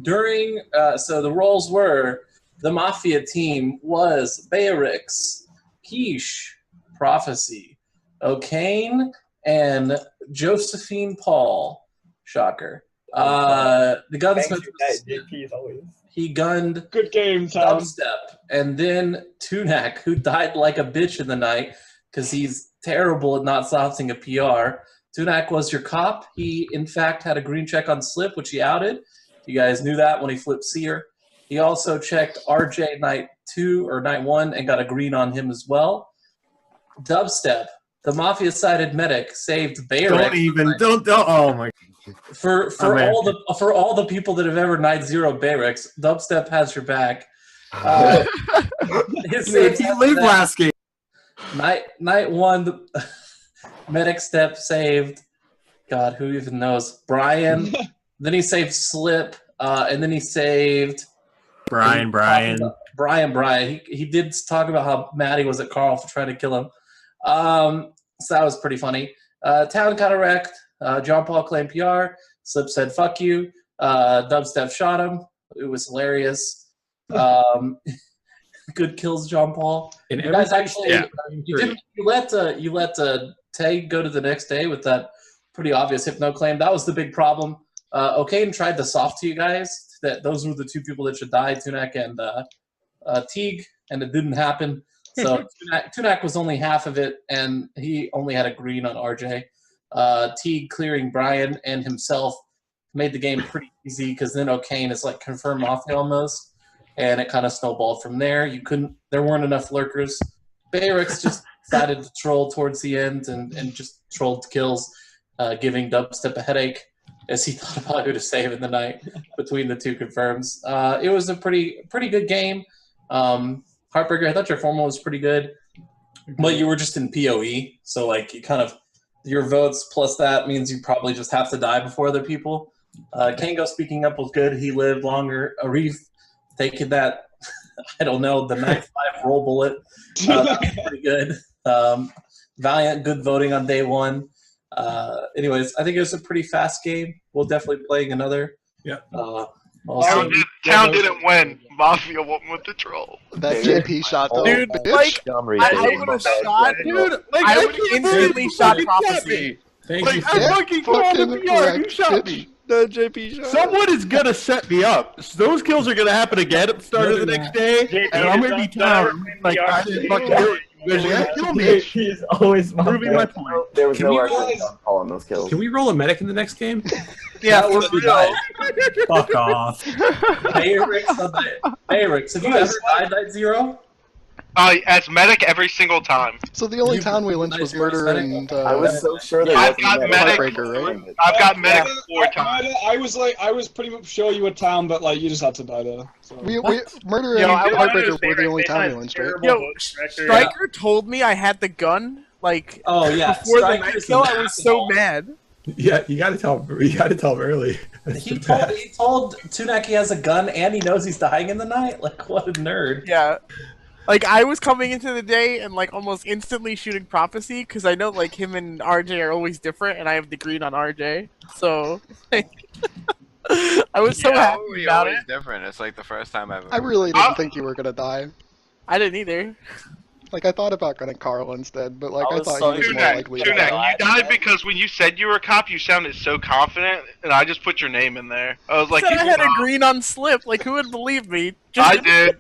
During so the roles were the Mafia team was Bayerix, Quiche, Prophecy, O'Kane, and Josephine Paul. Shocker. The Gunsmith. He gunned good game, Tom. Dubstep, and then Tunak, who died like a bitch in the night because he's terrible at not stopping a PR. Tunak was your cop. He, in fact, had a green check on Slip, which he outed. You guys knew that when he flipped Seer. He also checked RJ night 2 or night 1 and got a green on him as well. Dubstep, the Mafia-sided medic, saved Bayrex. Don't. Oh my. For all the people that have ever night 0 Bayrex, Dubstep has your back. His saves he lived last game. Night 1, medic step saved. God, who even knows? Brian. Then he saved Slip, and then he saved Brian. He did talk about how mad he was at Carl for trying to kill him. So that was pretty funny. Town got wrecked. JonPaul claimed PR. Slip said, fuck you. Dubstep shot him. It was hilarious. Good kills, JonPaul. And you guys actually, you let Tay go to the next day with that pretty obvious Hypno claim. That was the big problem. O'Kane tried to soft to you guys that those were the two people that should die, Tunak and Teague, and it didn't happen. So Tunak was only half of it, and he only had a green on RJ. Teague clearing Brian and himself made the game pretty easy because then O'Kane is like confirmed Mafia almost, and it kind of snowballed from there. There weren't enough lurkers. Bayrex just decided to troll towards the end and just trolled kills, giving Dubstep a headache as he thought about who to save in the night between the two confirms. It was a pretty good game. Heartbreaker, I thought your formal was pretty good, but you were just in PoE, so like you kind of your votes plus that means you probably just have to die before other people. Kango speaking up was good. He lived longer. Arif taking that, I don't know, the Max 5 roll bullet. That was pretty good. Valiant, good voting on day 1. Anyways, I think it was a pretty fast game. We'll definitely be playing another. Yeah. Town didn't win. Mafia won with the troll. That JP shot, though. Dude, like, I would have shot, dude. Like, I would instantly shot Prophecy. Thank you. I fucking called the PR. You shot me. The JP shot. Someone is gonna set me up. Those kills are gonna happen again at the start of the next day, and I'm gonna be down. Like, I didn't fucking do it. You guys are gonna kill me. He's always proving my point. There was no argument on those kills. Can we roll a medic in the next game? Yeah, we're Fuck off. Bayrex, have you ever died night 0? As medic every single time. So the only town we lynched was Murder and I was so sure that I've got medic. Heartbreaker, right? I've got medic 4 times. I was pretty much sure you were town, but like you just had to die there. So. Murder and Heartbreaker were the only town we lynched, right? Yo, Striker told me I had the gun. Like, before the night kill, I was so mad. Yeah, you gotta tell him. You gotta tell him early. He told Tunak he has a gun and he knows he's dying in the night. Like, what a nerd. Yeah. Like, I was coming into the day and, like, almost instantly shooting Prophecy, because I know, like, him and RJ are always different, and I have the green on RJ. So, like, I was so happy about it. Different. It's like the first time I've ever... I really didn't think you were gonna die. I didn't either. Like, I thought about gunning Carl instead, but, like, I thought you was more likely to die. You died because when you said you were a cop, you sounded so confident, and I just put your name in there. I was like, I had a green on Slip. Like, who would believe me? I did.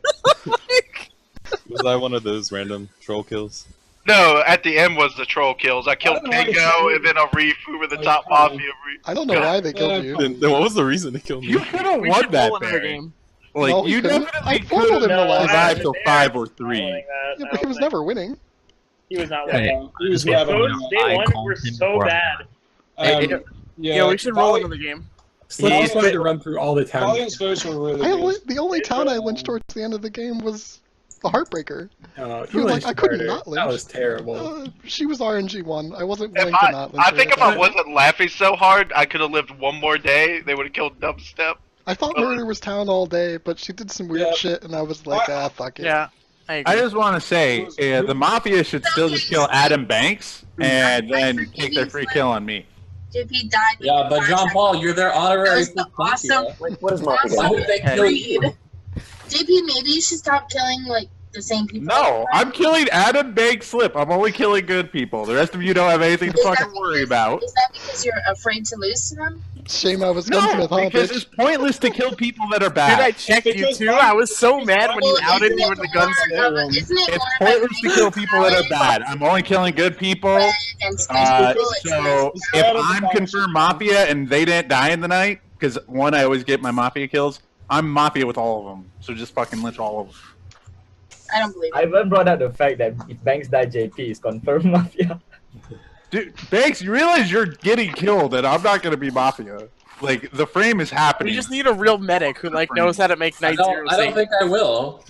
Was I one of those random troll kills? No, at the end was the troll kills. I killed Kingo and then a Reef who were the top Mafia. I don't know why they killed you. Then what was the reason to kill me? You could have won that game. Like, no, you definitely could have survived till 5 or 3. Yeah, but he was never winning. He was not Hey, winning. he was Those never day 1 were so bad. Yeah, we should roll another game. Slip wanted to run through all the towns. Valiant's votes were really good. The only town I lynched towards the end of the game was the Heartbreaker. You Like, I couldn't not lynch. That was terrible. She was RNG 1. I wasn't willing to not lynch I think her. if I wasn't laughing so hard, I could have lived one more day. They would have killed Dubstep. I thought Murder was town all day, but she did some weird shit, and I was like, fuck it. Yeah. I just want to say, the Mafia should still just kill Adam Banks and then take their free kill on me. JP died. Yeah, but JonPaul, you're their honorary. Awesome. What is Mafia? I hope they kill you. JP, maybe you should stop killing like the same people. No, I'm killing Adam Banks Slip. I'm only killing good people. The rest of you don't have anything to fucking worry about. Is that because you're afraid to lose to them? Shame I was Gunsmith, huh, because bitch? it's pointless to kill people that are bad. Dude, I checked you too. I was so mad when you outed me with the Gunsmith. It's pointless to kill people that are bad. I'm only killing good people. So if I'm confirmed Mafia and they didn't die in the night, because one, I always get my Mafia kills, I'm Mafia with all of them. So just fucking lynch all of them. I don't believe it. I even brought up the fact that if Banks die, JP is confirmed Mafia. Dude, Banks, you realize you're getting killed, and I'm not gonna be Mafia. Like, the frame is happening. We just need a real medic who like knows how to make night zero. I don't think I will.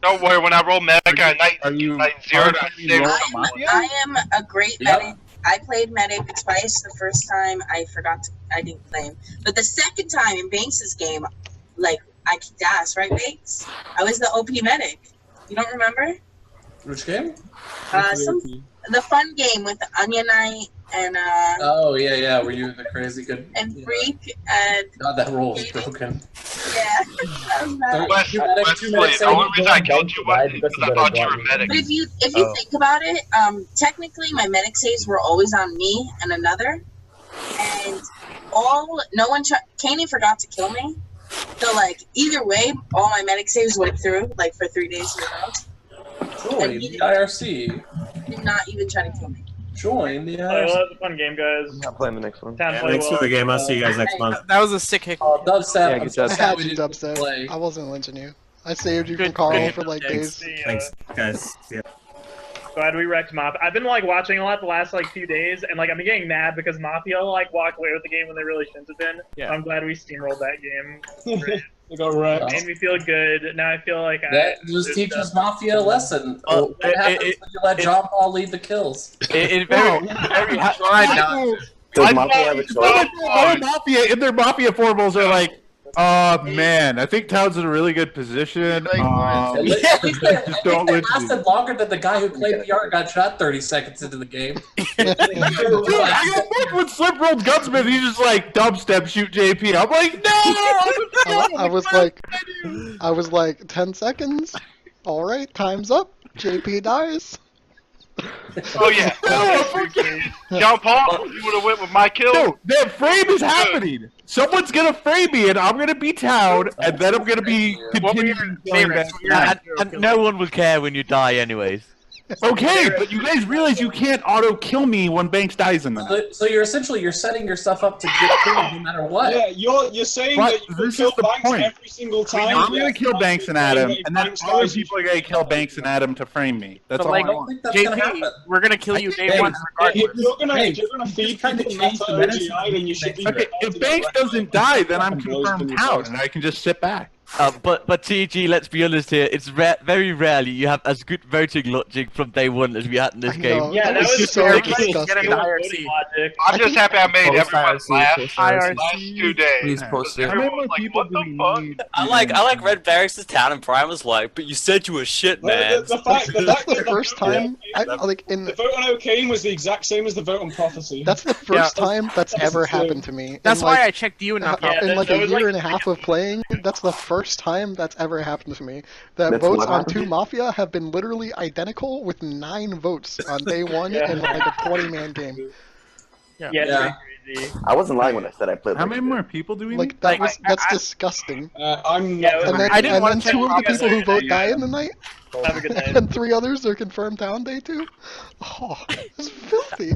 Don't worry, when I roll medic at night, night zero, I am a great medic. I played medic twice. The first time I didn't claim, but the second time in Banks' game, like I kicked ass, right, Banks? I was the OP medic. You don't remember? Which game? The fun game with the Onion Knight and Oh yeah, were you the crazy good? And Freak and God, that roll was broken. Yeah. The only reason I killed you was because I thought you were medic. But if you think about it, technically my medic saves were always on me and another, and Kanan forgot to kill me. So like either way, all my medic saves went through like for 3 days in a row. Join the IRC. Did not even try to kill me. Join the IRC. Well, that was a fun game, guys. I'm not playing the next one. Thanks for the game. I'll see you guys next month. That was a sick hit. Dubstep. I had you, Dubstep. I wasn't lynching you. I saved you from Carl for like days. Thanks, guys. See ya. Glad we wrecked Mafia. I've been like watching a lot the last like few days, and like I'm getting mad because Mafia like walked away with the game when they really shouldn't have been. Yeah. I'm glad we steamrolled that game. We got wrecked. Made me feel good. Now I feel like That just teaches Mafia a lesson. What happens when you let JonPaul lead the kills? It's very hard now. Does Mafia have a choice? Mafia in their Mafia formals are like, man, I think Town's in a really good position. It lasted longer than the guy who played PR got shot 30 seconds into the game. Dude, I got booked when Slip rolled Gunsmith. He's just like, dubstep, shoot JP. I'm like, no! I was like, 10 seconds. All right, time's up. JP dies. Oh yeah. JonPaul, you would have went with my kill. No, that frame is happening. Someone's gonna frame me, and I'm gonna be Town, and then I'm gonna be continuing playing that. And no one will care when you die, anyways. Okay, but you guys realize you can't auto kill me when Banks dies in the night. So you're setting yourself up to get killed no matter what. Yeah, you're saying But that you this kill is the Banks point. every single time. I'm gonna kill Banks and Adam, and then Banks other dies, people are gonna kill Banks and Adam to frame me. That's But all like, I want. JP, we're gonna kill you day one regardless. If you're gonna feed people and that's how OGI, then you should be. Okay, if Banks doesn't die, then I'm confirmed Town, and I can just sit back. But TG, let's be honest here. It's very rarely you have as good voting logic from day one as we had in this game. Yeah, that was so very disgusting. I'm just happy I made everyone laugh post last 2 days. Please post it. Everyone was like, what the fuck? I like Red Barracks' Town, and Prime was like, but you said you were shit, man. The fact That's the first time. the vote on O'Kane was the exact same as the vote on Prophecy. That's the first time that's ever happened to me. That's in why like, I checked you and not in like that a was year like- and a half of playing. That's the first time that's ever happened to me. That That's votes what on happened? 2 Mafia have been literally identical with 9 votes on day 1 in like a 20-man game. Yeah, Yeah. it's crazy. I wasn't lying when I said I played. How many more people do we Like need? that's disgusting. I'm Yeah, not. And then, I didn't and want then to check 2 of the Mafia people who today. vote die in the night, Have a good night. and 3 others are confirmed down day 2. Oh, it's filthy.